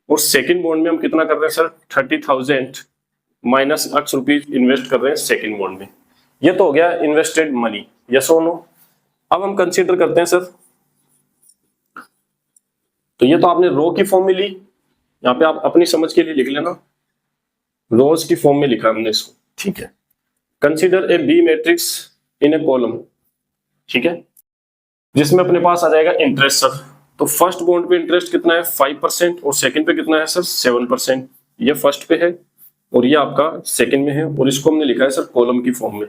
और सेकंड बॉन्ड में हम कितना कर रहे हैं sir, 30,000 minus x rupees invest कर रहे हैं सेकंड बॉन्ड में। ये तो हो गया इन्वेस्टेड मनी। यस और नो। अब हम कंसीडर करते हैं सर, तो ये तो आपने रो की फॉर्म में ली, यहाँ पे आप अपनी समझ के लिए लिख लेना, रोज की फॉर्म में लिखा हमने इसको, ठीक है। Consider A B matrix in a column, ठीक है, जिसमें अपने पास आ जाएगा इंटरेस्ट सर। तो फर्स्ट बॉन्ड पे इंटरेस्ट कितना है 5% और सेकंड पे कितना है सर 7%। ये फर्स्ट पे है और ये आपका सेकंड में है, और इसको हमने लिखा है सर कॉलम की फॉर्म में।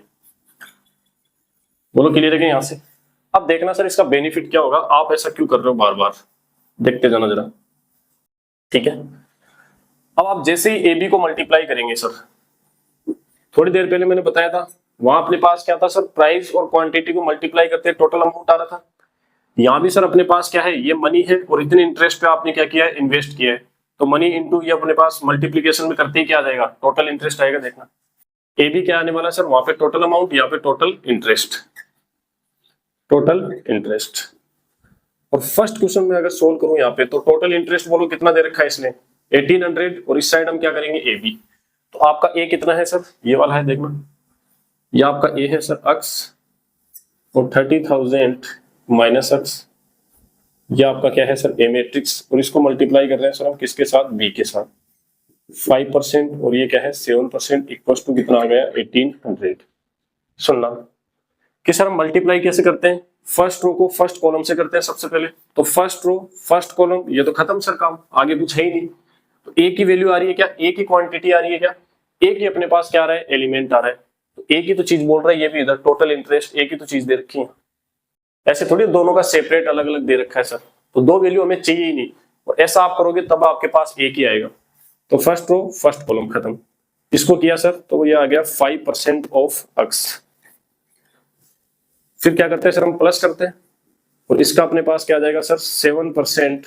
बोलो क्लियर है क्या यहाँ से। अब देखना सर इसका बेनिफिट क्या होगा, आप ऐसा क्यों कर रहे हो बार बार, देखते जाना जरा, ठीक है। अब आप जैसे ही ए बी को मल्टीप्लाई करेंगे सर, थोड़ी देर पहले मैंने बताया था वहां अपने पास क्या था सर, प्राइस और क्वांटिटी को मल्टीप्लाई करते टोटल अमाउंट आ रहा था। यहाँ भी सर अपने पास क्या है, ये मनी है और इतने इंटरेस्ट पे आपने क्या किया है, इन्वेस्ट किया है। तो मनी इंटू ये अपने पास मल्टीप्लीकेशन में करते ही क्या आ जाएगा, टोटल इंटरेस्ट आएगा। देखना ए बी क्या आने वाला है सर, वहां पे टोटल अमाउंट, यहाँ पे टोटल इंटरेस्ट। और फर्स्ट क्वेश्चन में अगर सोल्व करूं यहाँ पे, तो टोटल इंटरेस्ट बोलो कितना दे रखा है इसने, 1800, और इस साइड हम क्या करेंगे ए बी। तो आपका ए कितना है सर, ये वाला है, देखना ये आपका ए है सर x, और 30,000 माइनस x, ये आपका क्या है सर ए मैट्रिक्स, और इसको मल्टीप्लाई कर रहे हैं सर हम किसके साथ, b के साथ। 5% और ये क्या है 7%, इक्वल टू कितना आ गया 1800। सुनना कि सर हम मल्टीप्लाई कैसे करते हैं, फर्स्ट रो को फर्स्ट कॉलम से करते हैं सबसे पहले। तो फर्स्ट रो फर्स्ट कॉलम, ये तो खत्म सर काम, आगे कुछ है ही नहीं। तो ए की वैल्यू आ रही है क्या, ए की क्वांटिटी आ रही है क्या, एक ही अपने पास क्या आ रहा है, एलिमेंट आ रहा है। तो एक ही तो चीज बोल रहा है, ये भी इधर टोटल इंटरेस्ट, एक ही तो चीज दे रखी है। ऐसे थोड़ी दोनों का सेपरेट अलग अलग दे रखा है सर, तो दो वैल्यू हमें चाहिए ही नहीं। और ऐसा आप करोगे तब आपके पास एक ही आएगा। तो फर्स्ट रो फर्स्ट कॉलम खत्म, इसको किया सर तो ये आ गया 5% ऑफ x। फिर क्या करते हैं सर, हम प्लस करते हैं, और इसका अपने पास क्या आ जाएगा sir 7%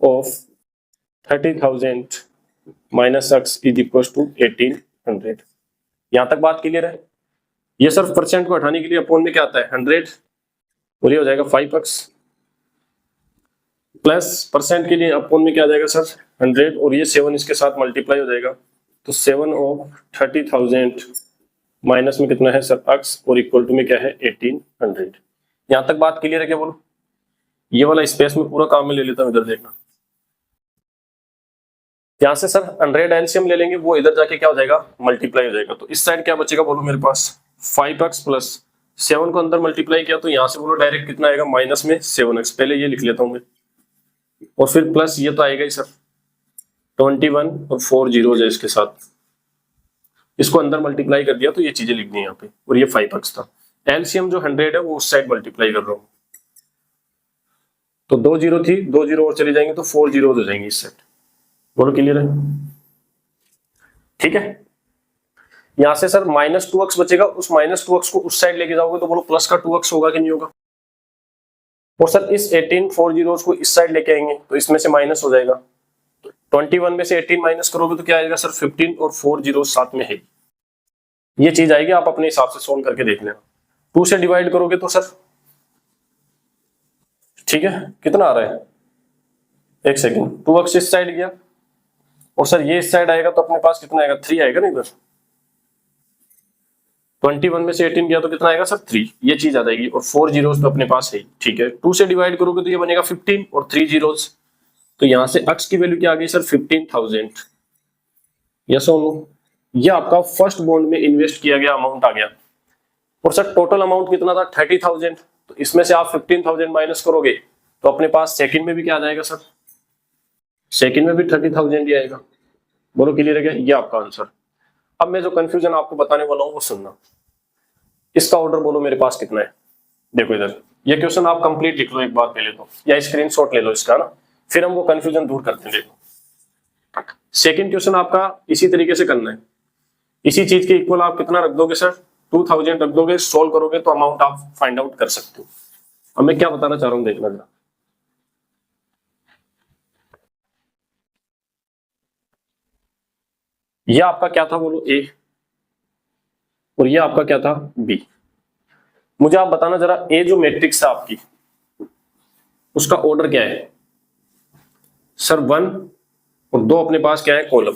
of 30,000 minus x is equal to 1800। यहां तक बात क्लियर है। ये सर परसेंट को हटाने के लिए अपोन में क्या आता है 100, और ये हो जाएगा 5x, प्लस परसेंट के लिए अपोन में क्या आ जाएगा सर 100, और ये 7 इसके साथ मल्टीप्लाई हो जाएगा। तो 7 ऑफ 30,000 माइनस में कितना है सर x, और इक्वल टू में क्या है 1800। यहां तक बात क्लियर है क्या बोलो। ये वाला स्पेस में पूरा काम में ले लेता हूं, इधर देखना। यहां से सर 100 एलसीएम ले लेंगे, वो इधर जाके क्या हो जाएगा मल्टीप्लाई हो जाएगा। तो इस साइड क्या बचेगा बोलो मेरे पास 5x प्लस 7 को अंदर मल्टीप्लाई किया, तो यहां से बोलो डायरेक्ट कितना आएगा माइनस में 7x। पहले ये लिख लेता हूं मैं, और फिर प्लस ये तो आएगा ही सर, 21 और 4 जीरोज है इसके साथ, इसको अंदर मल्टीप्लाई कर दिया तो ये चीजें लिखनी है यहाँ पे, और ये 5x था। एलसीएम जो 100 है वो उस साइड मल्टीप्लाई कर रहा हूँ, तो 2 जीरो थी, 2 जीरो और चली जाएंगे तो 4 जीरोज हो जाएंगे इस साइड। बोलो क्लियर है? ठीक है। यहां से सर -2x बचेगा, उस -2x को उस साइड लेके जाओगे तो बोलो प्लस का 2x होगा कि नहीं होगा? और सर इस 18 4 जीरोस को इस साइड लेके आएंगे तो इसमें से माइनस हो जाएगा, 21 में से 18 माइनस करोगे तो क्या आएगा सर 15 और 4 जीरोस साथ में है। ये चीज आएगी, आप अपने हिसाब से सोल्व करके देख लेना। 2 से डिवाइड करोगे तो सर ठीक है कितना आ रहा है, एक सेकेंड, 2x इस साइड गया और सर ये इस साइड आएगा तो अपने पास कितना आएगा 3 आएगा ना इधर। 21 में से 18 गया तो कितना आएगा सर 3, ये चीज आ जाएगी, और 4 जीरोस तो अपने पास है। ठीक है, 2 से डिवाइड करोगे तो ये बनेगा 15 और 3 जीरोस, तो यहां से x की वैल्यू क्या आ गई सर 15,000। यस और नो? ये आपका फर्स्ट बॉन्ड में इन्वेस्ट किया गया अमाउंट आ गया। और सर टोटल अमाउंट कितना था 30,000, तो इसमें से आप 15,000 माइनस करोगे तो अपने पास सेकंड में भी क्या आ जाएगा सर, सेकंड में भी 30,000 ही आएगा। बोलो क्लियर है क्या? ये आपका आंसर। अब मैं जो कंफ्यूजन आपको बताने वाला हूं वो सुनना। इसका ऑर्डर बोलो मेरे पास कितना है। देखो इधर ये क्वेश्चन आप कंप्लीट लिख लो एक बार पहले तो, या स्क्रीनशॉट ले लो इसका ना, फिर हम वो कंफ्यूजन दूर करते हैं। देखो सेकंड क्वेश्चन आपका इसी तरीके से करना है, इसी चीज के इक्वल आप कितना रख दोगे सर 2000 रख दोगे, सोल्व करोगे तो अमाउंट आप फाइंड आउट कर सकते हो। अब मैं क्या बताना चाह रहा हूं देखना जरा। ये आपका क्या था बोलो ए, और ये आपका क्या था बी। मुझे आप बताना जरा ए जो मैट्रिक्स है आपकी उसका ऑर्डर क्या है सर 1 और 2 अपने पास क्या है कॉलम,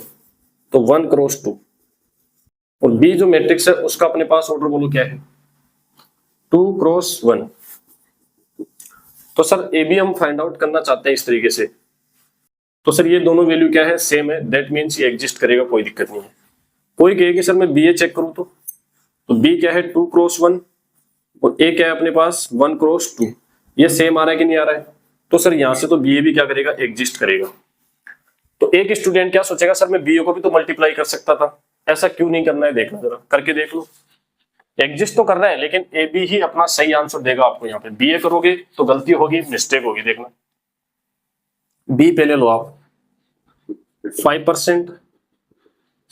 तो 1 क्रॉस 2। और बी जो मैट्रिक्स है उसका अपने पास ऑर्डर बोलो क्या है 2 क्रॉस 1। तो सर ए बी हम फाइंड आउट करना चाहते हैं इस तरीके से, तो सर ये दोनों वैल्यू क्या है सेम है, दैट मीन्स ये एग्जिस्ट करेगा, कोई दिक्कत नहीं है। कोई कहेगी सर मैं बी ए चेक करूं तो बी क्या है 2 क्रॉस 1 और ए क्या है अपने पास 1 क्रॉस 2, ये सेम आ रहा है कि नहीं आ रहा है? तो सर यहां से तो बी ए भी क्या करेगा एग्जिस्ट करेगा। तो एक स्टूडेंट क्या सोचेगा सर मैं बी ए को भी तो मल्टीप्लाई कर सकता था, ऐसा क्यों नहीं करना है देखना जरा, करके देख लो। एग्जिस्ट तो कर रहा है लेकिन ए बी ही अपना सही आंसर देगा आपको। यहाँ पे बी ए करोगे तो गलती होगी, मिस्टेक होगी, देखना। बी पहले लो आप 5%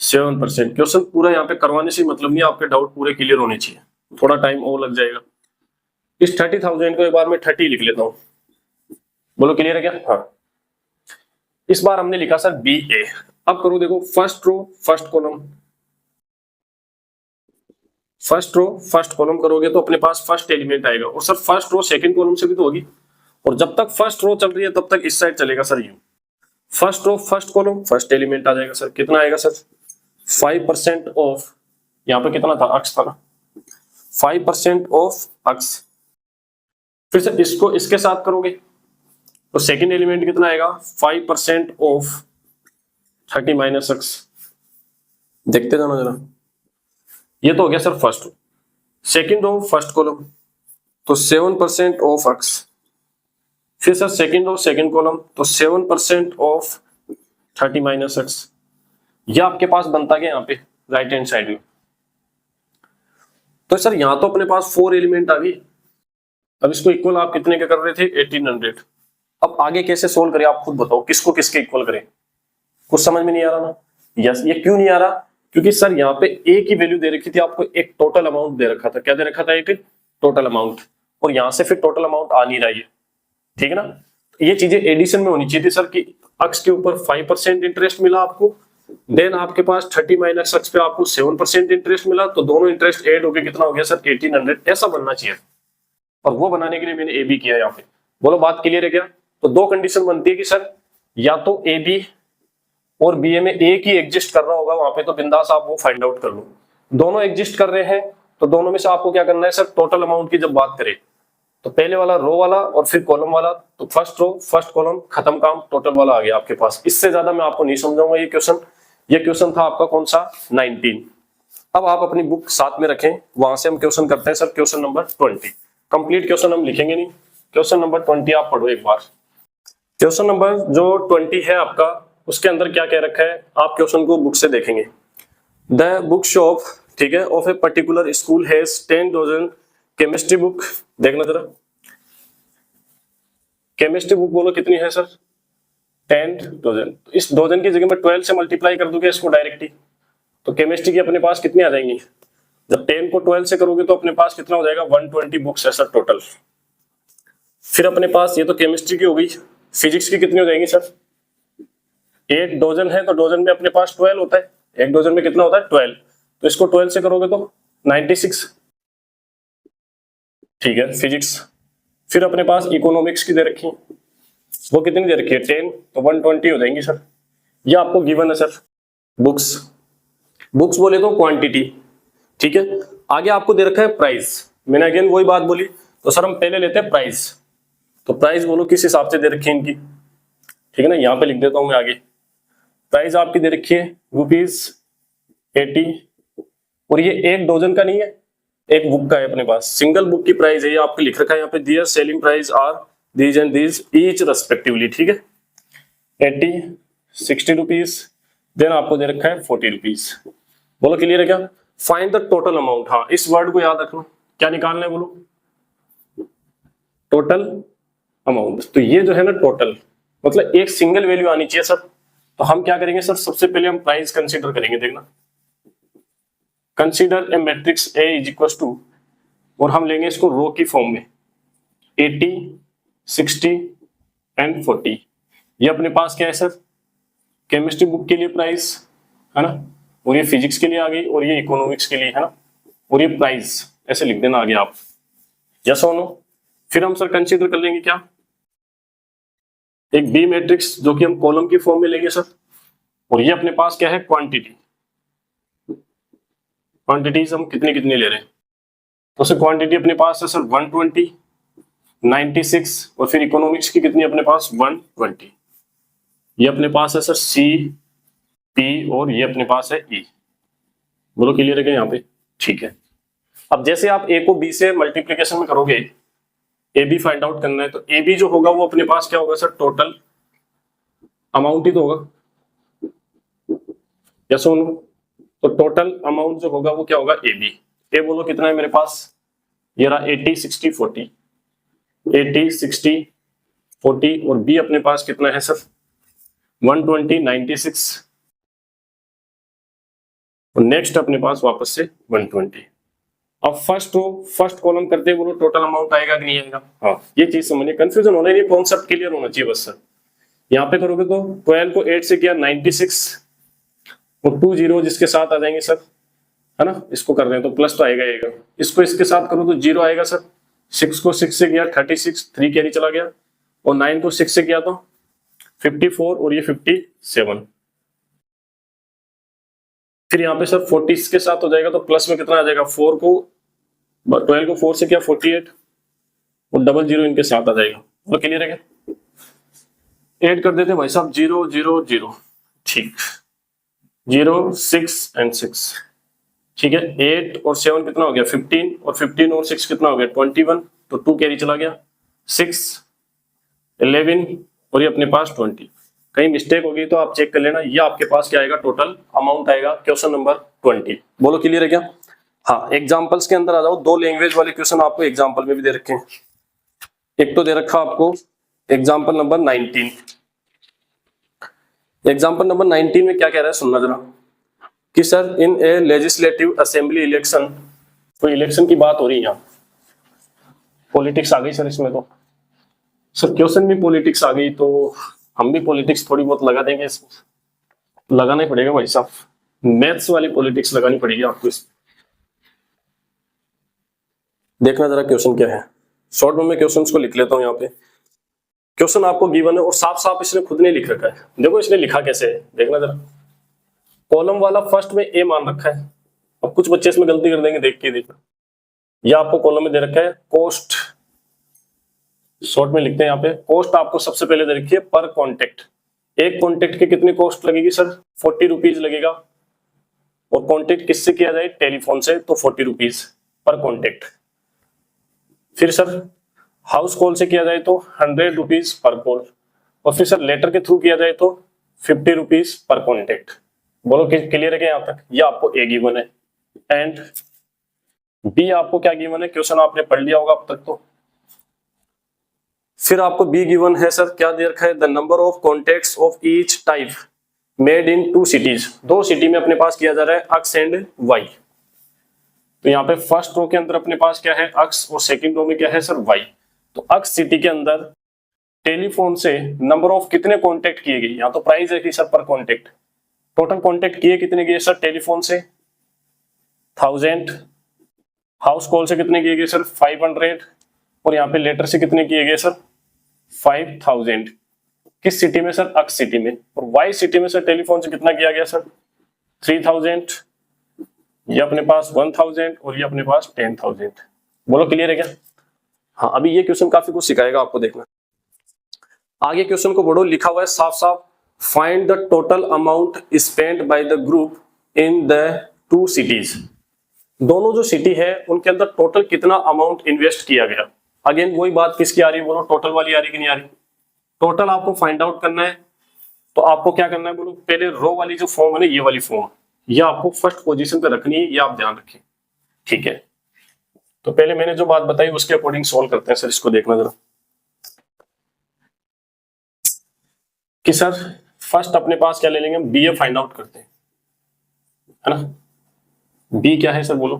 7%। क्वेश्चन पूरा यहाँ पे करवाने से मतलब नहीं, आपके डाउट पूरे क्लियर होने चाहिए, थोड़ा टाइम और लग जाएगा। इस 30,000 को एक बार मैं 30 लिख लेता हूं, बोलो क्लियर है क्या? हाँ, इस बार हमने लिखा सर बी ए। अब करो देखो first row first column, first row first column करोगे तो अपने पास फर्स्ट एलिमेंट आएगा, और sir first row second column से भी तो होगी, और जब तक फर्स्ट रो चल रही है तब तक इस साइड चलेगा sir you. First row first column first element आ जाएगा सर, कितना आएगा सर 5% ऑफ, यहाँ पे कितना था अक्स था ना, 5% ऑफ अक्स। फिर से इसको इसके साथ करोगे तो सेकंड एलिमेंट कितना आएगा 5% ऑफ 30 माइनस अक्स। देखते जाना जरा, ये तो हो गया sir first row. Second row first column तो 7% ऑफ अक्स, फिर sir second row second column तो 7% ऑफ 30 माइनस एक्स। यह आपके पास बनता गया यहाँ पे राइट हैंड साइड में। तो सर यहां तो अपने पास 4 एलिमेंट आ गई। अब इसको इक्वल आप कितने के कर रहे थे 1800। अब आगे कैसे सोल्व करें आप खुद बताओ, किसको किसके इक्वल करें? कुछ समझ में नहीं आ रहा ना? यस, ये क्यों नहीं आ रहा? क्योंकि सर यहाँ पे ए की वैल्यू दे रखी थी आपको, एक टोटल अमाउंट दे रखा था। क्या दे रखा था? एक टोटल अमाउंट, और यहां से फिर टोटल अमाउंट आ नहीं रहा है, ठीक है ना? ये चीजें एडिशन में होनी चाहिए थी सर कि अक्स के ऊपर 5% इंटरेस्ट मिला आपको, देन आपके पास 30 माइनस अक्स पे आपको 7% इंटरेस्ट मिला, तो दोनों इंटरेस्ट ऐड होके कितना हो गया सर 1800। ऐसा बनना चाहिए, और वो बनाने के लिए मैंने ए बी किया यहाँ पे। बोलो बात क्लियर है क्या? तो दो कंडीशन बनती है कि सर या तो ए बी और बी ए में एक ही एग्जिस्ट कर रहा होगा वहां पे, तो बिंदास आप वो फाइंड आउट कर लो। दोनों एग्जिस्ट कर रहे हैं तो दोनों में से आपको क्या करना है सर, टोटल अमाउंट की जब बात करें तो पहले वाला रो वाला और फिर कॉलम वाला, तो फर्स्ट रो फर्स्ट कॉलम खत्म, काम टोटल वाला आ गया आपके पास। इससे ज्यादा मैं आपको नहीं समझाऊंगा ये क्वेश्चन। ये क्वेश्चन था आपका कौन सा 19। अब आप अपनी बुक साथ में रखें, वहां से हम क्वेश्चन करते हैं sir question number 20। Complete question हम लिखेंगे नहीं, क्वेश्चन नंबर 20 आप पढ़ो एक बार। क्वेश्चन नंबर जो 20 है आपका, उसके अंदर क्या कह रखा है आप क्वेश्चन को बुक से देखेंगे। द बुक शॉप, ठीक है, of a particular school has 10 dozen chemistry book. देखना जरा, केमिस्ट्री बुक बोलो कितनी है सर, 10 डजन। इस डजन की जगह में 12 से मल्टीप्लाई कर दोगे इसको डायरेक्टली, तो केमिस्ट्री की अपने पास कितनी आ जाएंगी, जब 10 को 12 से करोगे तो अपने पास कितना हो जाएगा, 120 बुक्स है सर टोटल। फिर अपने पास ये तो केमिस्ट्री की हो गई, फिजिक्स की कितनी हो जाएंगी सर, 8 डजन है तो डजन में अपने पास 12 होता है, एक डजन में कितना होता है 12, तो इसको 12 से करोगे तो 96, ठीक है फिजिक्स। फिर अपने पास इकोनॉमिक्स की दे रखी है, वो कितनी दे रखी है 10, तो 120 हो जाएंगी सर। ये आपको गिवन है सर। बुक्स, बुक्स बोले तो क्वांटिटी, ठीक है। आगे आपको दे रखा है प्राइस, मैंने अगेन वही बात बोली, तो सर हम पहले लेते हैं प्राइस। तो प्राइस बोलो किस हिसाब से दे रखी है इनकी, ठीक है ना, यहाँ पे लिख देता हूं मैं आगे। प्राइस आपकी दे रखी है ₹80, और ये एक डजन का नहीं है, एक बुक का है अपने पास, सिंगल बुक की प्राइस है, ये आपको लिख रखा है यहाँ पे, their selling price are these and these each respectively, ठीक है। 80, 60 रुपीज, देन आपको दे रखा है 40 रुपीज। बोलो क्लियर है क्या। फाइंड द टोटल अमाउंट, हाँ इस वर्ड को याद रखना, क्या निकालना है बोलो, टोटल अमाउंट। तो ये जो है ना टोटल, मतलब एक सिंगल वैल्यू आनी चाहिए सर। तो हम क्या करेंगे सर, सबसे पहले हम प्राइस कंसीडर करेंगे, देखना, consider a matrix A is equal to, और हम लेंगे इसको रो की फॉर्म में, 80, 60 एंड 40। ये अपने पास क्या है सर, केमिस्ट्री बुक के लिए प्राइस है ना, और ये फिजिक्स के लिए आ गई, और ये इकोनॉमिक्स के लिए है ना, और ये प्राइस ऐसे लिख देना आगे आप, यस और नो। फिर हम सर कंसीडर कर लेंगे क्या, एक बी मैट्रिक्स जो कि हम कॉलम की फॉर्म में लेंगे सर, और ये अपने पास क्या है क्वांटिटी, क्वांटिटीज हम कितनी कितनी ले रहे हैं, तो सर क्वांटिटी अपने पास है सर 120, 96, और फिर इकोनॉमिक्स की कितनी अपने पास 120। ये अपने पास है सर सी, पी, और ये अपने पास है ई। बोलो क्लियर है क्या यहाँ पे, ठीक है। अब जैसे आप ए को बी से मल्टीप्लीकेशन में करोगे, ए बी फाइंड आउट करना है, तो ए बी जो होगा वो अपने पास क्या होगा सर, टोटल अमाउंट ही तो होगा, यस और नो। तो टोटल अमाउंट जो होगा वो क्या होगा, ए बी। ए बोलो कितना है मेरे पास, ये रहा 80, 60, 40, 80, 60, 40, और बी अपने पास कितना है सर 120, 96, और नेक्स्ट अपने पास वापस से 120। अब फर्स्ट कॉलम करते बोलो टोटल अमाउंट आएगा कि नहीं आएगा, हाँ ये चीज समझिए, कंफ्यूजन होना नहीं, कॉन्सेप्ट क्लियर होना चाहिए बस सर। यहाँ पे करोगे तो 12 को 8 से किया 96, और 2 जीरो जिसके साथ आ जाएंगे सर, है ना, इसको कर रहे हैं तो प्लस तो आएगा आएगा, इसको इसके साथ करो तो 0 आएगा सर। 6 को 6 से किया 36, 3 कैरी चला गया, और 9 को 6 से किया तो 54, और ये 57। फिर यहाँ पे सर 40 के साथ हो जाएगा तो प्लस में कितना आ जाएगा, 4 को 12 को 4 से किया 48, और 00 इनके साथ आ जाएगा। तो क्लियर है क्या, ऐड कर देते भाई साहब 0 0 0, ठीक, 0 6 एंड 6, ठीक है। 8 और 7 कितना हो गया 15, और 15 और 6 कितना हो गया 21, तो 2 कैरी चला गया, 6 11, और ये अपने पास 20। कहीं मिस्टेक होगी तो आप चेक कर लेना, ये आपके पास क्या आएगा, टोटल अमाउंट आएगा क्वेश्चन नंबर 20। बोलो क्लियर है क्या। हाँ एग्जांपल्स के अंदर आ जाओ, 2 लैंग्वेज वाले क्वेश्चन आपको एग्जांपल में भी दे रखे हैं। एक तो दे रखा आपको एग्जांपल नंबर 19। एग्जांपल नंबर 19 में क्या कह रहा है सुनना जरा, कि सर इन ए लेजिस्लेटिव असेंबली इलेक्शन, तो इलेक्शन की बात हो रही है यहाँ, पॉलिटिक्स आ गई सर इसमें, तो सर क्वेश्चन में पॉलिटिक्स आ गई तो हम भी पॉलिटिक्स थोड़ी बहुत लगा देंगे इसमें, लगाना ही पड़ेगा भाई साहब, मैथ्स वाली पॉलिटिक्स लगानी पड़ेगी आपको इसमें। देखना जरा क्वेश्चन क्या है, शॉर्ट में मैं क्वेश्चंस को लिख लेता हूं। यहाँ पे क्वेश्चन आपको गिवन है और साफ साफ इसने खुद नहीं लिख रखा है, देखो इसने लिखा कैसे है, देखना जरा। कॉलम वाला फर्स्ट में ए मान रखा है, अब कुछ बच्चे इसमें गलती कर देंगे, देख के देखना। यह आपको कॉलम में दे रखा है कॉस्ट, शॉर्ट में लिखते हैं यहाँ पे, कॉस्ट आपको सबसे पहले दे रखी है पर कॉन्टेक्ट। एक कॉन्टेक्ट की कितनी कॉस्ट लगेगी सर 40 रुपीज लगेगा, और कॉन्टेक्ट किससे किया जाए, टेलीफोन से, तो 40 रुपीज पर कॉन्टेक्ट। फिर सर हाउस कॉल से किया जाए तो 100 रुपीज पर कॉल, और फिर सर लेटर के थ्रू किया जाए तो 50 रुपीज पर कॉन्टेक्ट। बोलो क्लियर है क्या यहाँ तक? ये आपको ए गिवन है एंड बी आपको क्या गिवन है, क्वेश्चन आपने पढ़ लिया होगा अब तक तो। फिर आपको बी गिवन है सर, क्या दे रखा है, the number of contacts of each type made in 2 cities. 2 city में अपने पास किया जा रहा है अक्स एंड वाई। तो यहाँ पे फर्स्ट रो के अंदर अपने पास क्या है, अक्स, और सेकंड रो में क्या है सर, वाई। तो अक्स सिटी के अंदर टेलीफोन से नंबर ऑफ कितने कॉन्टेक्ट किए गए, यहाँ तो प्राइस है कि सर पर कॉन्टेक्ट, टोटल कॉन्टेक्ट किए कितने किए सर टेलीफोन से 1000, हाउस कॉल से कितने किए गए सर 500, और यहाँ पे लेटर से कितने किए गए सर 5000। किस सिटी में सर, अक्स सिटी में। और वाई सिटी में सर टेलीफोन से कितना किया गया सर 3000, ये अपने पास 1000 और ये अपने पास 10000। बोलो क्लियर है क्या? हाँ, अभी ये क्वेश्चन काफी कुछ सिखाएगा आपको, देखना आगे क्वेश्चन को पढ़ो। लिखा हुआ है साफ साफ, find the total amount spend by the group in the 2 cities. दोनों जो सिटी है उनके अंदर टोटल कितना अमाउंट इन्वेस्ट किया गया। अगेन वही बात किसकी आ रही है, बोलो टोटल वाली आ रही कि नहीं आ रही? टोटल आपको फाइंड आउट करना है, तो आपको क्या करना है बोलो, पहले रो वाली जो फॉर्म है ना, ये वाली फॉर्म, ये आपको फर्स्ट पोजीशन पे रखनी है, ये आप ध्यान रखिए, ठीक है। तो पहले मैंने जो बात बताई उसके अकॉर्डिंग सॉल्व करते हैं सर। इसको देखना जरा कि सर फर्स्ट अपने पास क्या ले लेंगे, बी ए फाइंड आउट करते हैं, है ना। बी क्या है सर बोलो,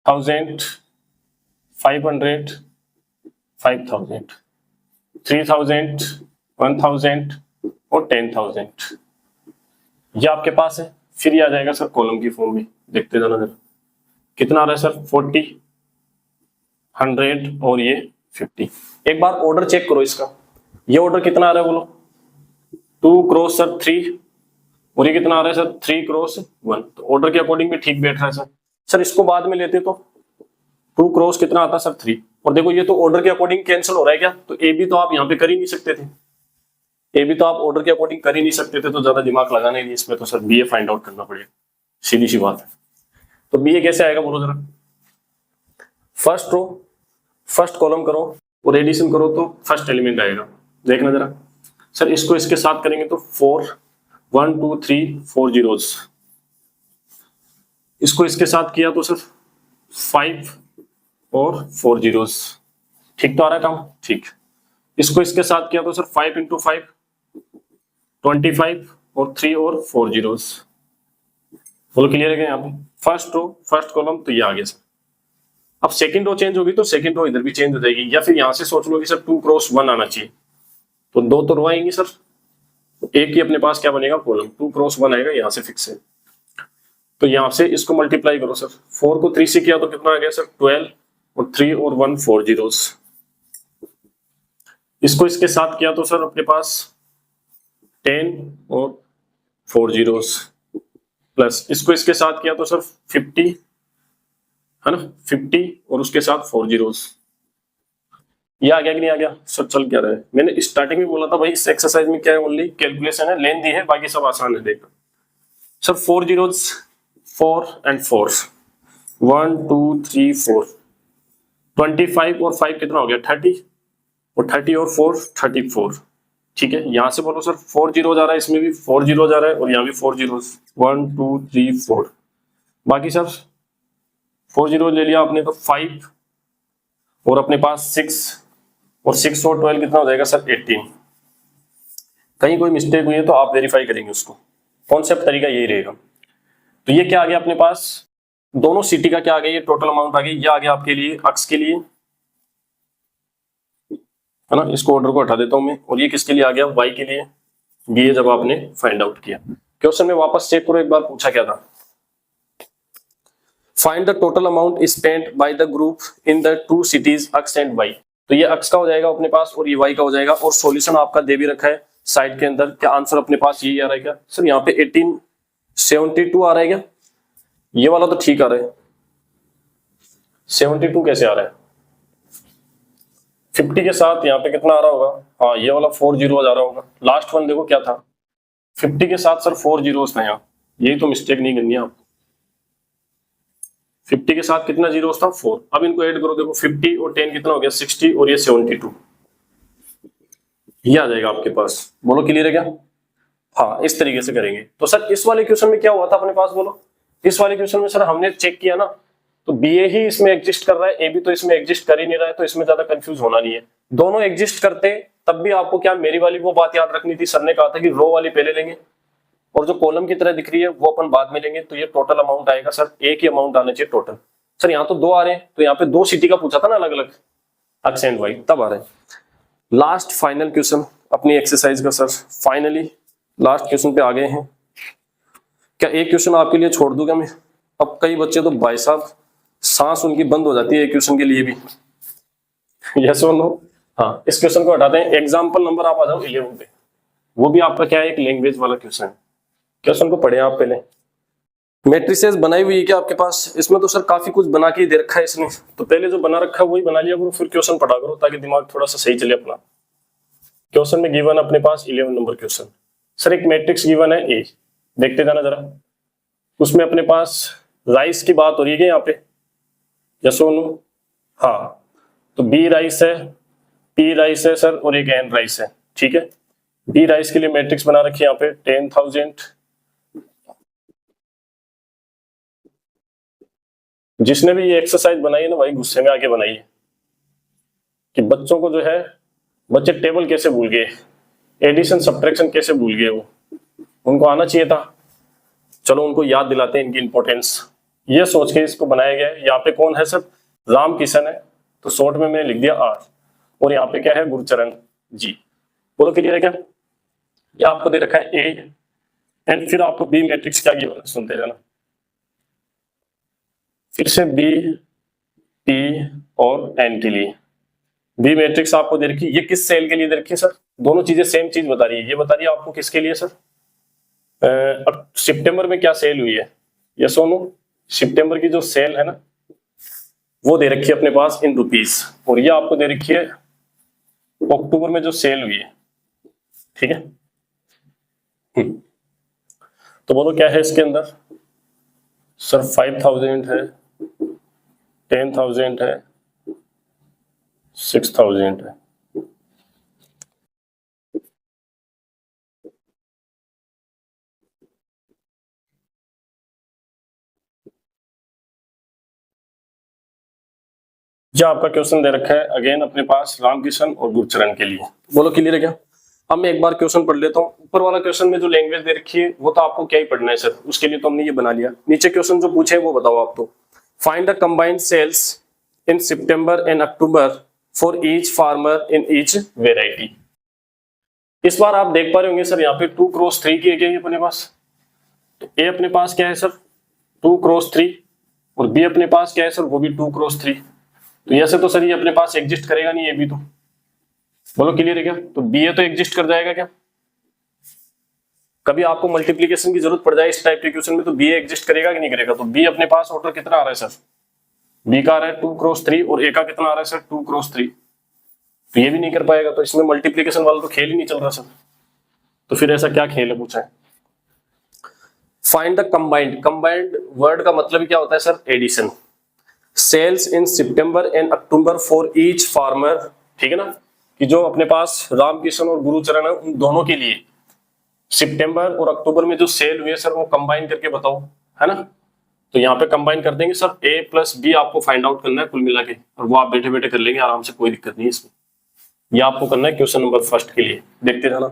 1000, 500, 5000, 3000, 1000 और 10000, ये आपके पास है। फिर ये आ जाएगा सर कॉलम की फॉर्म में, देखते जाना जरा कितना आ रहा है सर 40, 100 और ये 50। एक बार ऑर्डर चेक करो इसका, ये ऑर्डर कितना आ रहा है बोलो 2 क्रॉस सर 3, और ये कितना आ रहा है सर 3 क्रॉस 1। तो ऑर्डर के अकॉर्डिंग भी ठीक बैठ रहा है सर। सर इसको बाद में लेते तो 2 क्रॉस कितना आता सर 3, और देखो ये तो ऑर्डर के अकॉर्डिंग कैंसिल हो रहा है क्या, तो ए बी तो आप यहाँ पे कर ही नहीं सकते थे, ए बी तो आप ऑर्डर के अकॉर्डिंग कर ही नहीं सकते थे, तो ज्यादा दिमाग लगाना ही नहीं इसमें, तो सर बी ए फाइंड आउट करना पड़ेगा, सीधी सी बात है। तो बी ए कैसे आएगा बोलो जरा, फर्स्ट रो फर्स्ट कॉलम करो और एडिशन करो तो फर्स्ट एलिमेंट आएगा, देखना जरा। सर इसको इसके साथ करेंगे तो 4, 1 2 3 4 जीरोस, इसको इसके साथ किया तो सर 5 और 4 जीरोस, ठीक तो आ रहा है काम, ठीक। इसको इसके साथ किया तो सर 5 इंटू 5 25 और 3 और 4 जीरोस। बोलो क्लियर है क्या यहाँ पे? फर्स्ट रो फर्स्ट कॉलम तो ये आ गया सर। अब सेकंड रो चेंज होगी तो सेकंड रो इधर भी चेंज हो जाएगी, या फिर यहां से सोच लो कि सर 2 क्रॉस 1 आना चाहिए, तो 2 तो रो आएंगी सर, एक ही अपने पास क्या बनेगा कॉलम, 2 क्रॉस 1 आएगा, यहां से फिक्स है। तो यहां से इसको मल्टीप्लाई करो सर, 4 को 3 से किया तो कितना आ गया सर 12 और 3 और 1 4 जीरोस। इसको इसके साथ किया तो सर अपने पास 10 और 4 जीरोस, प्लस इसको इसके साथ किया तो सर 50, है ना, 50 और उसके साथ 4 जीरोस। ये आ गया कि नहीं आ गया सर? चल क्या रहा है, मैंने स्टार्टिंग में बोला था भाई इस एक्सरसाइज में क्या है, ओनली कैलकुलेशन है, लेंथी है, बाकी सब आसान है। देखो सर 4 जीरोस, 4 एंड 4, 1 2 3 4, 25 और 5 कितना हो गया 30, और 30 और 4 34, ठीक है। यहां से बोलो सर 4 जीरो जा रहा है, इसमें भी 4 जीरो जा रहा है, और यहाँ भी 4 जीरो, 1 2 3 4, बाकी सर 4 जीरो ले लिया आपने तो 5, और अपने पास 6, और 6 और 12 कितना हो जाएगा सर 18। कहीं कोई मिस्टेक हुई है तो आप वेरीफाई करेंगे उसको, कॉन्सेप्ट तरीका यही रहेगा। तो ये क्या आ गया अपने पास, दोनों सिटी का क्या आ गया, ये टोटल अमाउंट आ गई, ये आ गया आपके लिए अक्स के लिए, है ना, इसको ऑर्डर को हटा देता हूं मैं, और ये किसके लिए आ गया वाई के लिए, ये जब आपने फाइंड आउट किया। क्वेश्चन में वापस चेक करो एक बार, पूछा क्या था, find the total amount spent by the group in the 2 cities x and y. तो ये अक्स का हो जाएगा अपने पास और ये वाई का हो जाएगा, और सॉल्यूशन आपका दे भी रखा है साइड के अंदर। क्या आंसर अपने पास यही आ रहा है क्या सर? यहाँ पे 1872 आ रहा है क्या? ये वाला तो ठीक आ रहा है, 72 कैसे आ रहा है? 50 के साथ यहाँ पे कितना आ रहा होगा, हाँ ये वाला 4 जीरो आ रहा होगा। लास्ट वन देखो क्या था, 50 के साथ सर 4 जीरोस था यहाँ, यही तो मिस्टेक नहीं करनी है आपको। 50 के साथ कितना जीरोस था 4, अब इनको ऐड करो, देखो 50 और 10 कितना हो गया 60, और ये 72, ये आ जाएगा आपके पास। बोलो क्लियर है क्या? हाँ, इस तरीके से करेंगे। तो सर इस वाले क्वेश्चन में क्या हुआ था अपने पास, बोलो। इस वाले क्वेश्चन में सर हमने चेक किया ना, तो बी ए ही इसमें एग्जिस्ट कर रहा है, ए बी तो इसमें एग्जिस्ट कर ही नहीं रहा है, तो इसमें ज्यादा कंफ्यूज होना नहीं है। दोनों एग्जिस्ट करते तब भी आपको क्या मेरी वाली वो बात याद रखनी थी, सर ने कहा था कि रो वाली पहले लेंगे और जो कॉलम की तरह दिख रही है वो अपन बाद में लेंगे। तो ये टोटल अमाउंट आएगा सर, एक ही अमाउंट आना चाहिए टोटल। सर यहाँ तो दो आ रहे हैं, तो यहाँ पे दो सिटी का पूछा था ना अलग अलग एक्स एंड वाई, तब आ रहे हैं। लास्ट फाइनल क्वेश्चन अपनी एक्सरसाइज का सर, फाइनली लास्ट क्वेश्चन पे आ गए हैं। क्या एक क्वेश्चन आपके लिए छोड़ दूंगा मैं? अब कई बच्चे तो भाई साहब सांस उनकी बंद हो जाती है एक क्वेश्चन के लिए भी। यस और नो? हाँ, इस क्वेश्चन को हटाते हैं। एग्जाम्पल नंबर आप आ जाओ 11 पे। वो भी आपका क्या है, एक लैंग्वेज वाला क्वेश्चन। क्वेश्चन को पढ़े आप पहले। मैट्रिसेस बनाई हुई है क्या आपके पास? इसमें तो सर काफी कुछ बना के दे रखा है इसने, तो पहले जो बना रखा है वही बना लिया करो, फिर क्वेश्चन पढ़ा करो ताकि दिमाग थोड़ा सा सही चले अपना। क्वेश्चन में गिवन अपने पास 11 नंबर क्वेश्चन। सर एक मैट्रिक्स गिवन है ए, देखते जाना जरा। उसमें अपने पास राइस की बात हो रही है यहाँ पे, यस और नो? हाँ, तो बी राइस है, पी राइस है सर, और एक एन राइस है, ठीक है। बी राइस के लिए मैट्रिक्स बना रखी है यहाँ पे 10,000। जिसने भी ये एक्सरसाइज बनाई है ना भाई गुस्से में आके बनाई है कि बच्चों को जो है, बच्चे टेबल कैसे भूल गए, एडिशन सब्ट्रैक्शन कैसे भूल गए, वो उनको आना चाहिए था। चलो उनको याद दिलाते हैं इनकी इंपॉर्टेंस, ये सोच के इसको बनाया गया है। यहाँ पे कौन है सर? राम किशन है, तो शॉर्ट में मैंने लिख दिया आर, और यहाँ पे क्या है? गुरचरण जी। बोलो क्लियर है क्या? ये आपको दे रखा है ए, एंड फिर आपको बी मैट्रिक्स क्या गिवन है सुनते जाना। फिर से बी, पी और एन के लिए बी मैट्रिक्स आपको दे रखी है। ये किस सेल के लिए दे रखी है सर? दोनों चीजें सेम चीज बता रही है। ये बता रही है आपको किसके लिए सर? सितंबर में क्या सेल हुई है, ये सोनू सितंबर की जो सेल है ना वो दे रखी है अपने पास इन रुपीस, और ये आपको दे रखी है अक्टूबर में जो सेल हुई है, ठीक है। तो बोलो क्या है इसके अंदर? सर 5,000 है, 10,000 है, 6,000 है। जो आपका क्वेश्चन दे रखा है अगेन अपने पास रामकिशन और गुरचरण के लिए। बोलो क्लियर है क्या? अब मैं एक बार क्वेश्चन पढ़ लेता हूँ। ऊपर वाला क्वेश्चन में जो लैंग्वेज दे रखी है वो तो आपको क्या ही पढ़ना है सर, उसके लिए तो हमने ये बना लिया। नीचे क्वेश्चन जो पूछे वो बताओ आप तो। Find the combined sales in September and October for each farmer in each variety. इस बार आप देख पा रहे होंगे सर यहाँ पे 2 क्रॉस 3 की है अपने पास। तो ए अपने पास क्या है सर? 2 क्रॉस 3, और बी अपने पास क्या है सर? वो भी 2 क्रॉस 3। तो ऐसे तो सर ये अपने पास एग्जिस्ट करेगा नहीं, ये भी तो। बोलो क्लियर है क्या? तो बी ए तो एग्जिस्ट कर जाएगा क्या? कभी आपको मल्टीप्लीकेशन की जरूरत पड़ जाए इस टाइप के क्वेश्चन में, तो बी ए एग्जिस्ट करेगा कि नहीं करेगा? तो बी अपने पास ऑर्डर कितना आ रहा है सर? बी का आ रहा है 2 क्रॉस 3, और ए का कितना आ रहा है सर? 2 क्रॉस 3। तो ये भी नहीं कर पाएगा, तो इसमें मल्टीप्लीकेशन वाला तो खेल ही नहीं चल रहा सर। तो फिर ऐसा क्या खेल है पूछा है? Find the combined. Combined word का मतलब ही क्या होता है सर? Addition. Sales in September and October for each farmer, ठीक है ना, कि जो अपने पास रामकिशन और गुरुचरण है उन दोनों के लिए सितंबर और अक्टूबर में जो सेल हुए सर वो कंबाइन करके बताओ, है ना। तो यहाँ पे कंबाइन कर देंगे सर, ए प्लस बी आपको फाइंड आउट करना है कुल मिला के, और वो आप बैठे बैठे कर लेंगे आराम से, कोई दिक्कत नहीं है इसमें। ये आपको करना है क्वेश्चन नंबर फर्स्ट के लिए, देखते रहना।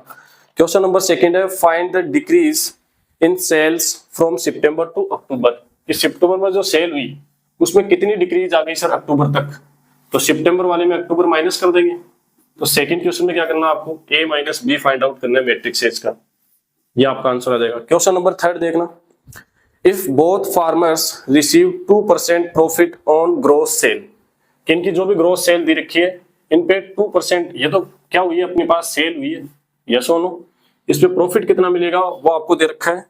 क्वेश्चन नंबर सेकंड है find the decrease in sales from September to October. इस सितंबर में जो सेल हुई उसमें कितनी डिक्रीज आ गई सर अक्टूबर तक? तो सितंबर वाले में अक्टूबर माइनस कर देंगे। तो सेकंड क्वेश्चन में क्या करना है आपको? ए माइनस बी फाइंड आउट करना है मैट्रिक्स एज का, ये आपका आंसर आ जाएगा। क्वेश्चन नंबर थर्ड देखना, if both farmers receive 2% profit on gross sale. इनकी जो भी ग्रोस सेल दी रखी है इन पे 2%, ये तो क्या हुई है अपने पास? सेल हुई है, यस और नो। इस पे प्रॉफिट कितना मिलेगा वो आपको दे रखा है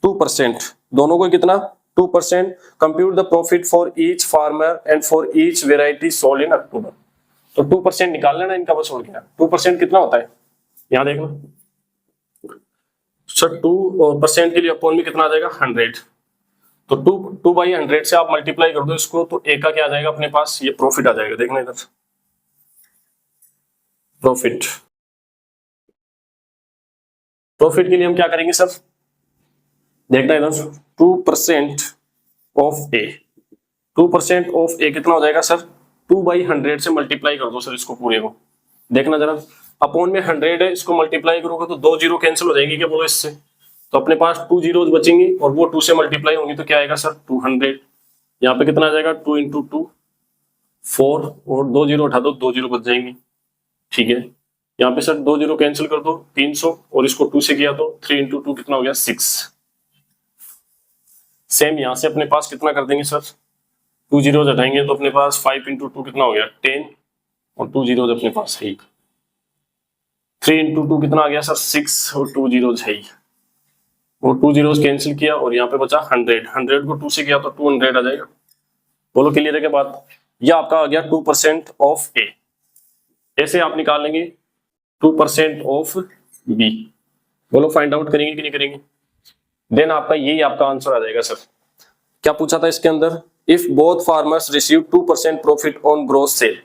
2%, दोनों को कितना? 2%। Compute the profit for each farmer and for each variety sold in October. तो 2% निकाल लेना इनका, बस हो गया। 2% कितना होता है यहां देखना सर, 2% के लिए अपॉन में कितना आ जाएगा? 100। तो 2/100 से आप मल्टीप्लाई कर दो इसको, तो ए का क्या आ जाएगा अपने पास? ये प्रॉफिट आ जाएगा, देखना इधर प्रॉफिट। प्रॉफिट के लिए हम क्या करेंगे सर, देखना इधर 2% ऑफ ए। 2% ऑफ ए कितना हो जाएगा सर, 2/100 से मल्टीप्लाई कर दो सर इसको पूरे को। देखना जरा, अपॉन में 100 है, इसको मल्टीप्लाई करोगे तो 2 जीरो कैंसिल हो जाएंगे, क्या बोलो इससे, तो अपने पास 2 जीरोज बचेंगे और वो 2 से मल्टीप्लाई होंगी तो क्या आएगा सर 200। यहाँ पे कितना आ जाएगा 2 × 2 4 और 2 जीरो उठा दो, 2 जीरो बच जाएंगे, ठीक है। यहाँ पे सर 2 जीरो कैंसिल कर दो 300 और इसको 2 से किया तो 3 × 2 कितना हो गया 6। सेम यहाँ से अपने पास कितना कर देंगे सर, 2 जीरोज हटाएंगे तो अपने पास 5 × 2 कितना हो गया 10 और 2 जीरोज अपने पास है। 3 × 2 कितना आ गया सर 6 और 2 जीरोज है, वो 2 जीरोज कैंसिल किया और यहाँ पे बचा 100। 100 को 2 से किया तो 200 आ जाएगा। बोलो क्लियर है क्या बात, ये आपका आ गया 2% ऑफ ए। ऐसे आप निकालेंगे 2% ऑफ बी। बोलो फाइंड आउट करेंगे कि नहीं करेंगे, देन आपका यही आपका आंसर आ जाएगा। सर क्या पूछा था इसके अंदर, if both farmers receive 2% profit on gross sale,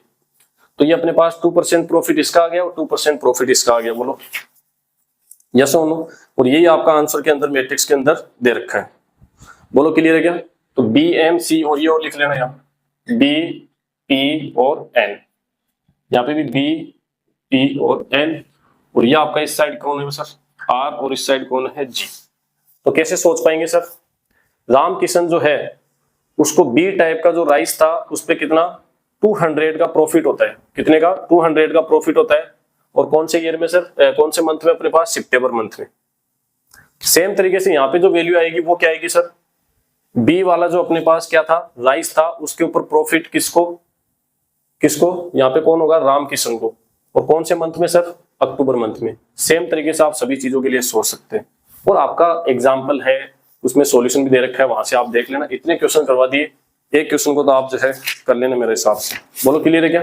तो ये अपने पास 2% प्रॉफिट इसका आ गया और 2% प्रॉफिट इसका आ गया। बोलो यस और नो, और यही आपका आंसर के अंदर मैट्रिक्स के अंदर दे रखा है। बोलो क्लियर है क्या, तो बी एम सी और ये और लिख लेना, यहाँ बी पी और एन, यहाँ पे भी बी पी और एन, और ये आपका इस साइड कौन है सर आर और इस साइड कौन है जी। तो कैसे सोच पाएंगे सर, राम किशन जो है उसको बी टाइप का जो राइस था उस पे कितना 200 का प्रॉफिट होता है, कितने का 200 का प्रॉफिट होता है, और कौन से ईयर में सर, कौन से मंथ में अपने पास, सितंबर मंथ में। सेम तरीके से यहाँ पे जो वैल्यू आएगी वो क्या आएगी सर, बी वाला जो अपने पास क्या था राइस था उसके ऊपर प्रॉफिट किसको किसको, यहाँ पे कौन होगा राम किशन को, और कौन से मंथ में सर अक्टूबर मंथ में। सेम तरीके से आप सभी चीजों के लिए सोच सकते हैं, और आपका एग्जाम्पल है उसमें सॉल्यूशन भी दे रखा है, वहां से आप देख लेना। इतने क्वेश्चन करवा दिए, एक क्वेश्चन को तो आप जो है कर लेना मेरे हिसाब से। बोलो क्लियर है क्या।